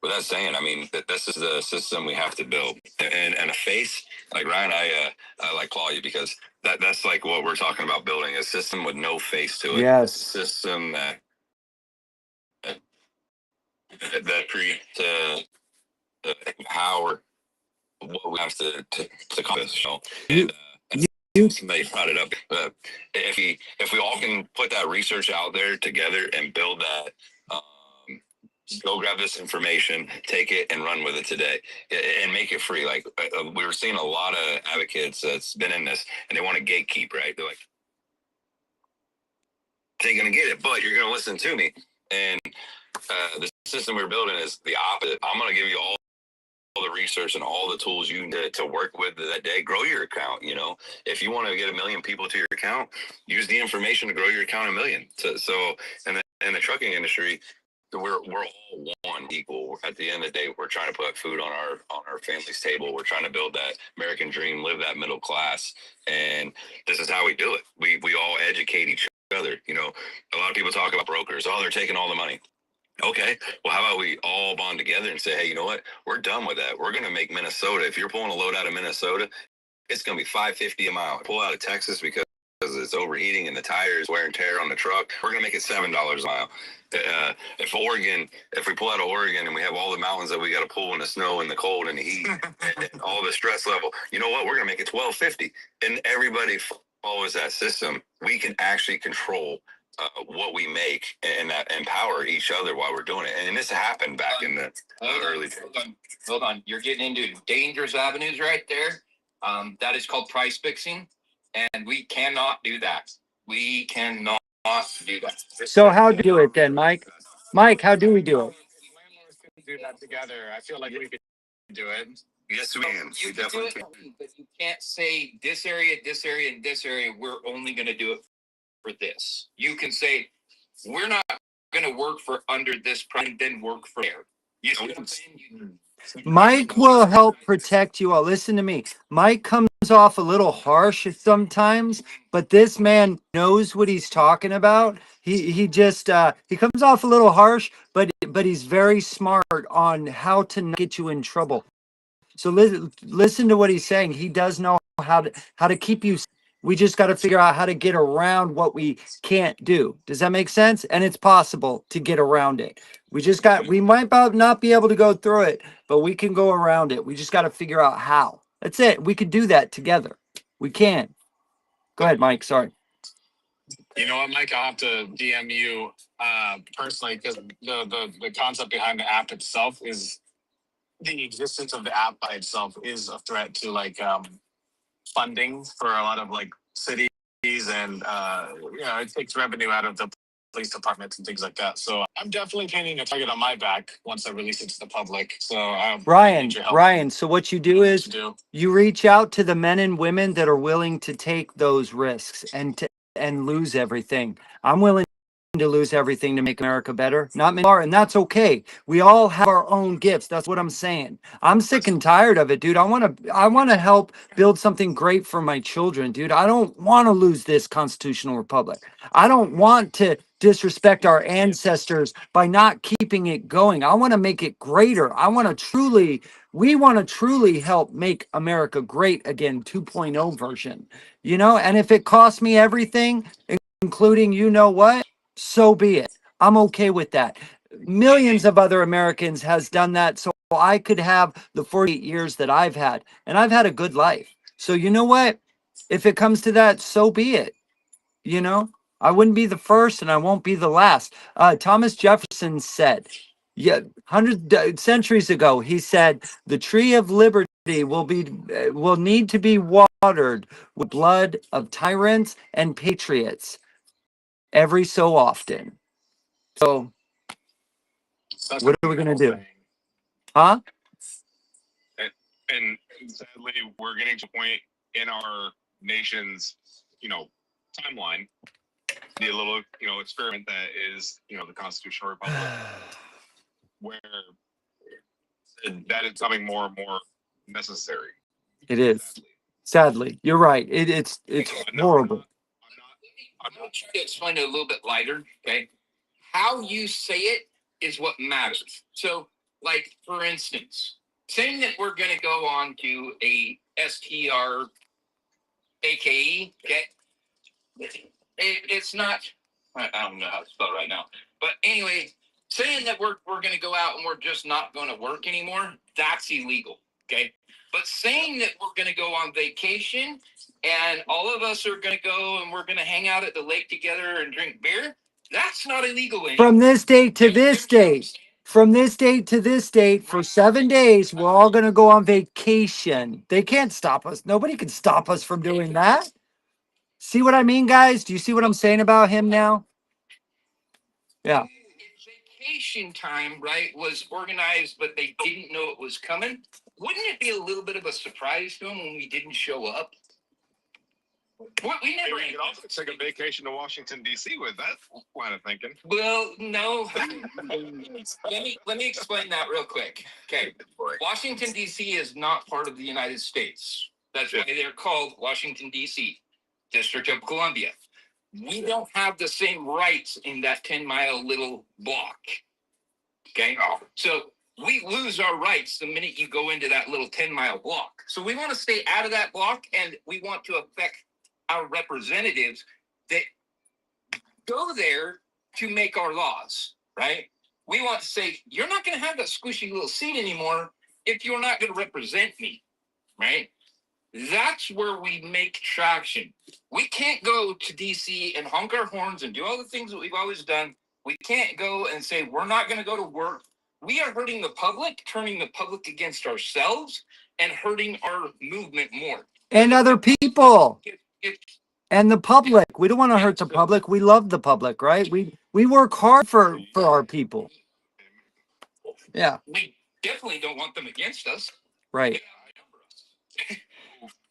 with that saying, I mean, this is the system we have to build. And a face, like Ryan, I like call you because that's like what we're talking about, building a system with no face to it. Yes. A system that creates to empower what we have to accomplish. You know? And somebody brought it up. If we all can put that research out there together and build that. Go grab this information, take it, and run with it today, and make it free. Like we were seeing a lot of advocates that's been in this, and they want to gatekeep, right? They're like, "They're gonna get it, but you're gonna listen to me." And the system we're building is the opposite. I'm gonna give you all the research and all the tools you need to work with that day. Grow your account. You know, if you want to get 1 million people to your account, use the information to grow your account 1 million. So in the trucking industry, we're all one equal. At the end of the day, we're trying to put food on our family's table. We're trying to build that American dream, live that middle class, and this is how we do it. We all educate each other. You know, a lot of people talk about brokers. Oh, they're taking all the money. Okay, well, how about we all bond together and say, hey, you know what? We're done with that. We're going to make Minnesota. If you're pulling a load out of Minnesota, it's going to be $5.50 a mile. Pull out of Texas because it's overheating and the tires wear and tear on the truck, we're going to make it $7 a mile. If we pull out of Oregon and we have all the mountains that we got to pull in the snow and the cold and the heat and all the stress level, you know what? We're going to make it $12.50. And everybody follows that system. We can actually control what we make and that empower each other while we're doing it. And this happened back in the early days. Hold on. You're getting into dangerous avenues right there. That is called price fixing. And we cannot do that. We cannot do that. So how do you do it then, Mike? Mike, how do we do it? Landlords can do that together. I feel like we could do it. Yes, we can. You We can do definitely it, can. but you can't say this area, and this area, we're only going to do it for this. You can say, we're not going to work for under this price, then work for there. You see what I'm saying? Mike will help protect you all. Listen to me. Mike comes off a little harsh sometimes, but this man knows what he's talking about. He just he comes off a little harsh, but he's very smart on how to not get you in trouble. So listen to what he's saying. He does know how to keep you We just got to figure out how to get around what we can't do. Does that make sense? And it's possible to get around it. We might not be able to go through it, but we can go around it. We just got to figure out how. That's it. We could do that together. We can. Go ahead, Mike. Sorry. You know what, Mike? I'll have to DM you personally, because the concept behind the app itself is the existence of the app by itself is a threat to like funding for a lot of like cities, and it takes revenue out of the police departments and things like that. So I'm definitely painting a target on my back once I release it to the public. So Ryan, so what you do is you reach out to the men and women that are willing to take those risks and lose everything. I'm willing to lose everything to make America better. Not many are, and that's okay. We all have our own gifts. That's what I'm saying. I'm sick and tired of it, dude. I want to help build something great for my children, dude. I don't want to lose this constitutional republic. I don't want to disrespect our ancestors by not keeping it going. I want to make it greater. We want to truly help make America great again, 2.0 version. And if it costs me everything, including, what, so be it. I'm okay with that. Millions of other Americans has done that, so I could have the 48 years that I've had, and I've had a good life. So you know what? If it comes to that, so be it. I wouldn't be the first, and I won't be the last. Thomas Jefferson said, centuries ago, he said, the tree of liberty will need to be watered with blood of tyrants and patriots every so often. So what are we going to do? Huh? And sadly, we're getting to a point in our nation's, timeline, the little, experiment that is, the constitutional republic, where that is becoming more and more necessary. It is. Sadly, you're right. It's horrible. I'm not trying to explain it a little bit lighter. Okay, how you say it is what matters. So, like for instance, saying that we're going to go on to a STR AKE, okay, it's not. I don't know how to spell it right now, but anyway, saying that we're going to go out and we're just not going to work anymore, that's illegal. Okay, but saying that we're going to go on vacation and all of us are going to go and we're going to hang out at the lake together and drink beer, that's not illegal anymore. From this date to this date. From this date to this date, for 7 days, we're all going to go on vacation. They can't stop us. Nobody can stop us from doing that. See what I mean, guys? Do you see what I'm saying about him now? Yeah. Vacation time, right, was organized, but they didn't know it was coming. Wouldn't it be a little bit of a surprise to them when we didn't show up? We never. We could also take a vacation to Washington D.C. with that line of thinking. Well, no. let me explain that real quick. Okay, Washington D.C. is not part of the United States. That's why they're called Washington D.C., District of Columbia. We don't have the same rights in that 10-mile little block. Okay, so we lose our rights the minute you go into that little 10-mile block. So we want to stay out of that block, and we want to affect our representatives that go there to make our laws, right? We want to say, you're not going to have that squishy little seat anymore if you're not going to represent me, right? That's where we make traction. We can't go to DC and honk our horns and do all the things that we've always done. We can't go and say, we're not going to go to work. We are hurting the public, turning the public against ourselves, and hurting our movement more. And other people. And the public. We don't want to hurt the public. We love the public, right? We work hard for our people. Yeah. We definitely don't want them against us. Right.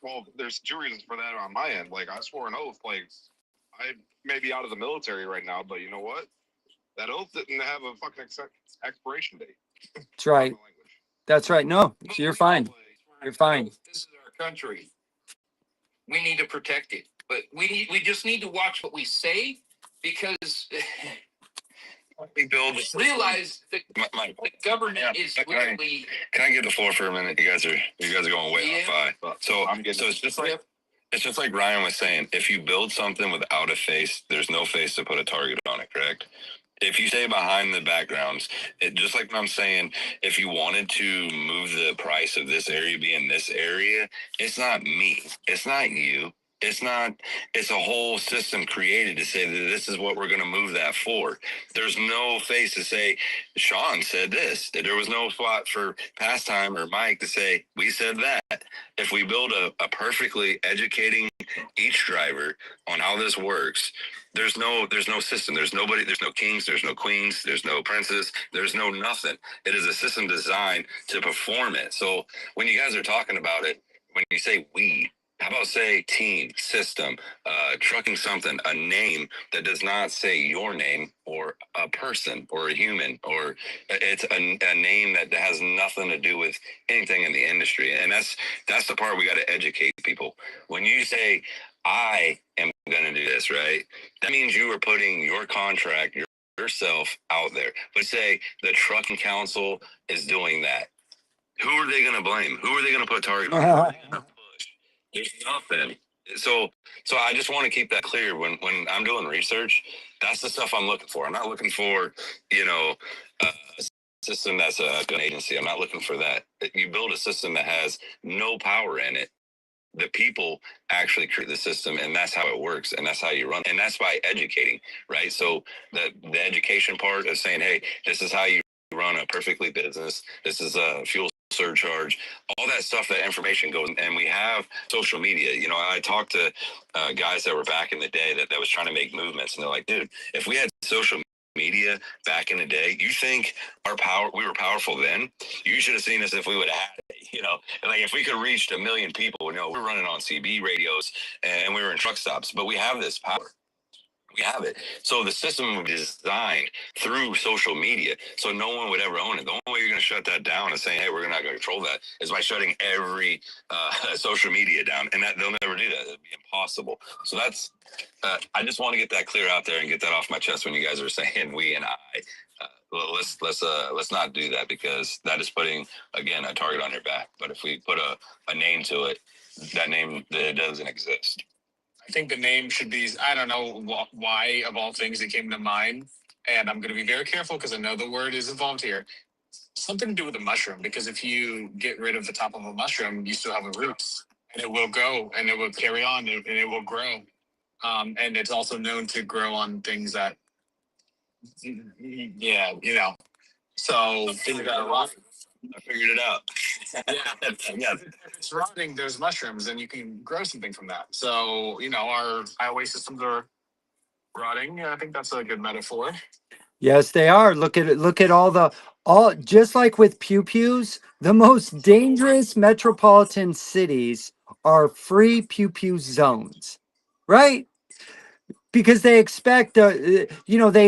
Well, there's two reasons for that on my end. Like, I swore an oath. Like, I may be out of the military right now, but you know what? That oath didn't have a fucking expiration date. That's right. That's right. No, you're fine. You're fine. This is our country. We need to protect it, but we just need to watch what we say, because We build. realize that the government is really. Can I get the floor for a minute? You guys are going way off. So it's just like It's just like Ryan was saying, if you build something without a face, there's no face to put a target on it, correct? If you stay behind the backgrounds, just like what I'm saying, if you wanted to move the price of this area be in this area, it's not me. It's not you. It's not, it's a whole system created to say that this is what we're going to move that for. There's no face to say, Sean said this. There was no spot for Pastime or Mike to say, we said that. If we build a perfectly educating each driver on how this works, there's no system. There's nobody, there's no kings, there's no queens, there's no princes, there's no nothing. It is a system designed to perform it. So when you guys are talking about it, when you say we, how about say team, system, trucking something, a name that does not say your name or a person or a human, or it's a name that has nothing to do with anything in the industry. And that's the part we got to educate people. When you say, I am going to do this, right? That means you are putting your contract, yourself out there. But say the trucking council is doing that. Who are they going to blame? Who are they going to put target on? Who are they gonna push? There's nothing. So I just want to keep that clear. When I'm doing research, that's the stuff I'm looking for. I'm not looking for, a system that's an agency. I'm not looking for that. You build a system that has no power in it. The people actually create the system, and that's how it works, and that's how you run, and that's by educating, right? So the education part of saying, hey, this is how you run a perfectly business, this is a fuel surcharge, all that stuff, that information goes. And we have social media. I talked to guys that were back in the day that was trying to make movements, and they're like, dude, if we had social media back in the day, you think we were powerful then? You should have seen us if we would have had it. Like if we could have reached 1 million people. We're running on CB radios and we were in truck stops, but we have this power. We have it. So the system was designed through social media, so no one would ever own it. The only way you're going to shut that down is saying, hey, we're not going to control that, is by shutting every social media down. And that they'll never do that. It'd be impossible. So that's, I just want to get that clear out there and get that off my chest when you guys are saying we and I. Let's not do that, because that is putting, again, a target on your back. But if we put a name to it, that name, it doesn't exist. I think the name should be, I don't know why of all things it came to mind. And I'm going to be very careful because I know the word is involved here. Something to do with a mushroom, because if you get rid of the top of a mushroom, you still have a roots, and it will go and it will carry on and it will grow. And it's also known to grow on things that, yeah, so things that are rotting. I figured it out. Yeah. Yeah. If it's rotting, there's mushrooms, and you can grow something from that. So, our highway systems are rotting. I think that's a good metaphor. Yes, they are. Look at it. Look at all just like with pew pews, the most dangerous metropolitan cities are free pew pew zones, right? Because they expect, they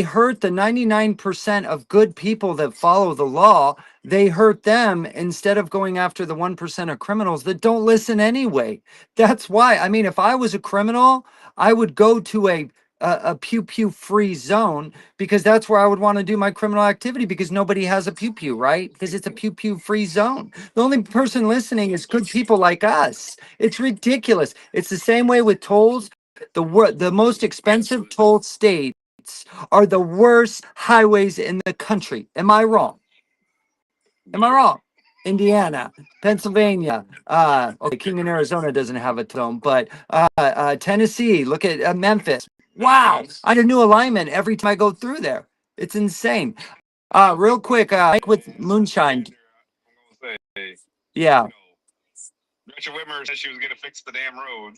hurt the 99% of good people that follow the law. They hurt them instead of going after the 1% of criminals that don't listen anyway. That's why, I mean, if I was a criminal, I would go to a pew pew free zone, because that's where I would want to do my criminal activity, because nobody has a pew pew, right? Because it's a pew pew free zone. The only person listening is good people like us. It's ridiculous. It's the same way with tolls. The most expensive toll states are the worst highways in the country. Am I wrong? Am I wrong? Indiana, Pennsylvania, okay, King in Arizona doesn't have a zone, but Tennessee, look at Memphis. Wow, I need a new alignment every time I go through there. It's insane. Real quick, Mike with Moonshine. Yeah. Gretchen Whitmer said she was going to fix the damn road.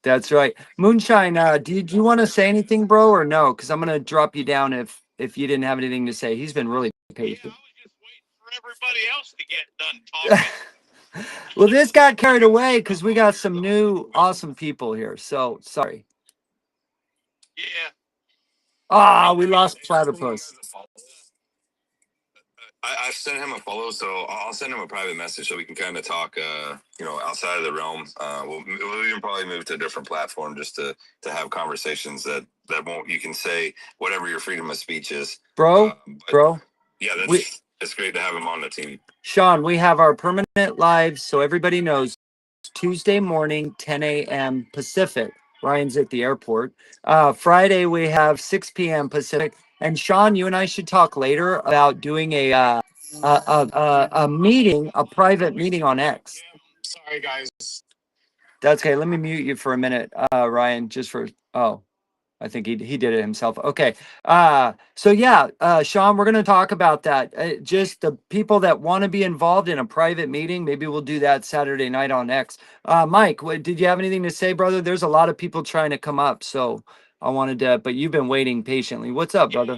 That's right. Moonshine, do you want to say anything, bro, or no? Because I'm gonna drop you down if you didn't have anything to say. He's been really patient. Yeah, I was just waiting for everybody else to get done talking. Well, this got carried away because we got some new awesome people here. So sorry. Yeah. We lost Platypus. I sent him a follow, so I'll send him a private message so we can kind of talk, outside of the realm. We'll even probably move to a different platform just to have conversations that won't. You can say whatever your freedom of speech is, Bro. Yeah, it's great to have him on the team. Sean, we have our permanent lives, so everybody knows Tuesday morning, 10 a.m. Pacific. Ryan's at the airport. Friday, we have 6 p.m. Pacific. And Sean, you and I should talk later about doing a meeting, a private meeting on X. Sorry, guys. That's okay. Let me mute you for a minute, Ryan, just for, oh, I think he did it himself. Okay. So yeah, Sean, we're going to talk about that. Just the people that want to be involved in a private meeting. Maybe we'll do that Saturday night on X. Mike, did you have anything to say, brother? There's a lot of people trying to come up. So I wanted to, but you've been waiting patiently. What's up, brother?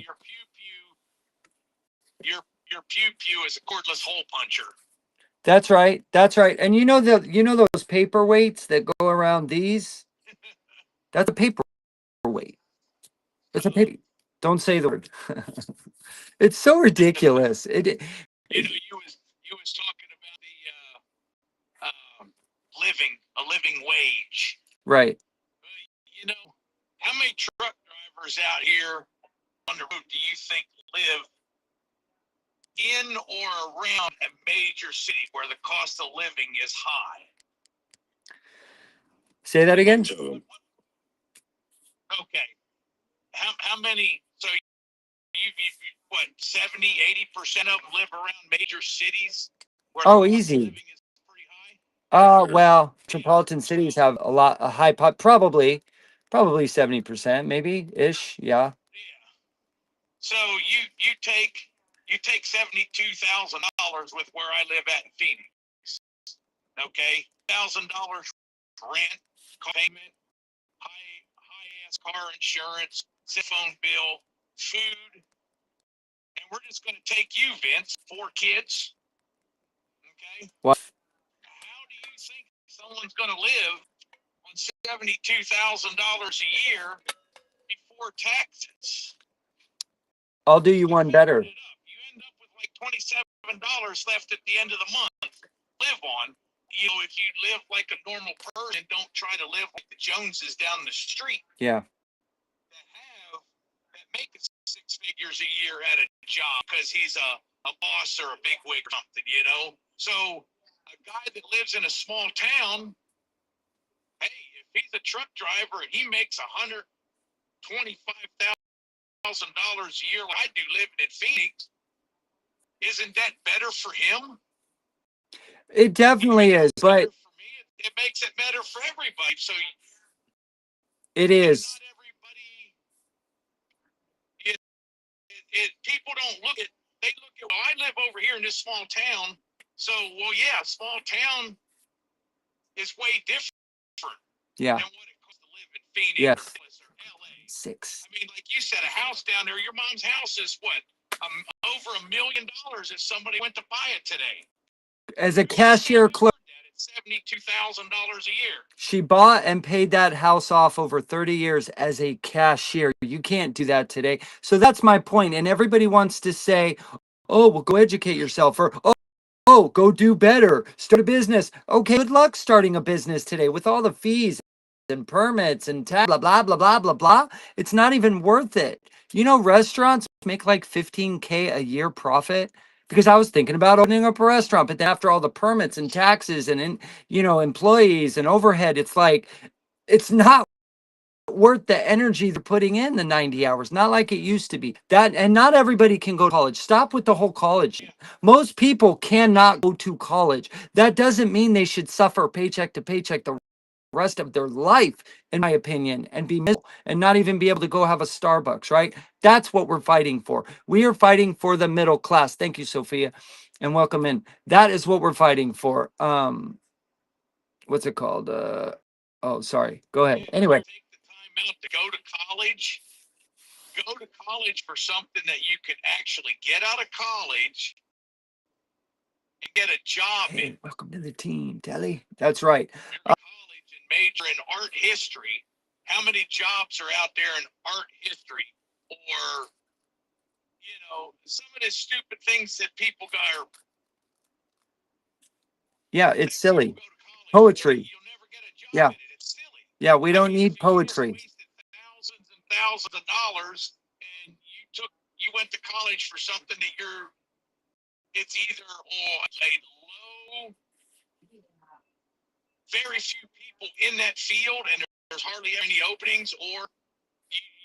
Your pew pew is a cordless hole puncher. That's right. That's right. And you know those paperweights that go around these? That's a paperweight. It's a paper. Don't say the word. It's so ridiculous. You know, you was talking about the living wage. Right. You know, how many truck drivers out here on the road do you think live in or around a major city where the cost of living is high? Say that again. Okay. How many? So you what, 70-80% of them live around major cities where the Oh, cost of easy. living is pretty high? Well, metropolitan cities have a high pop, probably 70%, maybe ish. Yeah. Yeah. So you take $72,000 with where I live at in Phoenix. Okay, $1,000 rent, payment, high ass car insurance, cell phone bill, food, and we're just going to take you, Vince, 4 kids. Okay. What? How do you think someone's going to live on $72,000 a year before taxes? I'll do you one better. You end up with like $27 left at the end of the month. Live on. You know, if you live like a normal person, don't try to live like the Joneses down the street. Yeah. That make 6 figures a year at a job because he's a boss or a big wig or something, you know. So a guy that lives in a small town, hey, if he's a truck driver and he makes $125,000 a year, like I do living in Phoenix, isn't that better for him? It definitely is, but for me, it makes it better for everybody. So it is. not everybody. People don't look at. They look at. Well, I live over here in this small town, so well, yeah, small town is way different. Yeah. Than what it costs to live in Phoenix Yes. or LA. 6. I mean, like you said, a house down there. Your mom's house is what? Over $1 million if somebody went to buy it today. As a cashier clerk, $72,000 a year. she bought and paid that house off over 30 years as a cashier. You can't do that today. So that's my point. And everybody wants to say, oh, well, go educate yourself, or oh, go do better, start a business. Okay, good luck starting a business today with all the fees and permits and blah, blah, blah, blah, blah, blah. It's not even worth it. You know, restaurants make like 15K a year profit. Because I was thinking about opening up a restaurant, but then after all the permits and taxes and employees and overhead, it's like it's not worth the energy they're putting in the 90 hours, not like it used to be. That, and not everybody can go to college. Stop with the whole college. Most people cannot go to college. That doesn't mean they should suffer paycheck to paycheck the rest of their life, in my opinion, and be miserable and not even be able to go have a Starbucks, right? That's what we're fighting for. We are fighting for the middle class. Thank you, Sophia, and welcome in. That is what we're fighting for. What's it called? Oh, sorry. Go ahead. Anyway. Take the time out to go to college. Go to college for something that you can actually get out of college and get a job in. Welcome to the team, Telly. That's right. College and major in art history. How many jobs are out there in art history? Or, some of the stupid things that people are. Yeah, it's silly. Poetry. Yeah. It's silly. Yeah, we don't need poetry. Thousands and thousands of dollars, and you went to college for something that it's either a low very few people in that field, and there's hardly any openings, or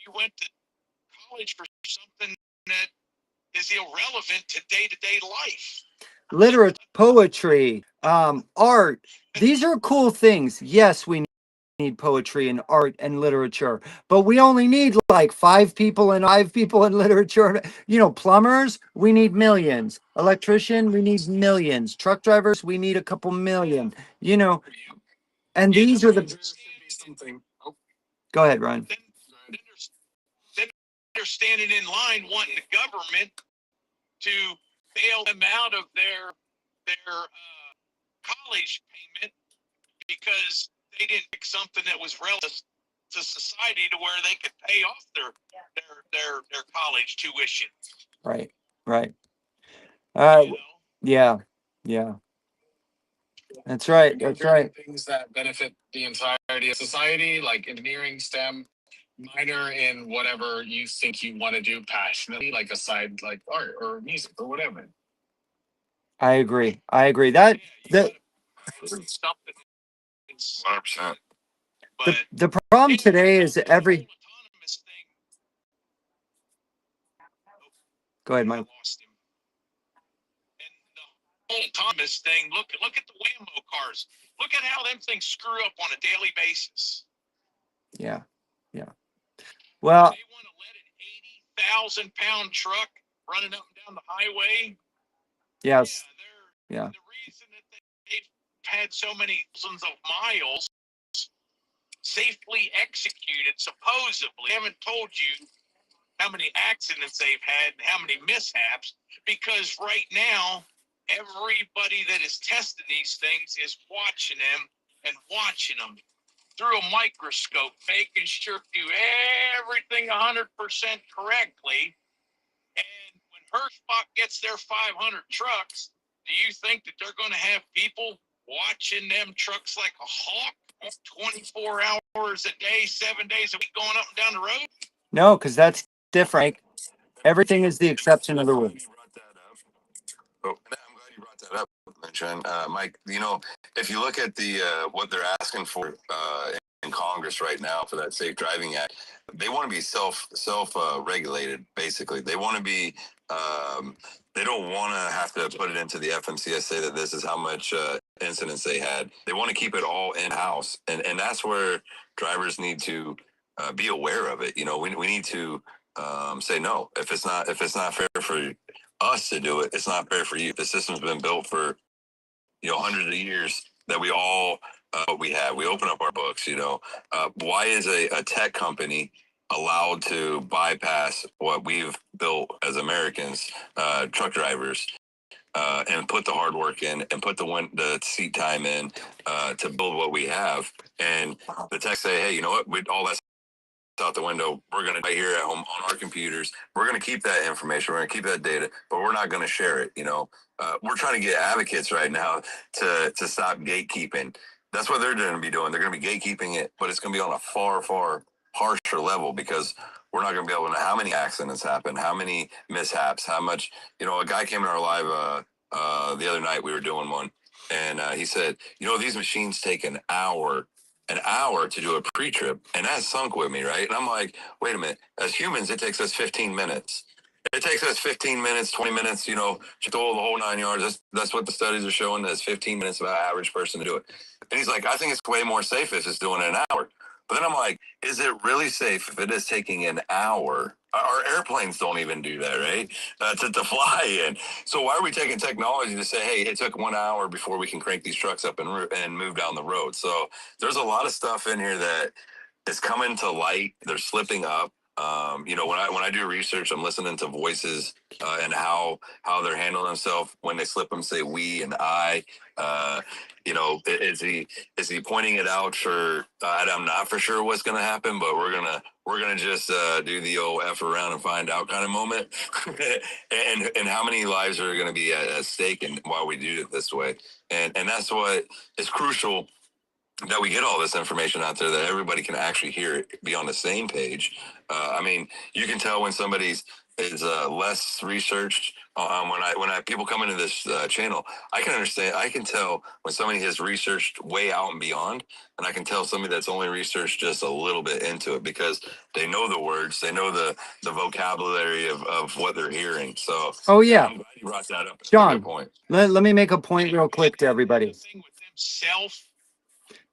you went to college for something that is irrelevant to day-to-day life. Literature, poetry, art. These are cool things. Yes, we need poetry and art and literature, but we only need like five people in literature. You know, plumbers, we need millions. Electrician, we need millions. Truck drivers, we need a couple million. You know, and these are the. Something. Oh, Go ahead, Ryan. Then they're standing in line wanting the government to bail them out of their college payment because they didn't pick something that was relevant to society to where they could pay off their college tuition. Right. Right. You know? Yeah. That's right. That's right. Things that benefit the entirety of society, like engineering, STEM, minor in whatever you think you want to do passionately, like aside like art or music or whatever. I agree. That Something. 100%. the problem today is every. Go ahead, Mike. And the autonomous thing, look at the Waymo cars. Look at how them things screw up on a daily basis. Yeah. Well, they want to let an 80,000-pound truck running up and down the highway. yes. Yeah. The reason that they've had so many thousands of miles safely executed, supposedly, I haven't told you how many accidents they've had and how many mishaps, because right now, everybody that is testing these things is watching them through a microscope, making sure to do everything 100% correctly. And when Hirschbach gets their 500 trucks, do you think that they're going to have people watching them trucks like a hawk 24 hours a day, 7 days a week going up and down the road? No, because that's different. Everything is the exception of the rule. Oh, I'm glad you brought that up, Mention, Mike. You know, if you look at the what they're asking for in Congress right now for that Safe Driving Act, they want to be self regulated. Basically, they want to be. They don't want to have to put it into the FMCSA that this is how much incidents they had. They want to keep it all in house, and that's where drivers need to be aware of it. You know, we need to say no if it's not fair for us to do it. It's not fair for you. The system's been built for hundreds of years that we all we open up our books. Why is a tech company allowed to bypass what we've built as Americans, truck drivers, and put the hard work in and put the seat time in to build what we have? And the tech say, hey, you know what? All that's out the window. We're going to right here at home on our computers. We're going to keep that information. We're going to keep that data, but we're not going to share it. We're trying to get advocates right now to stop gatekeeping. That's what they're going to be doing. They're going to be gatekeeping it, but it's going to be on a far, far harsher level because we're not going to be able to know how many accidents happen, how many mishaps, how much. A guy came in our live the other night. We were doing one, and he said, these machines take an hour to do a pre-trip, and that sunk with me, right? And I'm like, wait a minute. As humans, it takes us 15 minutes. It takes us 15 minutes, 20 minutes, just throw the whole 9 yards. That's what the studies are showing. That's 15 minutes of an average person to do it. And he's like, I think it's way more safe if it's doing an hour. But then I'm like, is it really safe if it is taking an hour? Our airplanes don't even do that, right? To fly in. So why are we taking technology to say, hey, it took 1 hour before we can crank these trucks up and move down the road? So there's a lot of stuff in here that is coming to light. They're slipping up. When I do research, I'm listening to voices and how they're handling themselves. When they slip them, say we and I. Is he pointing it out for? I'm not for sure what's going to happen, but we're gonna just do the old F around and find out kind of moment. and how many lives are going to be at stake and why we do it this way. And that's what is crucial, that we get all this information out there, that everybody can actually hear it, be on the same page. You can tell when somebody's is less researched. When I people come into this channel, I can understand. I can tell when somebody has researched way out and beyond, and I can tell somebody that's only researched just a little bit into it because they know the words, they know the vocabulary of what they're hearing. So, Oh yeah, I'm glad you brought that up. It's a good John. point. Let me make a point real quick to everybody.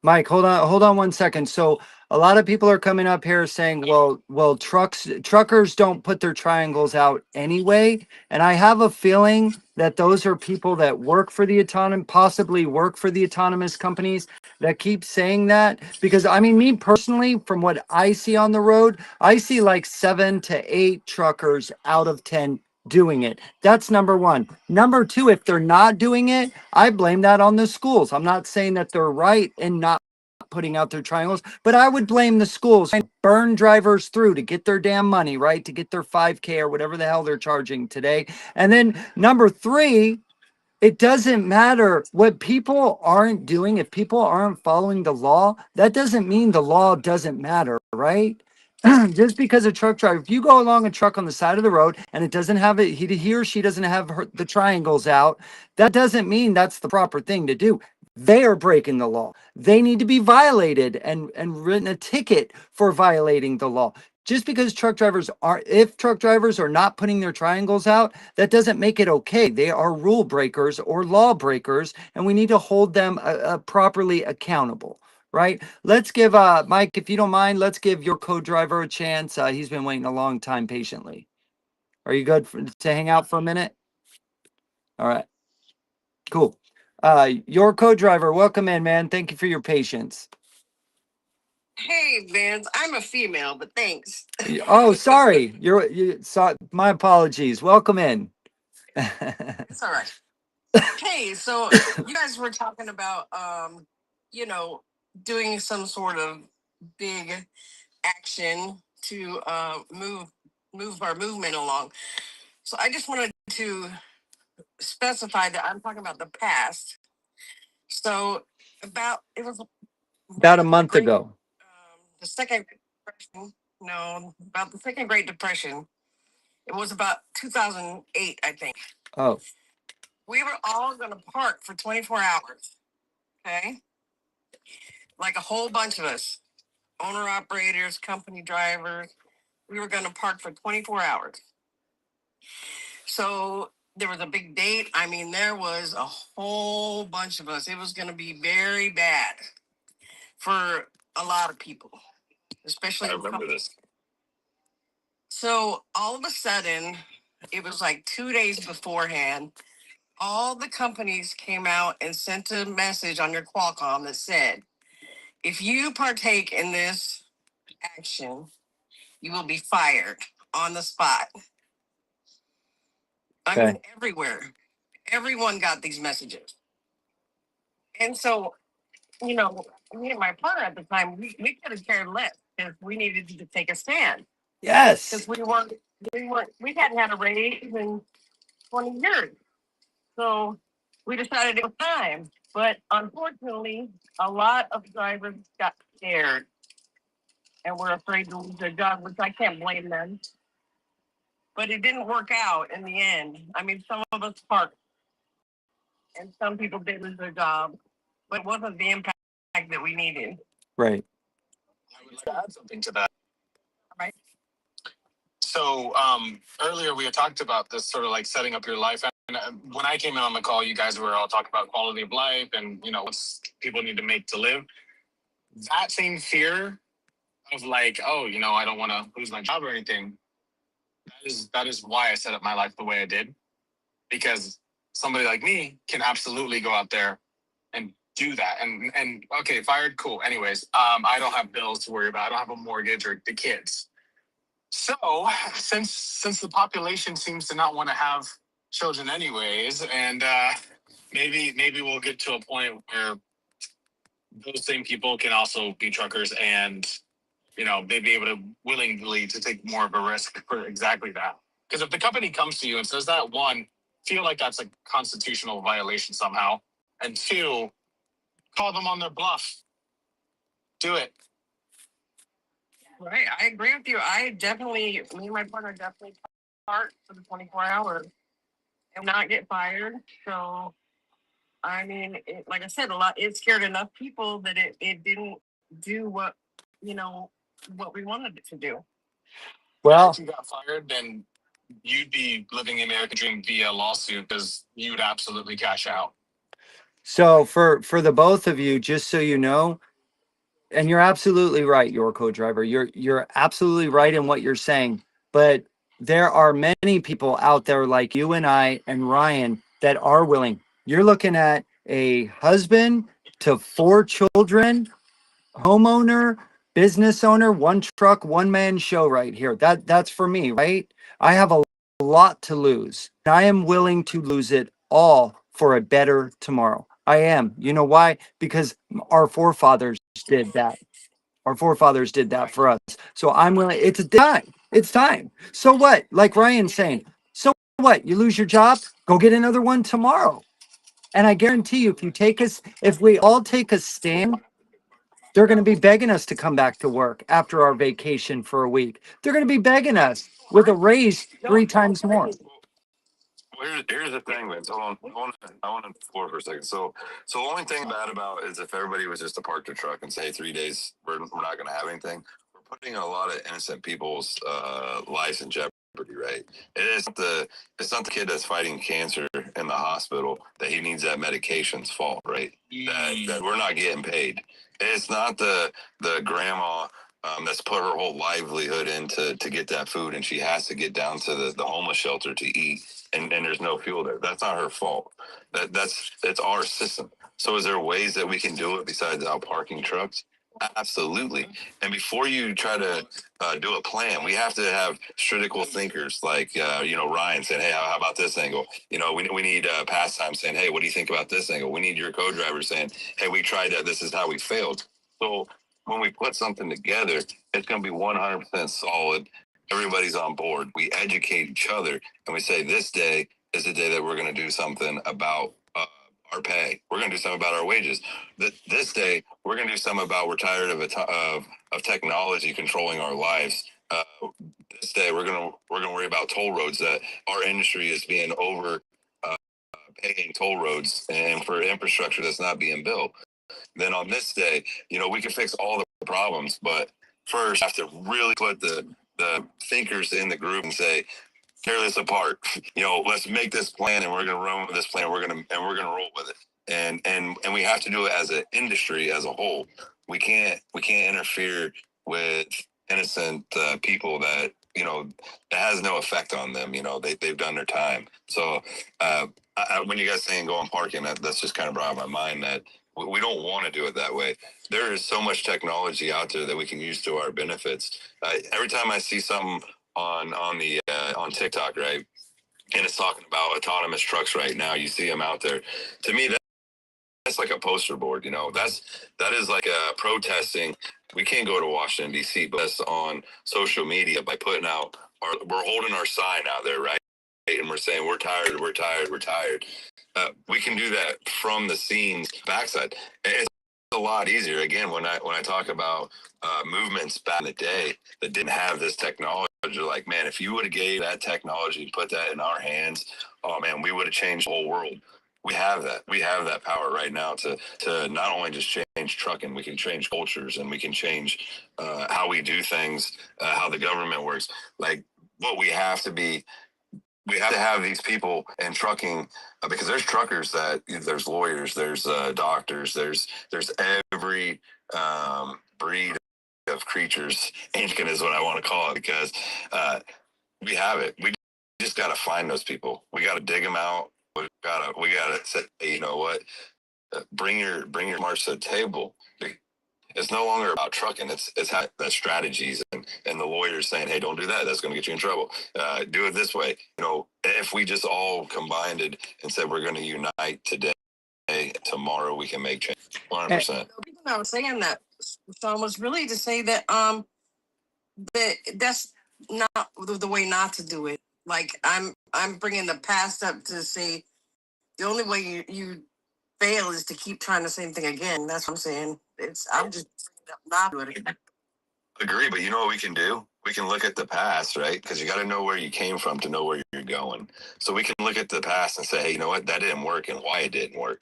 Mike, hold on 1 second. So a lot of people are coming up here saying, well, truckers don't put their triangles out anyway. And I have a feeling that those are people that work for the possibly work for the autonomous companies that keep saying that. Because I mean, me personally, from what I see on the road, I see like 7 to 8 truckers out of 10 doing it. That's number one. Number two, if they're not doing it, I blame that on the schools. I'm not saying that they're right in not putting out their triangles, but I would blame the schools and burn drivers through to get their damn money, right? To get their 5K or whatever the hell they're charging today. And then number three, it doesn't matter what people aren't doing. If people aren't following the law, that doesn't mean the law doesn't matter, right? Just because a truck driver, if you go along a truck on the side of the road and it doesn't have it, he or she doesn't have the triangles out, that doesn't mean that's the proper thing to do. They are breaking the law. They need to be violated and written a ticket for violating the law. Just because if truck drivers are not putting their triangles out, that doesn't make it okay. They are rule breakers or law breakers, and we need to hold them properly accountable, right? Let's give Mike, if you don't mind, let's give your co-driver a chance. He's been waiting a long time patiently. Are you good to hang out for a minute? All right, cool. Your co-driver, welcome in, man. Thank you for your patience. Hey, Vince, I'm a female, but thanks. Oh, sorry. My apologies. Welcome in. It's all right. Hey, so you guys were talking about, you know, doing some sort of big action to move our movement along. So I just wanted to specify that I'm talking about the past. So it was About a month ago. the second depression. No, about the second Great Depression. It was about 2008, I think. Oh, We were all going to park for 24 hours. Okay. Like a whole bunch of us, owner operators, company drivers. We were going to park for 24 hours. So there was a big date. I mean, there was a whole bunch of us. It was going to be very bad for a lot of people, especially. I remember this. So all of a sudden, it was like 2 days beforehand. All the companies came out and sent a message on your Qualcomm that said, if you partake in this action, you will be fired on the spot. I mean, everywhere. Everyone got these messages. And so, you know, me and my partner at the time, we could have cared less because we needed to take a stand. yes. Because we hadn't had a raise in 20 years. So we decided it was time. But unfortunately, a lot of drivers got scared and were afraid to lose their job, which I can't blame them. But it didn't work out in the end. I mean, some of us parked and some people did lose their job, but it wasn't the impact that we needed. Right. I would like to add something to that. Right. So earlier we had talked about this sort of like setting up your life. And when I came in on the call, you guys were all talking about quality of life and, you know, what people need to make to live. That same fear of like, oh, you know, I don't want to lose my job or anything. That is why I set up my life the way I did. Because somebody like me can absolutely go out there and do that. And okay, fired, cool. Anyways, I don't have bills to worry about. I don't have a mortgage or the kids. So since the population seems to not want to have children anyways, and maybe we'll get to a point where those same people can also be truckers and, you know, they'd be able to willingly to take more of a risk for exactly that. Because if the company comes to you and says that, one, feel like that's a constitutional violation somehow, and two, call them on their bluff. Do it. Right. I agree with you. Me and my partner definitely part for the 24 hours and not get fired. So, I mean, like I said, it scared enough people that it didn't do what, you know, what we wanted it to do. Well, If you got fired, then you'd be living the American dream via lawsuit because you'd absolutely cash out. so for the both of you, just so you know, and you're absolutely right, your co-driver. You're absolutely right in what you're saying. But there are many people out there like you and I and Ryan that are willing. You're looking at a husband to 4 children, homeowner, business owner, one truck, one man show right here. That's for me, right? I have a lot to lose. I am willing to lose it all for a better tomorrow. I am. You know why? Because our forefathers did that. Our forefathers did that for us. So I'm willing. It's time. It's time. So what? Like Ryan's saying. So what? You lose your job? Go get another one tomorrow. And I guarantee you, if we all take a stand, they're going to be begging us to come back to work after our vacation for a week. They're going to be begging us with a raise 3 times more. Well, here's the thing, Vince. Hold on. I want to floor for a second. So the only thing bad about is if everybody was just to park their truck and say 3 days, we're not going to have anything. We're putting a lot of innocent people's lives in jeopardy, right? It's not the kid that's fighting cancer in the hospital that he needs that medication's fault, right? That we're not getting paid. It's not the grandma that's put her whole livelihood into to get that food, and she has to get down to the homeless shelter to eat, and there's no fuel there. That's not her fault. That's our system. So is there ways that we can do it besides out parking trucks? Absolutely. And before you try to do a plan, we have to have critical thinkers like Ryan saying, hey, how about this angle? We need pastime saying, hey, what do you think about this angle? We need your co-driver saying, hey, we tried that. This is how we failed. So when we put something together, it's going to be 100% solid. Everybody's on board. We educate each other, and we say this day is the day that we're going to do something about our pay. We're going to do something about our wages. This day, we're going to do something about we're tired of technology controlling our lives. This day, we're going to worry about toll roads. That our industry is being over paying toll roads and for infrastructure that's not being built. Then on this day, we can fix all the problems, but first have to really put the thinkers in the group and say, tear this apart. Let's make this plan, and we're going to run with this plan. We're going to roll with it. And we have to do it as an industry as a whole. We can't interfere with innocent people that that has no effect on them. They've done their time. So when you guys saying go on parking, that's just kind of brought my mind that we don't want to do it that way. There is so much technology out there that we can use to our benefits. Every time I see something on TikTok, right, and it's talking about autonomous trucks right now, you see them out there. To me, that's like a poster board. That is like protesting. We can't go to Washington D.C., but that's on social media by putting out we're holding our sign out there, right? And we're saying we're tired, we're tired, we're tired. We can do that from the scenes backside. It's a lot easier. Again, when I talk about movements back in the day that didn't have this technology, like, man, if you would have gave that technology, put that in our hands, oh man, we would have changed the whole world. We have that. We have that power right now to not only just change trucking, we can change cultures, and we can change how we do things, how the government works. Like, what we have to have these people in trucking because there's truckers there's lawyers, there's doctors, there's every breed of creatures. Ancient is what I want to call it because we have it. We just got to find those people. We got to dig them out. We gotta say, hey, you know what? Bring your march to the table. It's no longer about trucking. It's how the strategies and the lawyers saying, hey, don't do that. That's going to get you in trouble. Do it this way. If we just all combined it and said we're going to unite today, tomorrow we can make change. 100%. The reason I was saying that, Sean, was really to say that that's not the way not to do it. Like I'm bringing the past up to say the only way you fail is to keep trying the same thing again. That's what I'm saying. I'm just not doing it. agree, but you know what we can do? We can look at the past, right? Because you got to know where you came from to know where you're going. So we can look at the past and say, hey, you know what? That didn't work, and why it didn't work.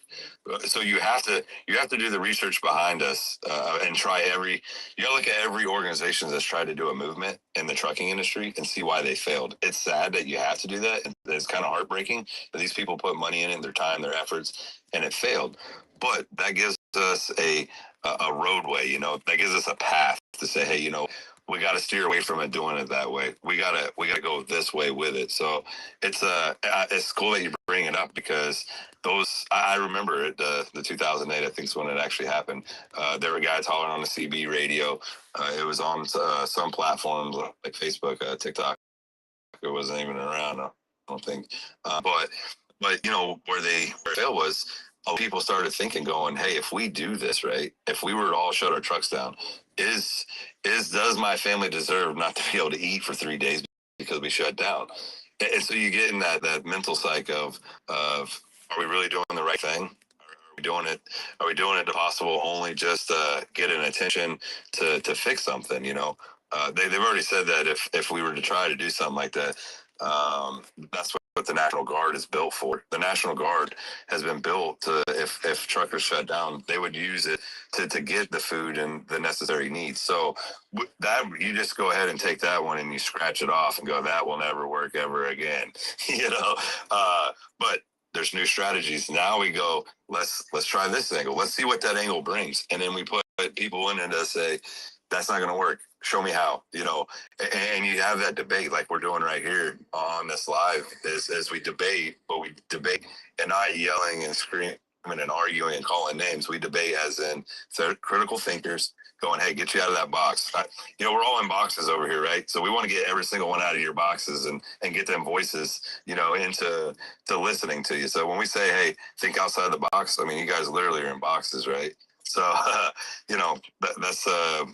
So you have to do the research behind us and try every. You got to look at every organization that's tried to do a movement in the trucking industry and see why they failed. It's sad that you have to do that. It's kind of heartbreaking that these people put money in it, their time, their efforts, and it failed. But that gives us a roadway, you know, that gives us a path to say, hey, you know, we got to steer away from it doing it that way. We gotta go this way with it. So it's cool that you bring it up because I remember it, the 2008 I think is when it actually happened. There were guys hollering on the CB radio. It was on some platforms like Facebook, TikTok. It wasn't even around. I don't think. But you know where it failed was people started thinking, going, "Hey, if we do this right, if we were to all shut our trucks down, is does my family deserve not to be able to eat for 3 days because we shut down?" And so you get in that mental psyche of are we really doing the right thing? Are we doing it? Are we doing it to possible only just get an attention to fix something? You know, they've already said that if we were to try to do something like that, that's what the National Guard is built for. The National Guard has been built to, if truckers shut down, they would use it to get the food and the necessary needs. So that you just go ahead and take that one and you scratch it off and go, that will never work ever again. You know, but there's new strategies. Now we go, let's try this angle. Let's see what that angle brings. And then we put people in it to say, that's not going to work. Show me how, you know, and you have that debate like we're doing right here on this live as we debate, but we debate and not yelling and screaming and arguing and calling names. We debate as in critical thinkers going, hey, get you out of that box. You know, we're all in boxes over here, right? So we want to get every single one out of your boxes and get them voices, you know, into listening to you. So when we say, hey, think outside the box, I mean, you guys literally are in boxes, right? So, you know, that's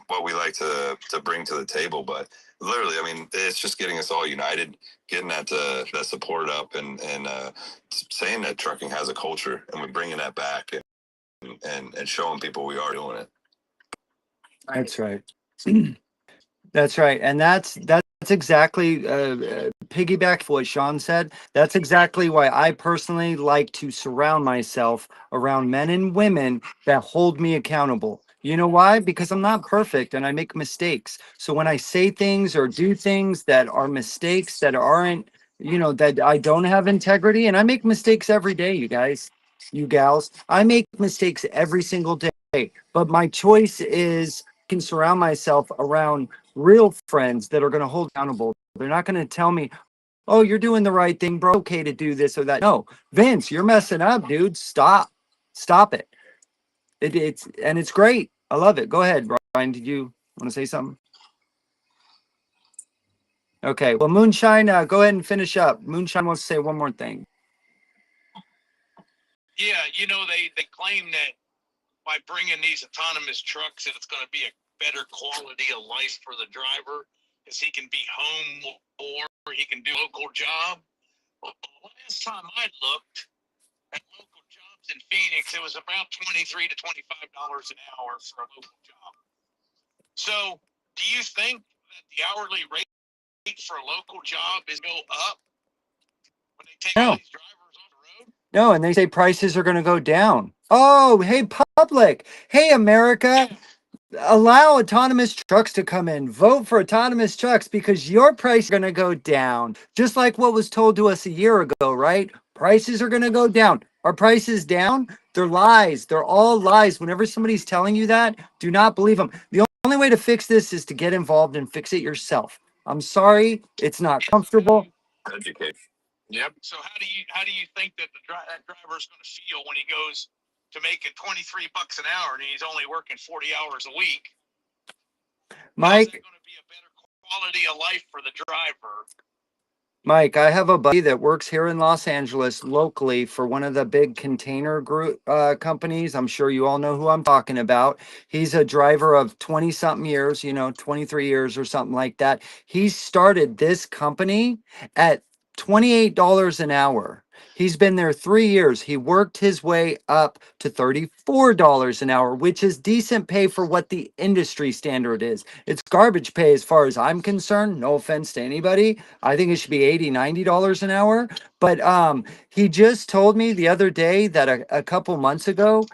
what we like to bring to the table. But literally, I mean, it's just getting us all united, getting that support up and saying that trucking has a culture and we're bringing that back and showing people we are doing it. That's right. That's right. And that's exactly piggyback what Sean said. That's exactly why I personally like to surround myself around men and women that hold me accountable. You know why? Because I'm not perfect and I make mistakes. So when I say things or do things that are mistakes that aren't, you know, that I don't have integrity, and I make mistakes every day, you guys, you gals. I make mistakes every single day. But my choice is can surround myself around real friends that are going to hold accountable. They're not going to tell me, oh, you're doing the right thing, bro. Okay to do this or that. No, Vince, you're messing up, dude. Stop it. It's great. I love it. Go ahead, Brian. Did you want to say something? Okay. Well, Moonshine, go ahead and finish up. Moonshine wants to say one more thing. Yeah, you know, they claim that by bringing these autonomous trucks, that it's going to be a better quality of life for the driver because he can be home or he can do a local job. Well, last time I looked at local jobs in Phoenix, it was about $23 to $25 an hour for a local job. So, do you think that the hourly rate for a local job is go up when they take all these drivers off the road? No, and they say prices are going to go down. Oh, hey, public. Hey, America. Yeah. Allow autonomous trucks to come in. Vote for autonomous trucks because your price is going to go down. Just like what was told to us a year ago, right? Prices are going to go down. Are prices down? They're lies. They're all lies. Whenever somebody's telling you that, do not believe them. The only way to fix this is to get involved and fix it yourself. I'm sorry. It's not comfortable. Education. Yep. So how do you think that that driver is going to feel when he goes to making $23 an hour and he's only working 40 hours a week? Mike, how's that going to be a better quality of life for the driver? Mike, I have a buddy that works here in Los Angeles locally for one of the big container group companies. I'm sure you all know who I'm talking about. He's a driver of 20 something years, you know, 23 years or something like that. He started this company at $28 an hour. He's been there 3 years. He worked his way up to $34 an hour, which is decent pay for what the industry standard is. It's garbage pay as far as I'm concerned. No offense to anybody. I think it should be $80, $90 an hour. But he just told me the other day that a couple months ago,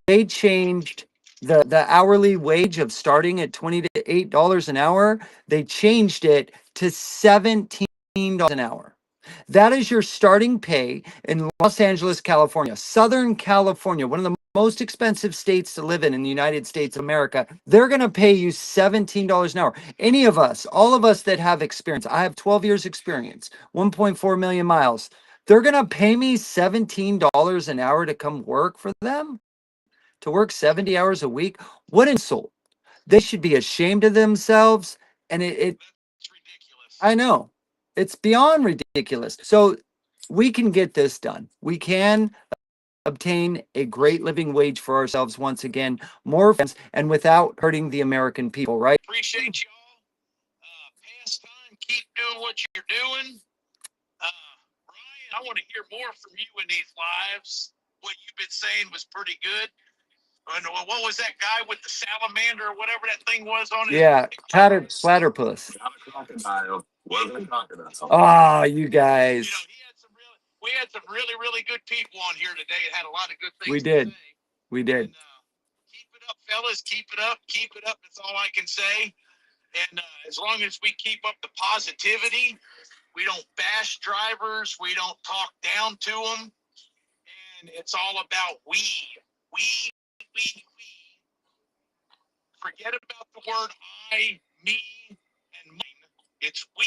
they changed the hourly wage of starting at $20 to $8 an hour. They changed it to $17 an hour. That is your starting pay in Los Angeles, California, Southern California, one of the most expensive states to live in the United States of America. They're going to pay you $17 an hour. Any of us, all of us that have experience, I have 12 years experience, 1.4 million miles. They're going to pay me $17 an hour to come work for them, to work 70 hours a week. What insult. They should be ashamed of themselves. And It's ridiculous. I know, it's beyond ridiculous. So we can get this done. We can obtain a great living wage for ourselves once again, more friends, and without hurting the American people, right? Appreciate y'all. Past time, keep doing what you're doing. Ryan, I want to hear more from you in these lives. What you've been saying was pretty good. And what was that guy with the salamander or whatever that thing was on it? Yeah, platypus. Not a crocodile. Wasn't a crocodile. Ah, you You know, guys. we had some really good people on here today that had a lot of good things We to did. say. We did. And, keep it up, fellas. Keep it up. Keep it up. That's all I can say. And as long as we keep up the positivity, we don't bash drivers, we don't talk down to them, and it's all about we. Forget about the word I, me, and mine. It's we.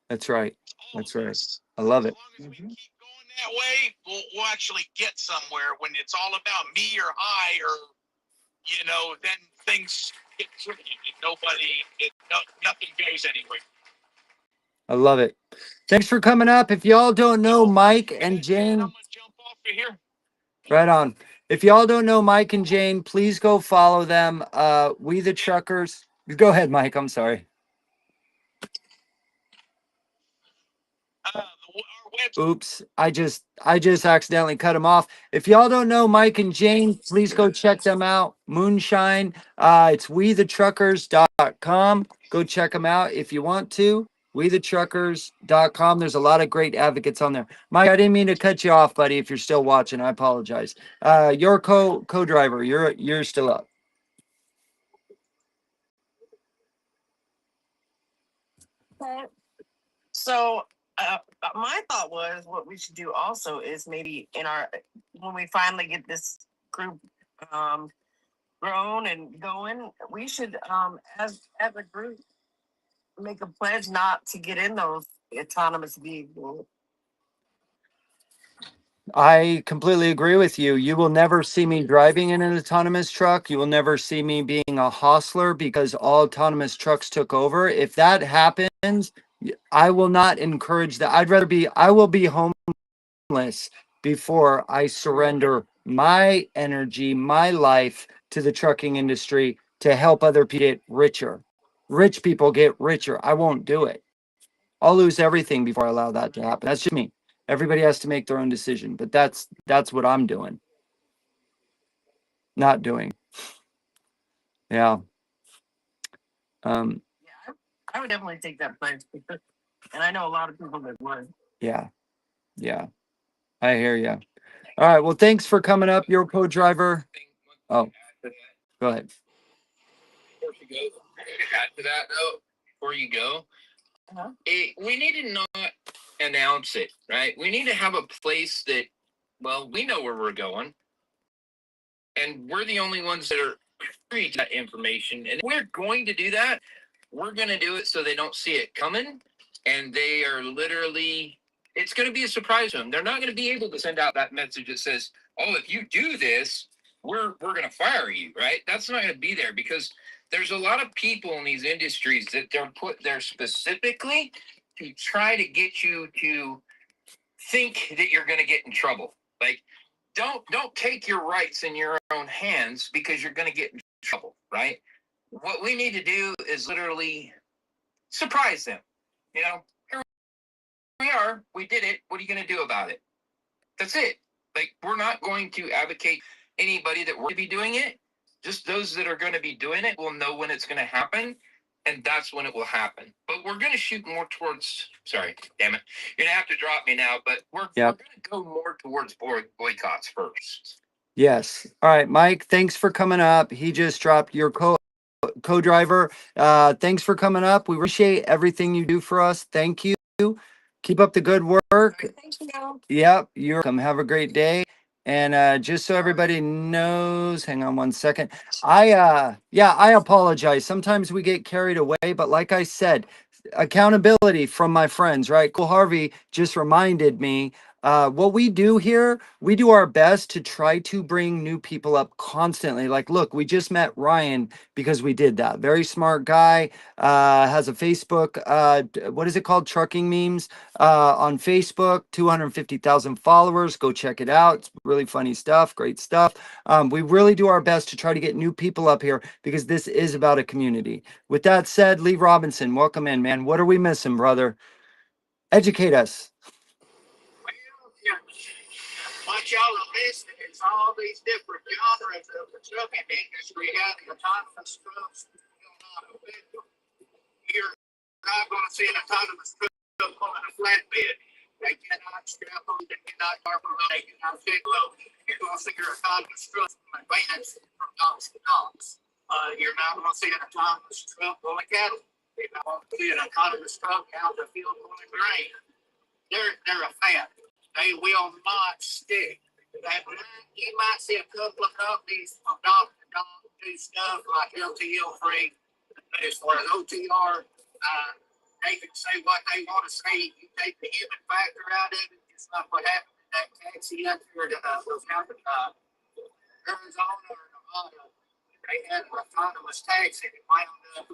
That's right. All That's of right. us. I love As it. long as we keep going that way, we'll actually get somewhere. When it's all about me or I, or then things get tricky. Nothing goes anywhere. I love it. Thanks for coming up. If y'all don't know Mike and Jane, I'm gonna jump off of here. right on. If y'all don't know Mike and Jane, please go follow them. We the Truckers. Go ahead, Mike. I'm sorry. Our website. Oops. I just accidentally cut him off. If y'all don't know Mike and Jane, please go check them out. Moonshine. It's wethetruckers.com. Go check them out if you want to. wethetruckers.com. There's a lot of great advocates on there. Mike, I didn't mean to cut you off, buddy. If you're still watching, I apologize. Your co-driver, you're still up. So my thought was what we should do also is maybe when we finally get this group grown and going, we should as a group make a pledge not to get in those autonomous vehicles. I completely agree with you. You will never see me driving in an autonomous truck. You will never see me being a hostler because all autonomous trucks took over. If that happens, I will not encourage that. I will be homeless before I surrender my energy, my life to the trucking industry to help other people get richer. Rich people get richer. I won't do it. I'll lose everything before I allow that to happen. That's just me. Everybody has to make their own decision, but that's what I'm doing. Not doing. Yeah. Yeah, I would definitely take that pledge, and I know a lot of people that would. Yeah. Yeah. I hear you. All right. Well, thanks for coming up. You're a co-driver. Oh, go ahead. Add to that though, before you go, we need to not announce it, right? We need to have a place that, well, we know where we're going, and we're the only ones that are free to that information. And if we're going to do that, we're going to do it so they don't see it coming, and they are literally. It's going to be a surprise to them. They're not going to be able to send out that message that says, "Oh, if you do this, we're going to fire you," right? That's not going to be there because there's a lot of people in these industries that they're put there specifically to try to get you to think that you're going to get in trouble. Like, don't take your rights in your own hands because you're going to get in trouble, right? What we need to do is literally surprise them. Here we are. are. We did it. What are you going to do about it? That's it. Like, we're not going to advocate anybody that we're to be doing it. Just those that are going to be doing it will know when it's going to happen, and that's when it will happen. But we're going to shoot more towards, sorry, damn it. You're going to have to drop me now, but we're going to go more towards boycotts first. Yes. All right, Mike, thanks for coming up. He just dropped your co-driver. Thanks for coming up. We appreciate everything you do for us. Thank you. Keep up the good work. Thank you. Yep, you're welcome. Have a great day. And just so everybody knows, hang on one second. I apologize. Sometimes we get carried away, but like I said, accountability from my friends, right? Cole Harvey just reminded me what we do here, we do our best to try to bring new people up constantly. Like, look, we just met Ryan because we did that. Very smart guy, has a Facebook, what is it called? Trucking Memes on Facebook, 250,000 followers. Go check it out. It's really funny stuff, great stuff. We really do our best to try to get new people up here because this is about a community. With that said, Lee Robinson, welcome in, man. What are we missing, brother? Educate us. What y'all are missing is all these different genres of the trucking industry. You got the autonomous trucks. You're not going to see an autonomous truck on a flatbed. They cannot strap on, they cannot carpet, they cannot fit load. You're going to see your autonomous trucks from advance from docks to docks. You're not going to see an autonomous truck on a cattle. You're not going to see an autonomous truck out the field on a grain. They're a fad. They will not stick. You might see a couple of companies from dock to dock do stuff like LTL freight. As far as OTR, they can say what they want to say. You take the human factor out of it, just like what happened in that taxi up here to Arizona or Nevada. They had an autonomous taxi that wound up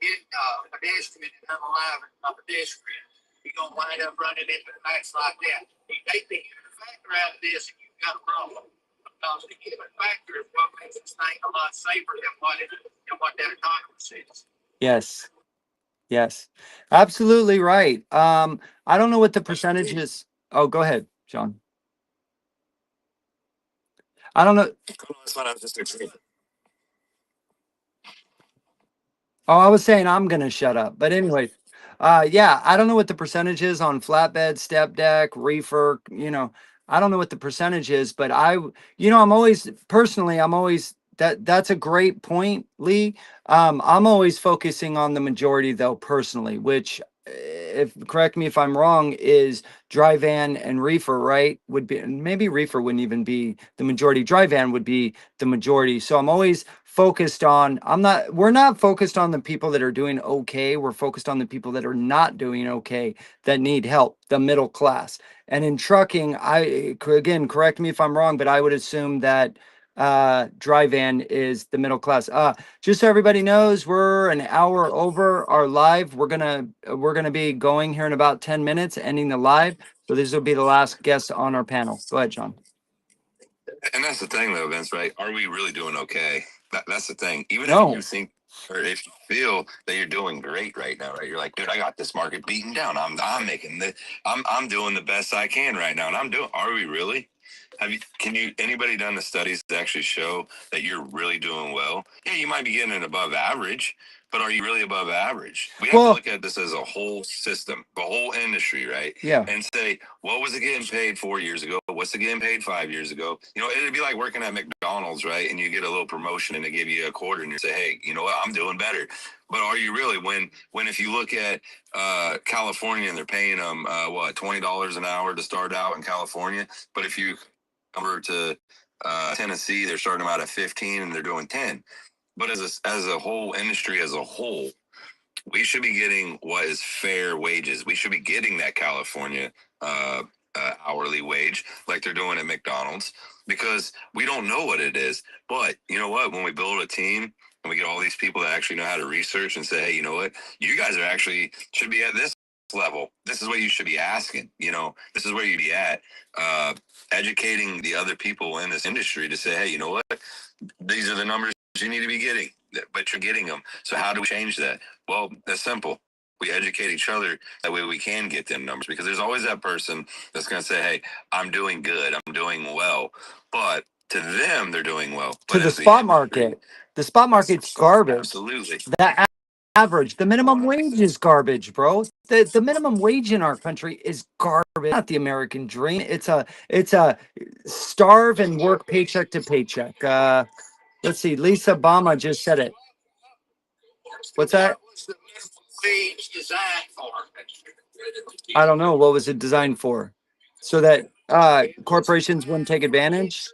getting pedestrian and unalive a pedestrian. You're going to wind up running into the backs like that. You take the human factor out of this, and you've got a problem. Because the human factor is what makes this thing a lot safer than what that autonomous is. Yes. Yes. Absolutely right. I don't know what the percentage is. Oh, go ahead, John. I don't know. Oh, I was saying I'm gonna shut up. But anyway, yeah, I don't know what the percentage is on flatbed, step deck, reefer, I don't know what the percentage is, but I'm always personally, that's a great point, Lee. I'm always focusing on the majority though, personally, which if correct me if I'm wrong, is dry van and reefer, right? Would be, maybe reefer wouldn't even be the majority. Dry van would be the majority. So I'm always focused on, we're not focused on the people that are doing okay. We're focused on the people that are not doing okay, that need help, the middle class. And in trucking, again, correct me if I'm wrong, but I would assume that dry van is the middle class. Just so everybody knows, we're an hour over our live. We're gonna be going here in about 10 minutes, ending the live. So this will be the last guest on our panel. Go ahead, John. And that's the thing, though, Vince. Right? Are we really doing okay? That's the thing. Even No. if you think, or if you feel that you're doing great right now, right? You're like, dude, I got this market beaten down. I'm making the, I'm doing the best I can right now, and I'm doing. Are we really? Anybody done the studies that actually show that you're really doing well? Yeah, you might be getting it above average, but are you really above average? We have to look at this as a whole system, the whole industry, right? Yeah. And say, what was it getting paid 4 years ago? What's it getting paid 5 years ago? It'd be like working at McDonald's, right? And you get a little promotion and they give you a quarter and you say, hey, you know what? I'm doing better. But are you really? When if you look at California and they're paying them, $20 an hour to start out in California. But if you over to Tennessee, they're starting them out at 15 and they're doing 10. But as a whole industry as a whole, we should be getting what is fair wages. We should be getting that California hourly wage like they're doing at McDonald's, because we don't know what it is. But you know what? When we build a team and we get all these people that actually know how to research and say, hey, you know what? You guys are actually should be at this level. This is what you should be asking. This is where you'd be at. Educating the other people in this industry to say, hey, you know what? These are the numbers you need to be getting, but you're getting them. So how do we change that? Well, that's simple. We educate each other. That way we can get them numbers, because there's always that person that's going to say, hey, I'm doing good, I'm doing well. But to them, they're doing well. To But the as the spot industry, market. The spot market's garbage. absolutely. The average, the minimum wage is garbage, bro. The minimum wage in our country is garbage. Not the American dream. It's a starve and work paycheck to paycheck. Let's see. Lisa Obama just said it. What's that? What's the minimum wage designed for? I don't know. What was it designed for? So that corporations wouldn't take advantage?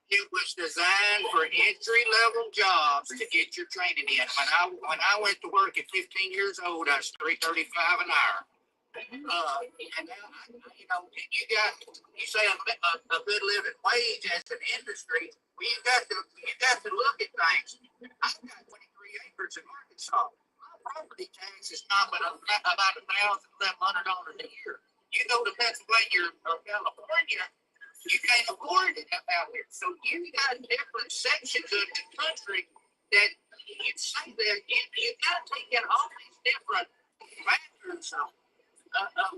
It was designed for entry-level jobs to get your training in. When I went to work at 15 years old, I was $3.35 an hour. And now, you say a good living wage as an industry. Well, you got to look at things. I've got 23 acres in Arkansas. My property tax is not but about $1,100 a year. You go to Pennsylvania or California, you can't afford it out here. So you got different sections of the country that you say that you got to take in all these different factors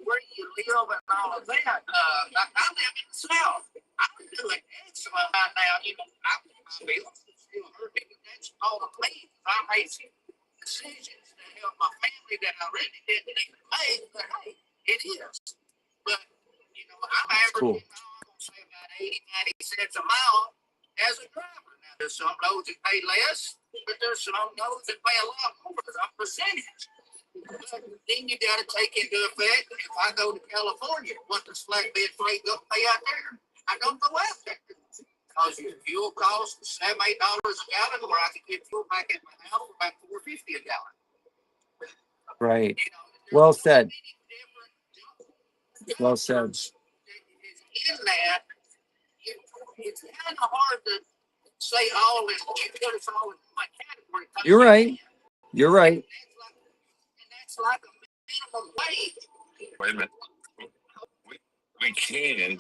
where you live and all of that. I live in the South. I'm doing excellent right now. I feel still hurting, but that's all of me. I'm making decisions to help my family that I really didn't even make, but hey, it is. But, I'm averaging, I'm going to say about 80, 90 cents a mile as a driver. Now, there's some roads that pay less, but there's some roads that pay a lot more as a percentage. But then you got to take into effect, if I go to California, what does flatbed freight go pay out there? I don't go out there. Because your fuel costs $7, $8 a gallon, where I can get fuel back at my house for about $4.50 a gallon. Right. Well said. Well said. In that, it's kind of hard to say all this. You put us all in my category. You're right. You're right. And that's like a minimum wage. Wait a minute. We can.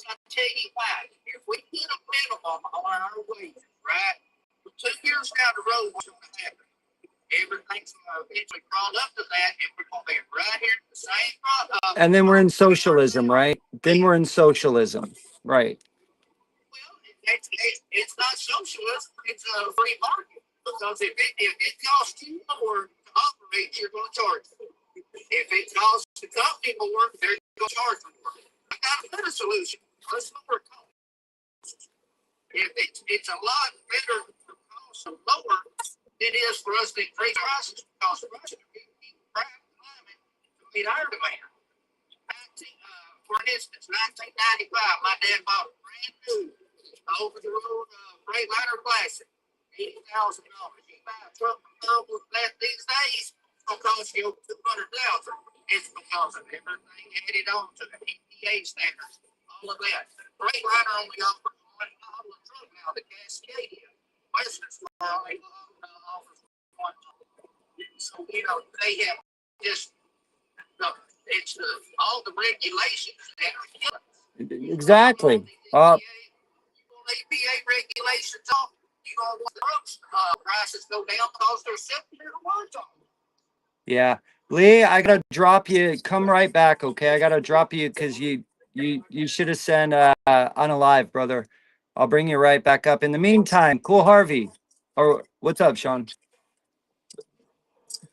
I tell you why. If we get a minimum on our wages, right? 2 years down the road, what's going to happen? Everything's going to eventually crawl up to that, and we're going to be right here in the same product. And then we're in socialism, right? Then we're in socialism, right? Well, it's not socialism. It's a free market. Because if it costs you more to operate, you're going to charge more. If it costs the company more, they're going to charge more. I got a better solution. Let's lower costs. If it's a lot better for costs to lower than it is for us to increase prices because prices are keep climbing to meet our demand. For instance, 1995, my dad bought a brand new over-the-road Freightliner Classic, $80,000. You buy a truck comparable to that these days, it's going to cost you over $200,000. It's because of everything added on to the EPA standards, all of that. Freightliner only offers one model of truck now, the Cascadia. Western Star only offers one model. So, they have just, it's all the regulations that are killing. Exactly. EPA regulations off, want the trucks prices go down because they're sitting there to watch on. Yeah. Lee, I gotta drop you. Come right back, okay? I gotta drop you because you should have sent unalive, brother. I'll bring you right back up. In the meantime, Cool Harvey. Or what's up, Sean? I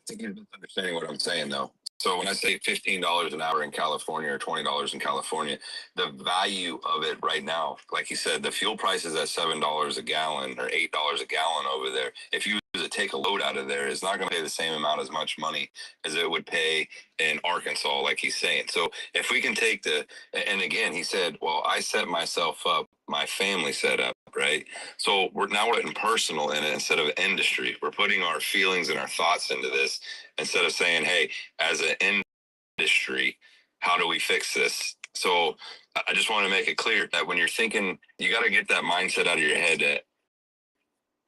think you're misunderstanding what I'm saying, though. So when I say $15 an hour in California or $20 in California, the value of it right now, like you said, the fuel price is at $7 a gallon or $8 a gallon over there. If you was to take a load out of there, it's not going to pay the same amount as much money as it would pay in Arkansas, like he's saying. So if we can take and again, he said, well, I set myself up, my family set up, right? So we're putting personal in it instead of industry. We're putting our feelings and our thoughts into this instead of saying, hey, as an industry, how do we fix this? So I just want to make it clear that when you're thinking, you got to get that mindset out of your head that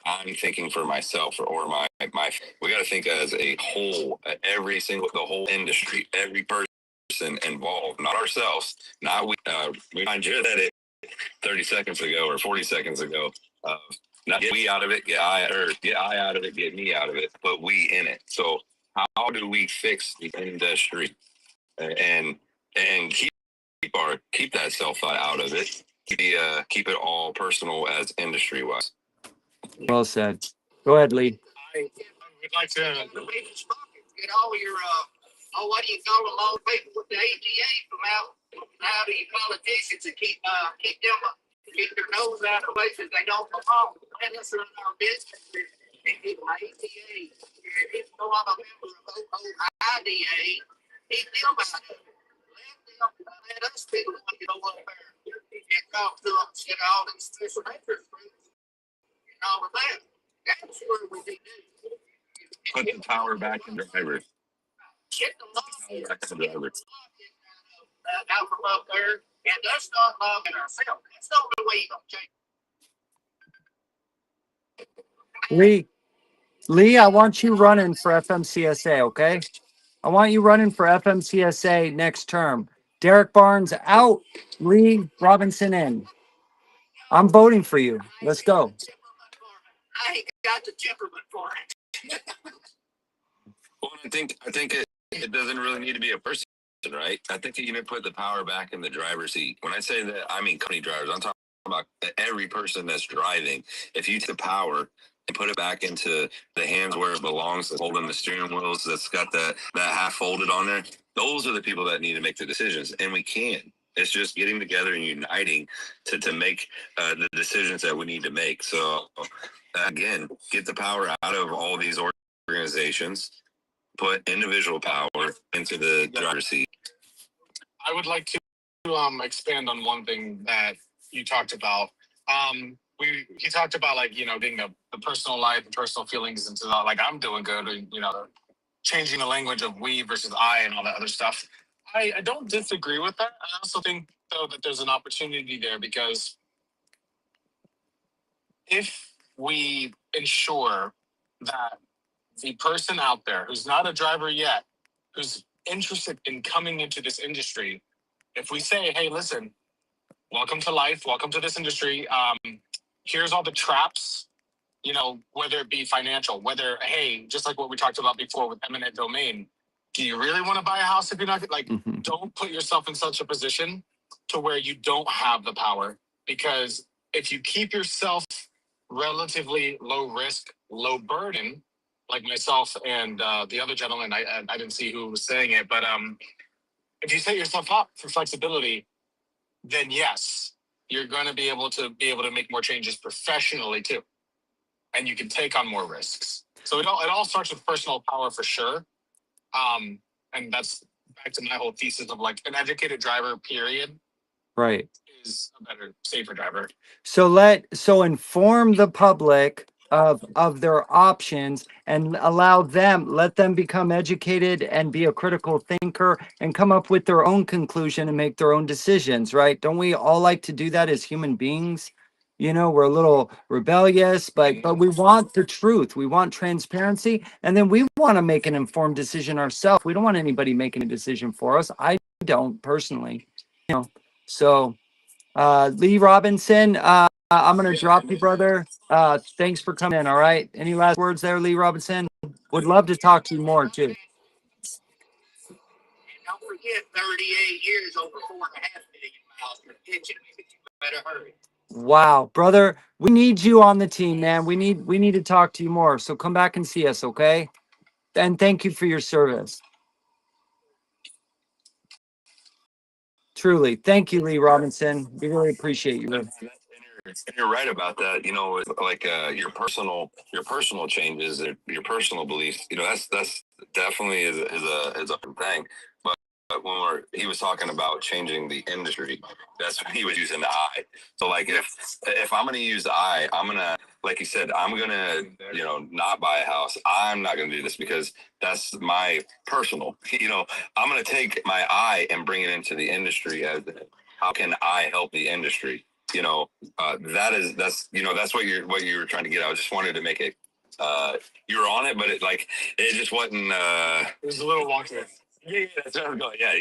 I'm thinking for myself or my we got to think as a whole, the whole industry, every person involved, not ourselves, not we. We find just at it 30 seconds ago or 40 seconds ago. Not get we out of it, get I out of it, get me out of it, but we in it. So how do we fix the industry and keep that self thought out of it? Keep it all personal as industry wise. Well said. Go ahead, Lee. I would like to. Get all your, what do you call them, all the people with the ATA from out of your politicians and keep their nose out of places they don't belong. And listen to our business. And keep my ATA. Even though I'm a member of IDA, he still about it. Let us be the one to go up there and talk to them, get all these special interest groups and all of that. That's where we need to do. Put the power back in drivers. Get the law Back in drivers. out from up there, and let's start loving ourselves. That's the only way you're gonna change. Lee, I want you running for FMCSA, okay? I want you running for FMCSA next term. Derek Barnes out, Lee Robinson in. I'm voting for you. Let's go. I ain't got the temperament for it. Well, I think it doesn't really need to be a person, right? I think you need to put the power back in the driver's seat. When I say that, I mean company drivers. I'm talking about every person that's driving. If you take the power and put it back into the hands where it belongs, that's holding the steering wheels, that's got that half folded on there, those are the people that need to make the decisions, and we can. It's just getting together and uniting to make the decisions that we need to make. So, again, get the power out of all these organizations. Put individual power into the driver's seat. I would like to expand on one thing that you talked about. He talked about, like, being the personal life and personal feelings into that, like, I'm doing good, and changing the language of we versus I and all that other stuff. I don't disagree with that. I also think, though, that there's an opportunity there, because if we ensure that the person out there who's not a driver yet, who's interested in coming into this industry, if we say, hey, listen, welcome to life, welcome to this industry. Here's all the traps, whether it be financial, whether, hey, just like what we talked about before with eminent domain, do you really want to buy a house if you're not, like, don't put yourself in such a position to where you don't have the power. Because if you keep yourself relatively low risk, low burden, like myself and the other gentleman, I didn't see who was saying it, but if you set yourself up for flexibility, then yes, you're going to be able to make more changes professionally too, and you can take on more risks. So it all starts with personal power for sure, and that's back to my whole thesis of, like, an educated driver, period, Right. is a better, safer driver. So inform the public of their options and let them become educated and be a critical thinker and come up with their own conclusion and make their own decisions, right? Don't we all like to do that as human beings? We're a little rebellious, but we want the truth. We want transparency, and then we want to make an informed decision ourselves. We don't want anybody making a decision for us. I don't personally, so Lee Robinson, I'm going to drop you, brother. Thanks for coming in. All right. Any last words there, Lee Robinson? Would love to talk to you more too. And don't forget, 38 years over 4.5 million miles per engine. You better hurry. Wow, brother, we need you on the team, man. We need to talk to you more. So come back and see us, okay? And thank you for your service. Truly. Thank you, Lee Robinson. We really appreciate you. And you're right about that. Like your personal changes, your personal beliefs. That's definitely is a thing. But when he was talking about changing the industry, that's when he was using the I. So, like, if I'm going to use the I, I'm going to, like you said, I'm going to, not buy a house. I'm not going to do this because that's my personal, I'm going to take my I and bring it into the industry as how can I help the industry? That's what you were trying to get out. I just wanted to make it, you were on it, but it just wasn't, it was a little wonky. Yeah, that's what I'm going. Yeah,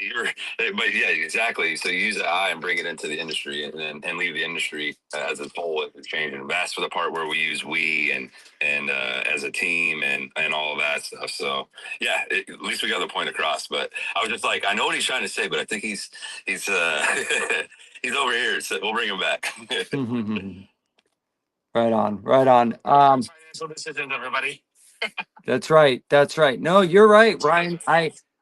but yeah, exactly. So you use the I and bring it into the industry, and leave the industry as a whole as change. And that's for the part where we use we and as a team and all of that stuff. So yeah, at least we got the point across. But I was just like, I know what he's trying to say, but I think he's he's he's over here, so we'll bring him back. Right on, right on. Financial decisions, everybody. That's right. That's right. No, you're right, Ryan.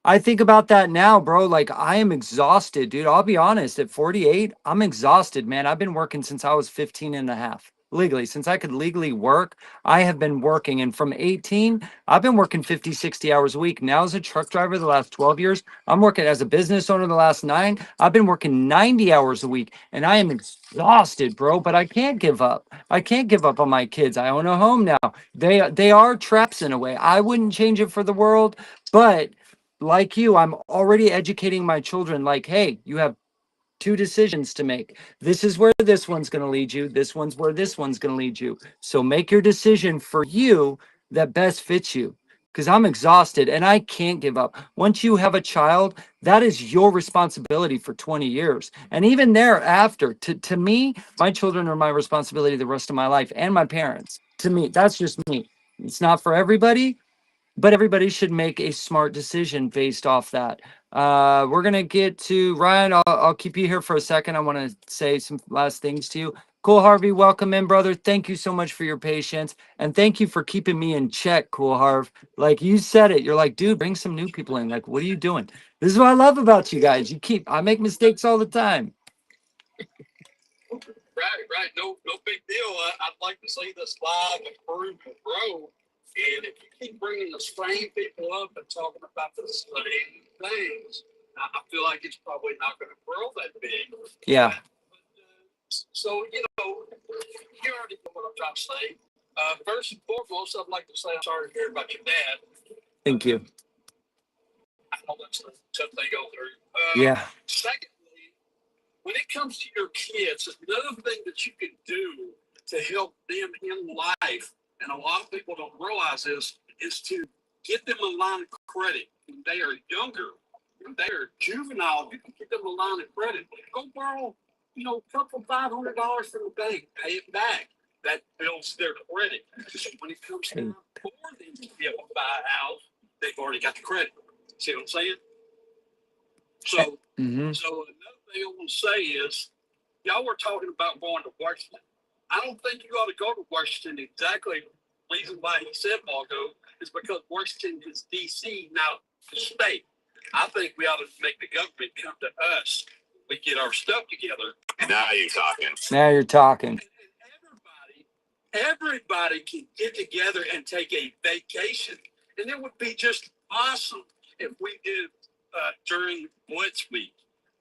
I think about that now, bro. Like I am exhausted, dude. I'll be honest, at 48, I'm exhausted, man. I've been working since I was 15 and a half. Legally, since I could legally work, I have been working. And from 18, I've been working 50, 60 hours a week. Now as a truck driver the last 12 years, I'm working as a business owner the last 9. I've been working 90 hours a week and I am exhausted, bro, but I can't give up. I can't give up on my kids. I own a home now. They are traps in a way. I wouldn't change it for the world, but like you, I'm already educating my children like, hey, you have 2 decisions to make. This is where this one's going to lead you. This one's where this one's going to lead you. So make your decision for you that best fits you. Because I'm exhausted and I can't give up. Once you have a child, that is your responsibility for 20 years. And even thereafter, to me, my children are my responsibility the rest of my life and my parents. To me, that's just me. It's not for everybody, but everybody should make a smart decision based off that. We're gonna get to Ryan. I'll keep you here for a second. I want to say some last things to you. Cool Harvey, welcome in, brother. Thank you so much for your patience, and thank you for keeping me in check, Cool Harv. Like you said it, you're like, dude, bring some new people in. Like, what are you doing? This is what I love about you guys. I make mistakes all the time. Right. No big deal. I'd like to see this live improve and grow. And if you keep bringing the same people up and talking about the same things, I feel like it's probably not going to grow that big. Yeah. So, you already know what I'm trying to say. First and foremost, I'd like to say I'm sorry to hear about your dad. Thank you. I know that's a tough thing to go through. Yeah. Secondly, when it comes to your kids, another thing that you can do to help them in life, and a lot of people don't realize this, is to get them a line of credit when they are younger. When they are juvenile, you can get them a line of credit. Go borrow, a couple $500 from the bank, pay it back. That builds their credit. So when it comes time for them to be able to buy a house, they've already got the credit. See what I'm saying? So, so another thing I want to say is, y'all were talking about going to Washington. I don't think you ought to go to Washington. Exactly. The reason why he said Margo is because Washington is D.C., not the state. I think we ought to make the government come to us. We get our stuff together. Now you're talking. Now you're talking. And everybody can get together and take a vacation. And it would be just awesome if we did during Blitz Week,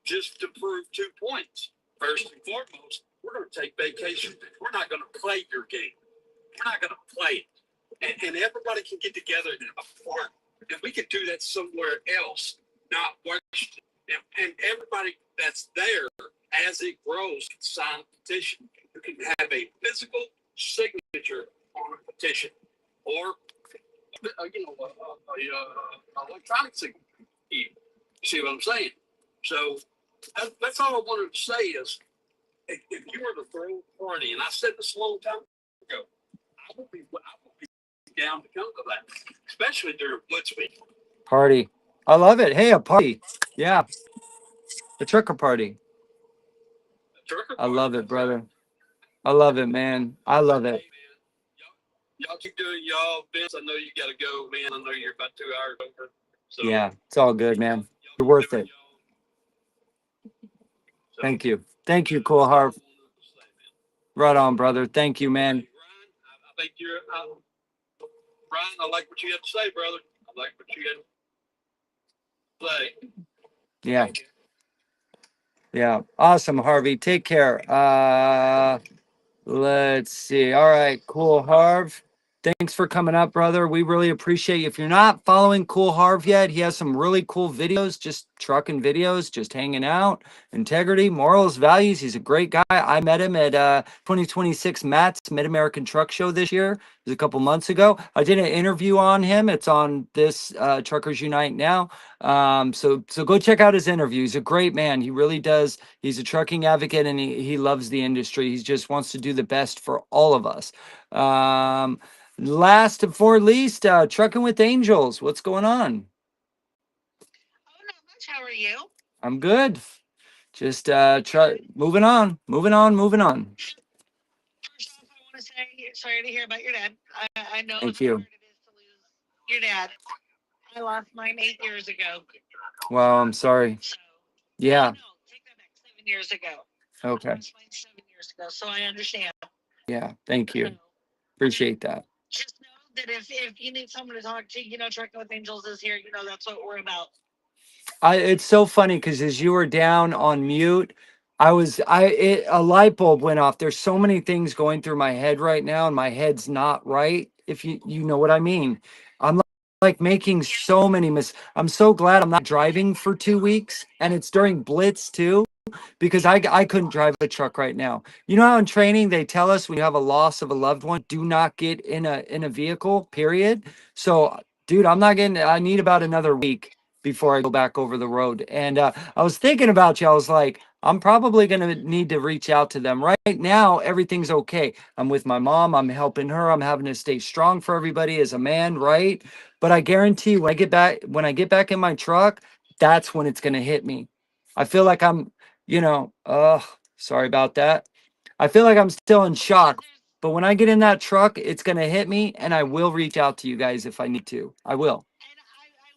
just to prove 2 points. First and foremost, we're going to take vacation. We're not going to play your game. We're not going to play it. And everybody can get together in a park. And we can do that somewhere else, not Washington. And everybody that's there, as it grows, can sign a petition. You can have a physical signature on a petition, or electronic signature. You see what I'm saying? So that's all I wanted to say is, if you were to throw a party, and I said this a long time ago, I would be down to come to that, especially during Blitz Week. Party. I love it. Hey, a party. Yeah. A trucker party. I love it, brother. I love it, man. I love it. Y'all keep doing y'all, Vince. I know you got to go, man. I know you're about 2 hours over. So Yeah, it's all good, man. You're worth it. Thank you. Thank you, Cool Harv. Right on, brother. Thank you, man. Ryan, I think you're Ryan. I like what you have to say, brother. I like what you have to say. Yeah. Yeah. Awesome, Harvey. Take care. Let's see. All right, Cool Harv. Thanks for coming up, brother. We really appreciate you. If you're not following Cool Harv yet, he has some really cool videos, just trucking videos, just hanging out, integrity, morals, values. He's a great guy. I met him at 2026 MATTS Mid-American Truck Show this year. was a couple months ago. I did an interview on him. It's on this Truckers Unite now. So go check out his interview. He's a great man. He really does. He's a trucking advocate, and he loves the industry. He just wants to do the best for all of us. Last but not least, Trucking with Angels. What's going on? Oh, not much. How are you? I'm good. Just moving on. First off, I want to say sorry to hear about your dad. I know Thank how you. hard it is to lose your dad. I lost mine 8 years ago. Wow, I'm sorry. So Yeah. no, take that back. 7 years ago. Okay. I lost mine 7 years ago. So I understand. Yeah. Thank you. So Appreciate that. just know that if you need someone to talk to, Trucking with Angels is here. That's what we're about. It's so funny because as you were down on mute, a light bulb went off. There's so many things going through my head right now, and my head's not right. If you know what I mean, I'm like making so many I'm so glad I'm not driving for 2 weeks, and it's during Blitz too, because I couldn't drive a truck right now. You know how in training they tell us when you have a loss of a loved one, do not get in a vehicle, period. So, dude, I need about another week before I go back over the road. And I was thinking about you. I was like, I'm probably going to need to reach out to them. Right now, everything's okay. I'm with my mom. I'm helping her. I'm having to stay strong for everybody as a man, right? But I guarantee when I get back in my truck, that's when it's going to hit me. I feel like sorry about that. I feel like I'm still in shock. But when I get in that truck, it's going to hit me, and I will reach out to you guys if I need to. I will. And I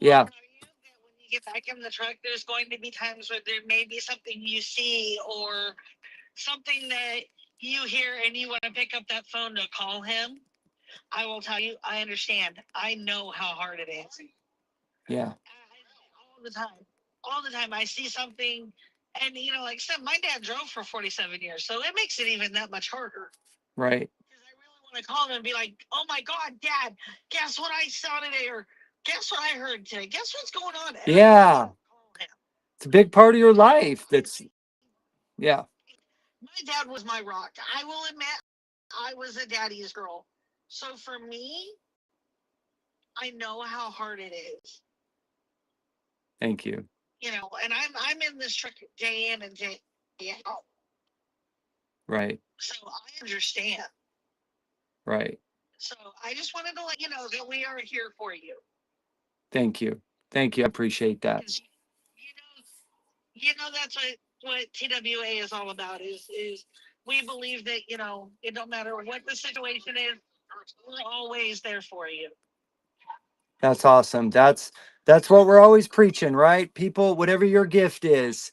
Yeah. will tell you that when you get back in the truck, there's going to be times where there may be something you see or something that you hear and you want to pick up that phone to call him. I will tell you, I understand. I know how hard it is. Yeah. All the time. All the time. I see something, and like I said, my dad drove for 47 years, so it makes it even that much harder. Right. Because I really want to call him and be like, "Oh my God, Dad, guess what I saw today?" Or "Guess what I heard today? Guess what's going on?" And Yeah. It's a big part of your life. Yeah. My dad was my rock. I will admit, I was a daddy's girl. So for me, I know how hard it is. Thank you. And I'm in this truck day in and day out. Right. So I understand. Right. So I just wanted to let you know that we are here for you. Thank you. Thank you. I appreciate that. That's what TWA is all about is we believe that, it don't matter what the situation is, we're always there for you. That's awesome. That's what we're always preaching, right? People, whatever your gift is,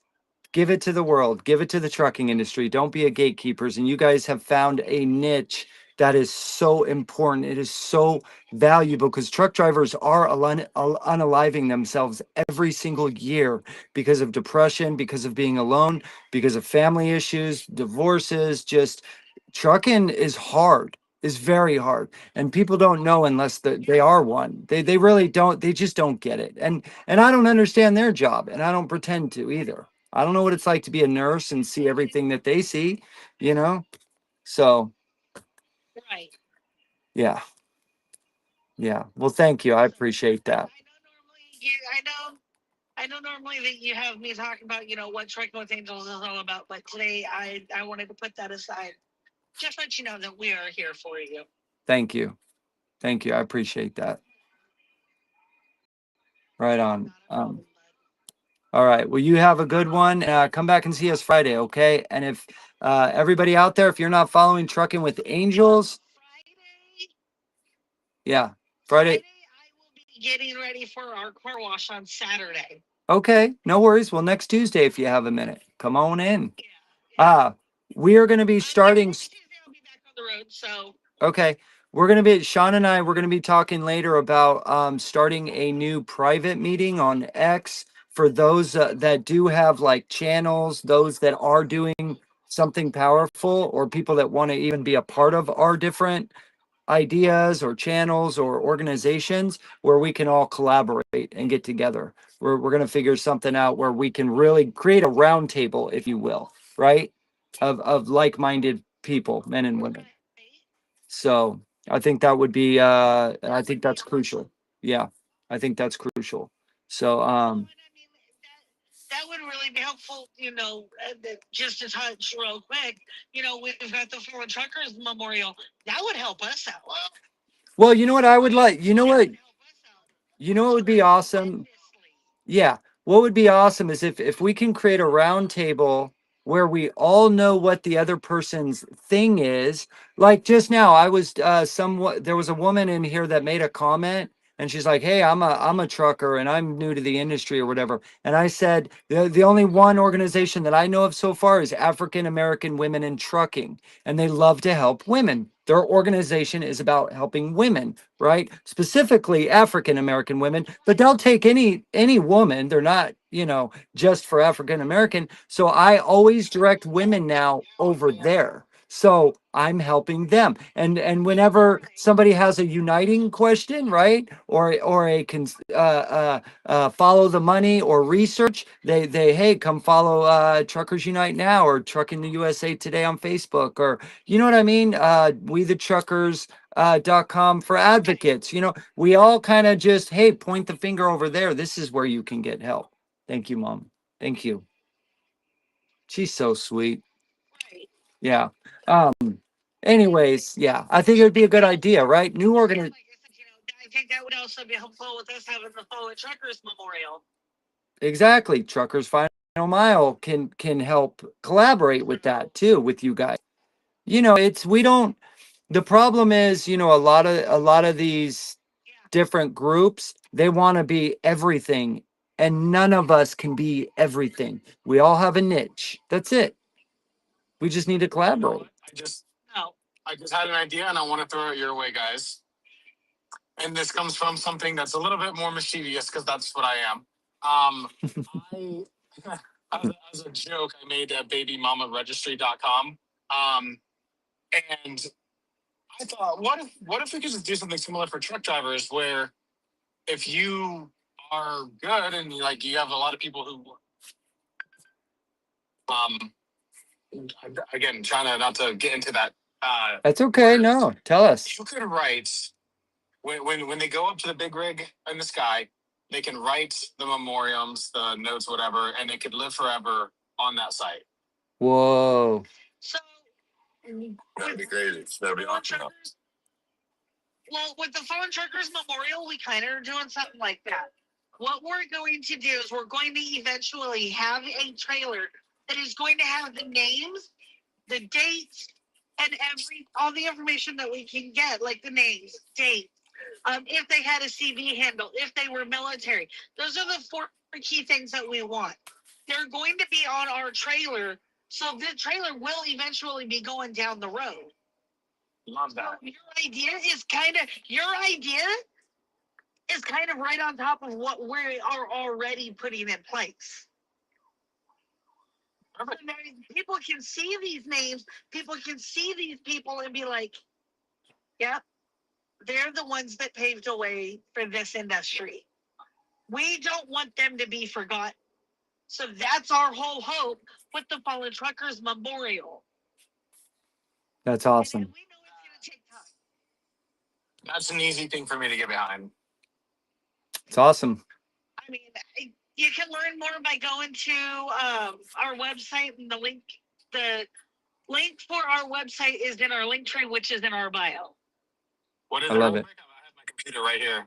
give it to the world, give it to the trucking industry. Don't be a gatekeepers. And you guys have found a niche that is so important. It is so valuable because truck drivers are unaliving themselves every single year because of depression, because of being alone, because of family issues, divorces. Just trucking is hard, is very hard. And people don't know unless they are one. They really don't. They just don't get it. And I don't understand their job, and I don't pretend to either. I don't know what it's like to be a nurse and see everything that they see, So, Right. yeah. Yeah. Well, thank you. I appreciate that. I know normally that you have me talk about, what Trucking with Angels is all about, but today I wanted to put that aside. Just let you know that we are here for you. Thank you. Thank you. I appreciate that. Right on. All right. Well, you have a good one. Come back and see us Friday, okay? And if everybody out there, if you're not following Trucking with Angels, yeah, Friday. I will be getting ready for our car wash on Saturday. Okay, no worries. Well, next Tuesday, if you have a minute, come on in. We are going to be starting. Next Tuesday I'll be back on the road, so. Okay. Sean and I, we're going to be talking later about starting a new private meeting on X for those that do have like channels, those that are doing something powerful, or people that want to even be a part of our different ideas or channels or organizations where we can all collaborate and get together. We're going to figure something out where we can really create a round table, if you will, right? Of like-minded people, men and women. So, I think that would be, I think that's crucial. Yeah, I think that's crucial. So, And I mean, that would really be helpful, just to touch real quick. We've got the Fallen Truckers Memorial. That would help us out. well, you know what I would like, you know what, Help us out you know what would be awesome? tremendously. Yeah. What would be awesome is if we can create a round table where we all know what the other person's thing is. Like just now, I was somewhat there was a woman in here that made a comment and she's like, "Hey, I'm a trucker and I'm new to the industry or whatever." And I said, the only one organization that I know of so far is African American Women in Trucking, and they love to help women. Their organization is about helping women, right? Specifically African American women, but they'll take any woman. They're not, just for African American. So I always direct women now over there. So I'm helping them. And whenever somebody has a uniting question, right? Or a follow the money or research, they hey, come follow Truckers Unite Now or Trucking the USA Today on Facebook, or you know what I mean? We the Truckers .com for advocates. We all kind of just, hey, point the finger over there. This is where you can get help. Thank you, Mom. Thank you. She's so sweet. Right. Yeah. Anyways, yeah, I think it would be a good idea, right? New organization. Like I said, I think that would also be helpful with us having the Fallen Truckers Memorial. Exactly. Truckers Final Mile can help collaborate with that too, with you guys. The problem is, a lot of these different groups, they want to be everything, and none of us can be everything. We all have a niche. That's it. We just need to You know collaborate. what? No. I just had an idea and I want to throw it your way, guys. And this comes from something that's a little bit more mischievous because that's what I am. I, as a joke, I made a babymamaregistry.com. And I thought, what if we could just do something similar for truck drivers where if you are good and you have a lot of people who again trying to not to get into that That's okay. No, tell us. you could write when they go up to the big rig in the sky, they can write the memoriams, the notes, whatever, and it could live forever on that site. Whoa. So That'd be crazy. That'd be awesome. well, with the Fallen Truckers Memorial, we kind of are doing something like that. What we're going to do is we're going to eventually have a trailer that is going to have the names, the dates, and all the information that we can get, like the names, dates, if they had a CV handle, if they were military. Those are the 4 key things that we want. They're going to be on our trailer, so the trailer will eventually be going down the road. Love that. Your idea is kind of right on top of what we are already putting in place. Perfect. So people can see these names, people can see these people and be like, yep, they're the ones that paved the way for this industry. We don't want them to be forgotten. So that's our whole hope with the Fallen Truckers Memorial. That's awesome. And we know it's going to take time. That's an easy thing for me to get behind. It's awesome. I mean, you can learn more by going to our website, and the link for our website is in our link tree, which is in our bio. What is I it? love real it. quick? I have my computer right here.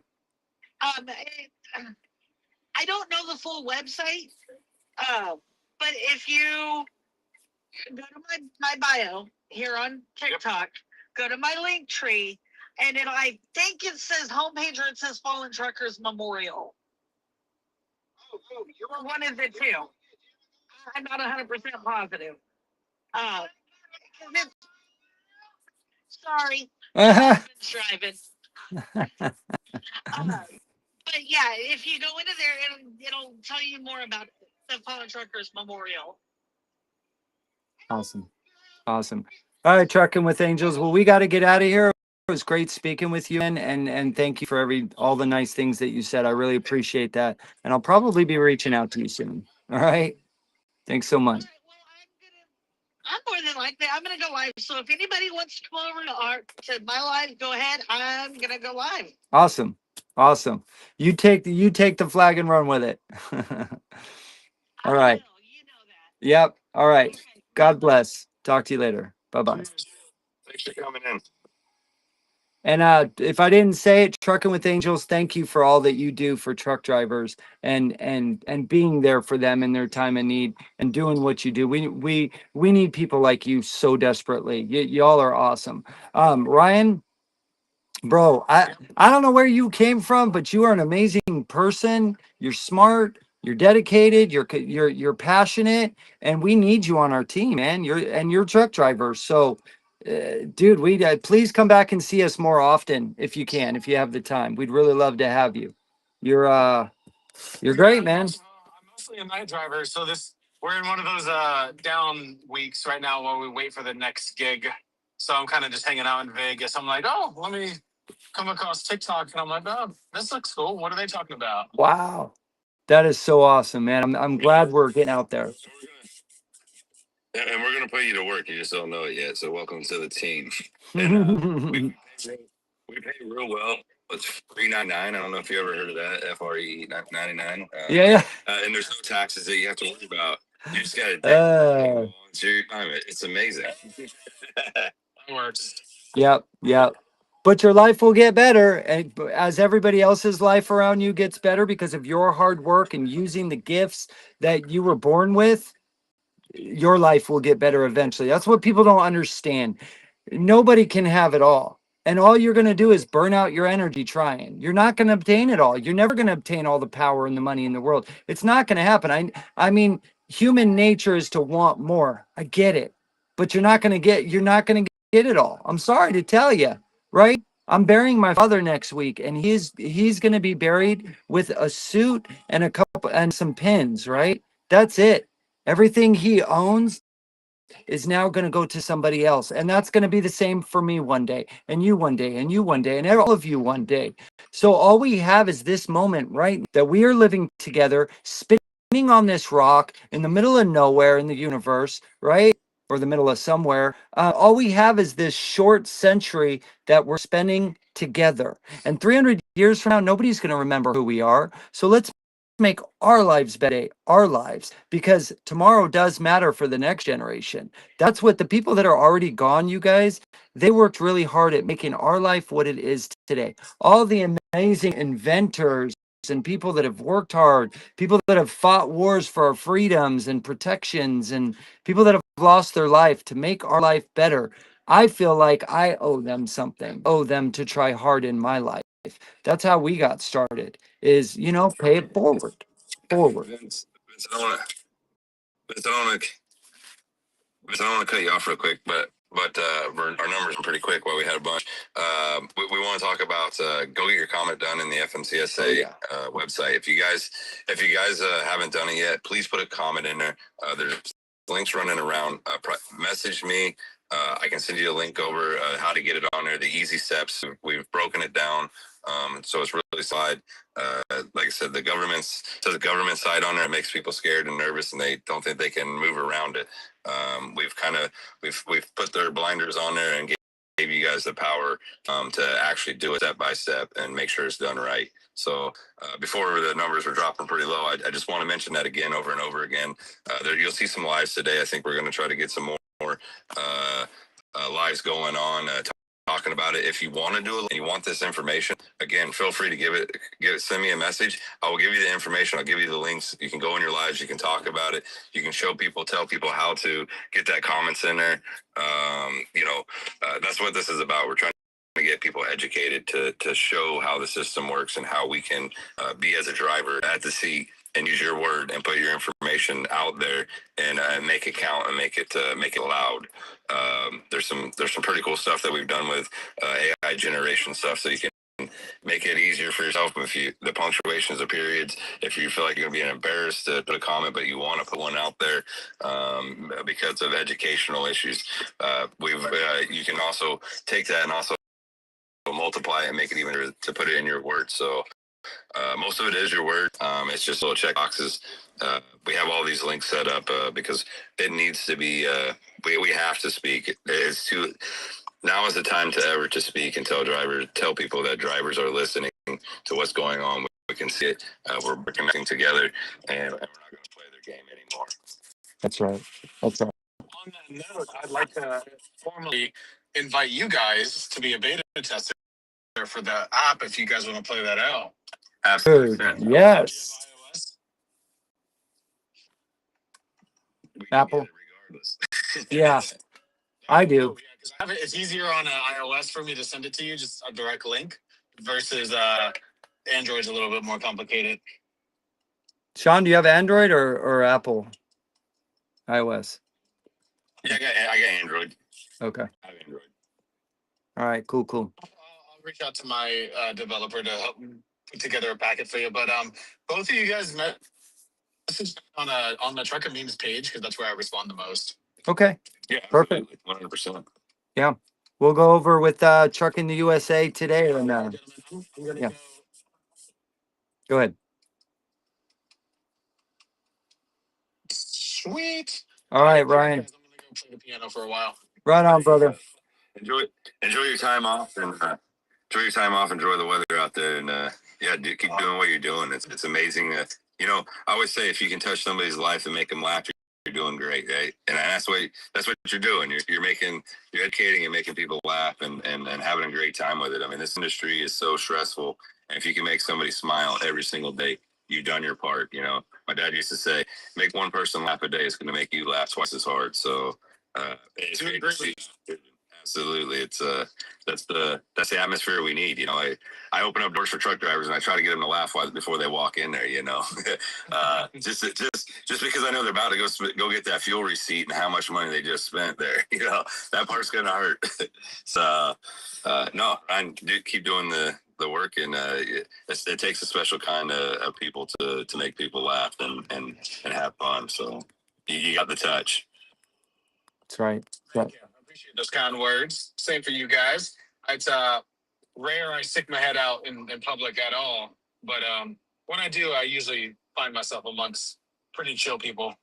I don't know the full website, but if you go to my bio here on TikTok, go to my link tree, and I think it says homepage or it says Fallen Truckers Memorial. Oh, you're one of the two. I'm not 100% positive. Sorry, driving. But yeah, if you go into there, it'll tell you more about the Fallen Truckers Memorial. Awesome. All right, Trucking with Angels. Well, we got to get out of here. It was great speaking with you, and thank you for all the nice things that you said. I really appreciate that. And I'll probably be reaching out to you soon. All right. Thanks so much. I'm more than likely, I'm going to go live. So if anybody wants to come over to my live, go ahead. I'm going to go live. Awesome. Awesome. You take the flag and run with it. All right. You know that. Yep. All right. Okay. God bless. Talk to you later. Bye-bye. Thanks for coming in. And if I didn't say it, Trucking with Angels, thank you for all that you do for truck drivers and being there for them in their time of need and doing what you do. We need people like you so desperately. Y'all are awesome. Ryan, bro, I don't know where you came from, but you are an amazing person. You're smart, you're dedicated, you're passionate, and we need you on our team, man. You're a truck driver. So dude, we please come back and see us more often if you can, if you have the time. We'd really love to have you. You're great, man. I'm mostly a night driver, so we're in one of those down weeks right now while we wait for the next gig. So I'm kind of just hanging out in Vegas. I'm like, oh, let me come across TikTok, and I'm like, oh, this looks cool. What are they talking about? Wow. That is so awesome, man. I'm glad we're getting out there. And we're gonna put you to work. You just don't know it yet. So welcome to the team. And we pay real well. It's $3.99. I don't know if you ever heard of that. FRE 99. Yeah. And there's no taxes that you have to worry about. You just gotta your time. It's amazing. That works. Yep. But your life will get better, and as everybody else's life around you gets better because of your hard work and using the gifts that you were born with, your life will get better eventually. That's what people don't understand. Nobody can have it all. And all you're going to do is burn out your energy trying. You're not going to obtain it all. You're never going to obtain all the power and the money in the world. It's not going to happen. I mean, human nature is to want more. I get it. But you're not going to get it all. I'm sorry to tell you, right? I'm burying my father next week, and he's going to be buried with a suit and a couple and some pins, right? That's it. Everything he owns is now going to go to somebody else. And that's going to be the same for me one day, and you one day, and you one day, and all of you one day. So all we have is this moment, right? That we are living together, spinning on this rock in the middle of nowhere in the universe, right? Or the middle of somewhere. All we have is this short century that we're spending together. And 300 years from now, nobody's going to remember who we are. So let's make our lives better, our lives, because tomorrow does matter for the next generation. That's what the people that are already gone, you guys, they worked really hard at making our life what it is today. All the amazing inventors and people that have worked hard, people that have fought wars for our freedoms and protections, and people that have lost their life to make our life better. I feel like I owe them something, owe them to try hard in my life. That's how we got started, is, pay it forward. Vince, I don't want to cut you off real quick, but our numbers are pretty quick while we had a bunch. We want to talk about go get your comment done in the FMCSA website. If you guys haven't done it yet, please put a comment in there. There's links running around. Message me. I can send you a link over how to get it on there. The easy steps. We've broken it down. So it's really slide. Like I said, the government side on there, it makes people scared and nervous, and they don't think they can move around it. We've put their blinders on there and gave you guys the power to actually do it step by step and make sure it's done right. So before the numbers were dropping pretty low, I just want to mention that again over and over again. You'll see some lives today. I think we're going to try to get some more lives going on. Talking about it. If you want to do it and you want this information, again, feel free to send me a message. I will give you the information. I'll give you the links. You can go in your lives. You can talk about it. You can show people, tell people how to get that comments in there. That's what this is about. We're trying to get people educated to show how the system works and how we can be as a driver at the seat and use your word and put your information out there and make it count and make it loud. There's some pretty cool stuff that we've done with AI generation stuff, so you can make it easier for yourself. If the punctuations of periods, if you feel like you're gonna be embarrassed to put a comment, but you want to put one out there because of educational issues, you can also take that and also multiply it and make it even to put it in your words. So most of it is your word. It's just little check boxes. We have all these these links set up because it needs to be. We have to speak. It's too. Now is the time to speak and tell people that drivers are listening to what's going on. We can see it. We're connecting together, and we're not going to play their game anymore. That's right. That's right. On that note, I'd like to formally invite you guys to be a beta tester for the app if you guys want to play that out. Absolutely. Yes. iOS. We can Apple. get it regardless. Yeah, I do. Yeah, because it's easier on iOS for me to send it to you, just a direct link, versus Android's a little bit more complicated. Sean, do you have Android or Apple? iOS. Yeah, I got Android. Okay. I have Android. All right. Cool. I'll reach out to my developer to help put together a packet for you. But both of you guys message on the trucker memes page because that's where I respond the most. Okay. Yeah, Perfect. 100%. Yeah. We'll go over with Truck in the USA today. And Gentlemen, I'm gonna yeah. go. Go ahead. Sweet. All right, Ryan. Guys, I'm gonna go play the piano for a while. Right on, brother. Enjoy your time off and enjoy the weather out there, and yeah, keep doing what you're doing. It's amazing. I always say if you can touch somebody's life and make them laugh, you're doing great, right? And that's what you're doing. You're educating and making people laugh and having a great time with it. I mean, this industry is so stressful, and if you can make somebody smile every single day, you've done your part. My dad used to say, make one person laugh a day, it's going to make you laugh twice as hard. So it's great to see. Absolutely, it's that's the atmosphere we need. I open up doors for truck drivers and I try to get them to laugh before they walk in there. Just because I know they're about to go get that fuel receipt and how much money they just spent there. That part's gonna hurt. So no, Ryan, keep doing the work, and it takes a special kind of people to make people laugh and have fun. So you got the touch. That's right. Thank you. I appreciate those kind words. Same for you guys. It's rare I stick my head out in public at all, but when I do, I usually find myself amongst pretty chill people.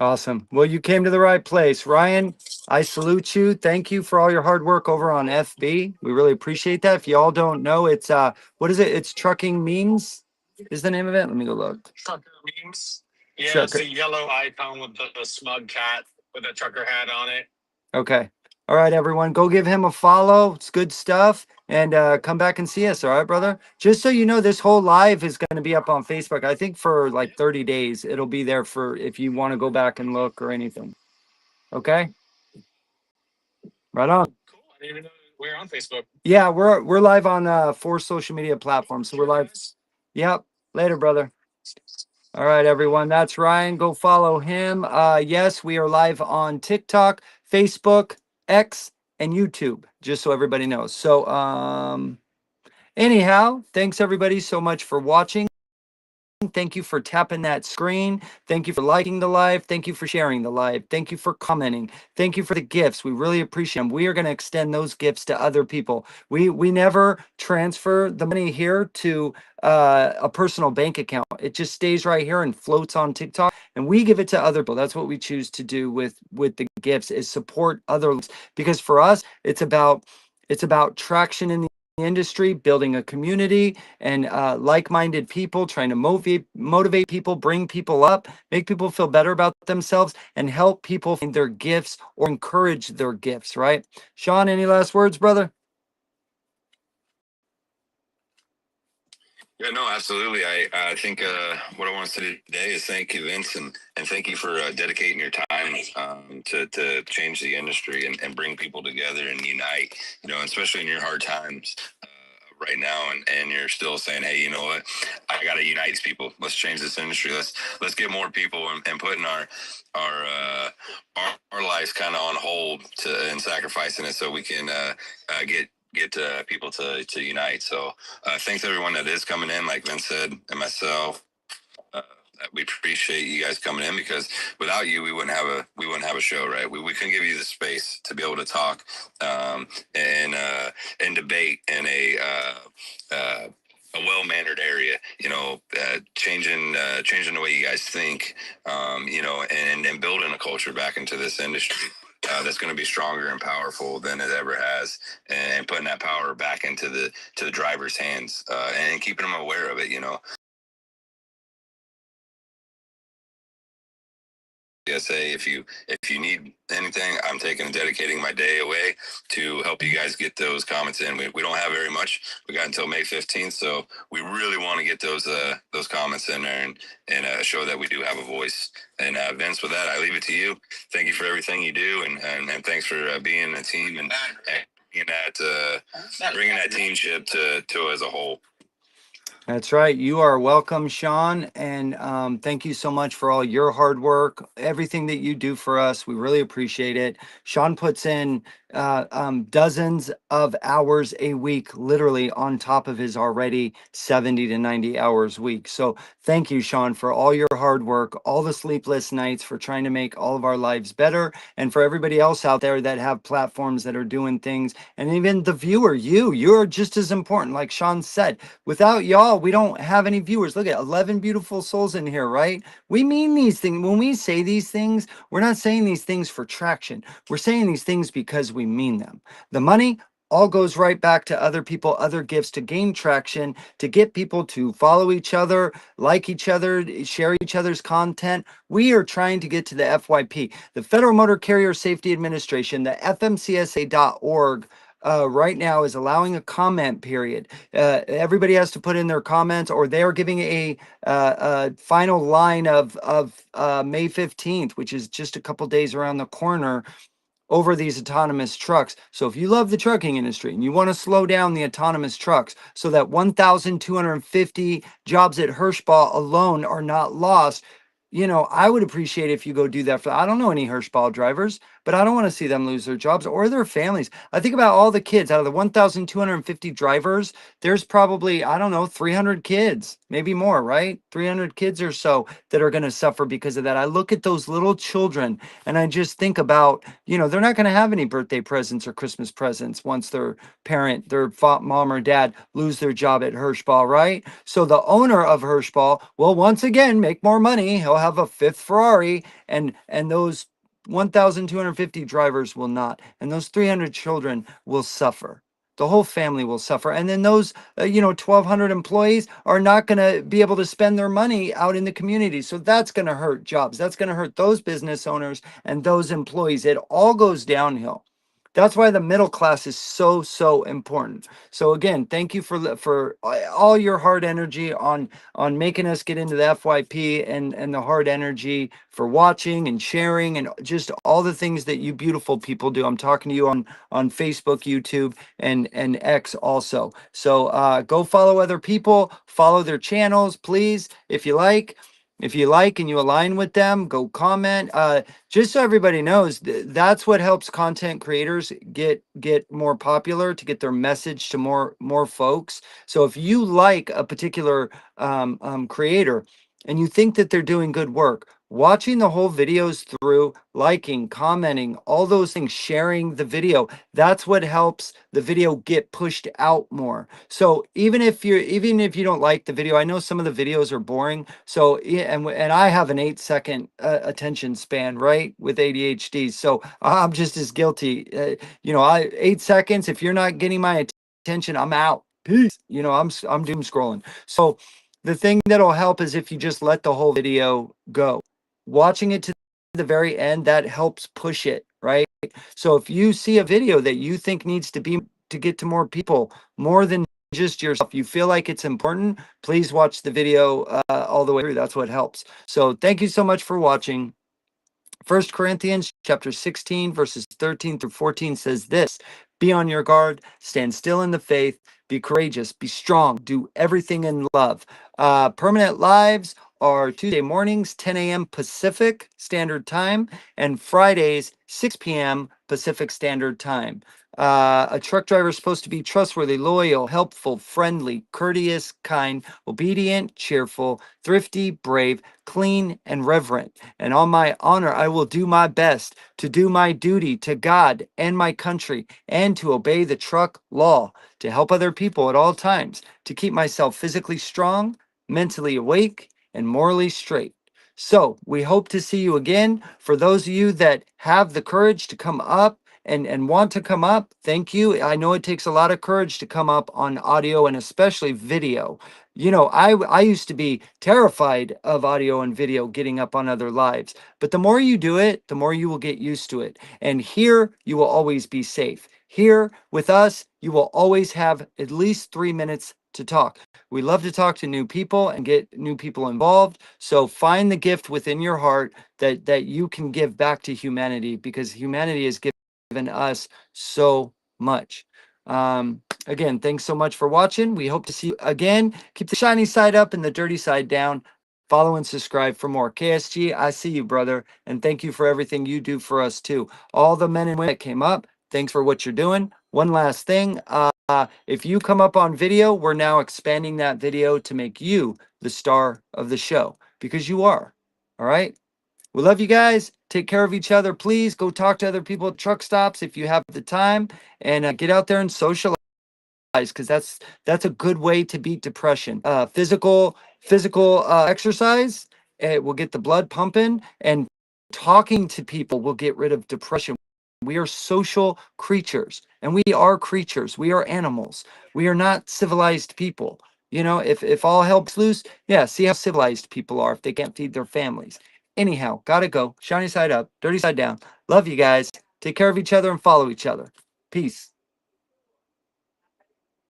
Awesome. Well, you came to the right place. Ryan, I salute you. Thank you for all your hard work over on FB. We really appreciate that. If you all don't know, it's what is it? It's Trucking Memes is the name of it. Let me go look. Trucker memes. Yeah, Trucker. it's a yellow icon with the smug cat with a trucker hat on it. Okay. All right, everyone. Go give him a follow. It's good stuff. And come back and see us. All right, brother? Just so you know, this whole live is going to be up on Facebook. I think for like 30 days. It'll be there for if you want to go back and look or anything. Okay? Right on. Cool. I didn't even know we're on Facebook. Yeah, we're live on 4 social media platforms. So we're live. Yep. Later, brother. All right, everyone. That's Ryan. Go follow him. Yes, we are live on TikTok, Facebook, X, and YouTube, just so everybody knows. So anyhow, thanks everybody so much for watching. Thank you for tapping that screen. Thank you for liking the live. Thank you for sharing the live. Thank you for commenting. Thank you for the gifts. We really appreciate them. We are going to extend those gifts to other people. We never transfer the money here to a personal bank account. It just stays right here and floats on TikTok, and we give it to other people. That's what we choose to do with the gifts, is support others, because for us it's about traction in the industry, building a community, and like-minded people, trying to motivate people, bring people up, make people feel better about themselves, and help people find their gifts or encourage their gifts, right? Sean, any last words, brother? Yeah, no, absolutely. I think what I want to say today is thank you, Vince, and thank you for dedicating your time to change the industry and bring people together and unite, especially in your hard times right now. And you're still saying, hey, you know what? I got to unite these people. Let's change this industry. Let's get more people and putting our lives kind of on hold and sacrificing it so we can get people to unite. So thanks everyone that is coming in, like Vince said, and myself. We appreciate you guys coming in, because without you, we wouldn't have a show, right? We couldn't give you the space to be able to talk and debate in a well-mannered area, changing the way you guys think, and building a culture back into this industry that's going to be stronger and powerful than it ever has, and putting that power back into the driver's hands, and keeping them aware of it. Say if you need anything, I'm dedicating my day away to help you guys get those comments in. We don't have very much. We got until May 15th, so we really want to get those comments in there and show that we do have a voice. And Vince, with that, I leave it to you. Thank you for everything you do, and thanks for being a team and bringing that teamship to as a whole. That's right. You are welcome, Sean. And thank you so much for all your hard work, everything that you do for us. We really appreciate it. Sean puts in dozens of hours a week, literally on top of his already 70 to 90 hours a week. So thank you, Sean, for all your hard work, all the sleepless nights, for trying to make all of our lives better. And for everybody else out there that have platforms that are doing things, and even the viewer, you're just as important. Like Sean said, without y'all, we don't have any viewers. Look at 11 beautiful souls in here, right? We mean these things. When we say these things, we're not saying these things for traction. We're saying these things because we mean them. The money all goes right back to other people, other gifts, to gain traction, to get people to follow each other, like each other, share each other's content. We are trying to get to the FYP, the Federal Motor Carrier Safety Administration, the FMCSA.org. Right now is allowing a comment period. Everybody has to put in their comments, or they're giving a final line of May 15th, which is just a couple days around the corner, over these autonomous trucks. So if you love the trucking industry and you want to slow down the autonomous trucks so that 1,250 jobs at Hirschball alone are not lost, I would appreciate if you go do that. I don't know any Hirschball drivers, but I don't want to see them lose their jobs or their families. I think about all the kids. Out of the 1,250 drivers, there's probably, I don't know, 300 kids, maybe more, right? 300 kids or so that are going to suffer because of that. I look at those little children and I just think about, they're not going to have any birthday presents or Christmas presents once their mom or dad lose their job at Hirschball, right? So the owner of Hirschball will once again make more money. He'll have a fifth Ferrari, and those 1,250 drivers will not, and those 300 children will suffer. The whole family will suffer. And then those, 1,200 employees are not going to be able to spend their money out in the community. So that's going to hurt jobs. That's going to hurt those business owners and those employees. It all goes downhill. That's why the middle class is so, so important. So again, thank you for all your hard energy on making us get into the FYP, and the hard energy for watching and sharing and just all the things that you beautiful people do. I'm talking to you on Facebook, YouTube, and X also. So go follow other people, follow their channels, please, if you like. If you like and you align with them, go comment. Just so everybody knows, that's what helps content creators get more popular, to get their message to more folks. So if you like a particular creator and you think that they're doing good work, watching the whole videos through, liking, commenting, all those things, sharing the video, that's what helps the video get pushed out more. So even if you don't like the video, I know some of the videos are boring. So and I have an 8-second attention span, right, with ADHD. So I'm just as guilty. 8 seconds. If you're not getting my attention, I'm out. Peace. I'm doom scrolling. So the thing that'll help is if you just let the whole video go. Watching it to the very end, that helps push it, right? So if you see a video that you think needs to get to more people, more than just yourself, you feel like it's important, please watch the video all the way through. That's what helps. So thank you so much for watching. 1 Corinthians chapter 16, verses 13 through 14 says this: be on your guard, stand still in the faith, be courageous, be strong, do everything in love. Permanent lives are Tuesday mornings, 10 a.m. Pacific Standard Time, and Fridays, 6 p.m. Pacific Standard Time. A truck driver is supposed to be trustworthy, loyal, helpful, friendly, courteous, kind, obedient, cheerful, thrifty, brave, clean, and reverent. And on my honor, I will do my best to do my duty to God and my country, and to obey the truck law, to help other people at all times, to keep myself physically strong, mentally awake, and morally straight. So we hope to see you again. For those of you that have the courage to come up and want to come up, thank you. I know it takes a lot of courage to come up on audio and especially video. You know, I used to be terrified of audio and video getting up on other lives, but the more you do it, the more you will get used to it. And here you will always be safe. Here with us, you will always have at least 3 minutes to talk. We love to talk to new people and get new people involved. So find the gift within your heart that you can give back to humanity, because humanity has given us so much. Again, thanks so much for watching. We hope to see you again. Keep the shiny side up and the dirty side down. Follow and subscribe for more. KSG, I see you, brother. And thank you for everything you do for us, too. All the men and women that came up, thanks for what you're doing. One last thing. If you come up on video, we're now expanding that video to make you the star of the show, because you are. All right. We love you guys. Take care of each other. Please go talk to other people at truck stops if you have the time, and get out there and socialize, because that's a good way to beat depression. Physical exercise, it will get the blood pumping, and talking to people will get rid of depression. We are social creatures, and we are creatures. We are animals. We are not civilized people. You know, if all hell breaks loose, yeah, see how civilized people are if they can't feed their families. Anyhow, gotta go. Shiny side up, dirty side down. Love you guys. Take care of each other and follow each other. Peace.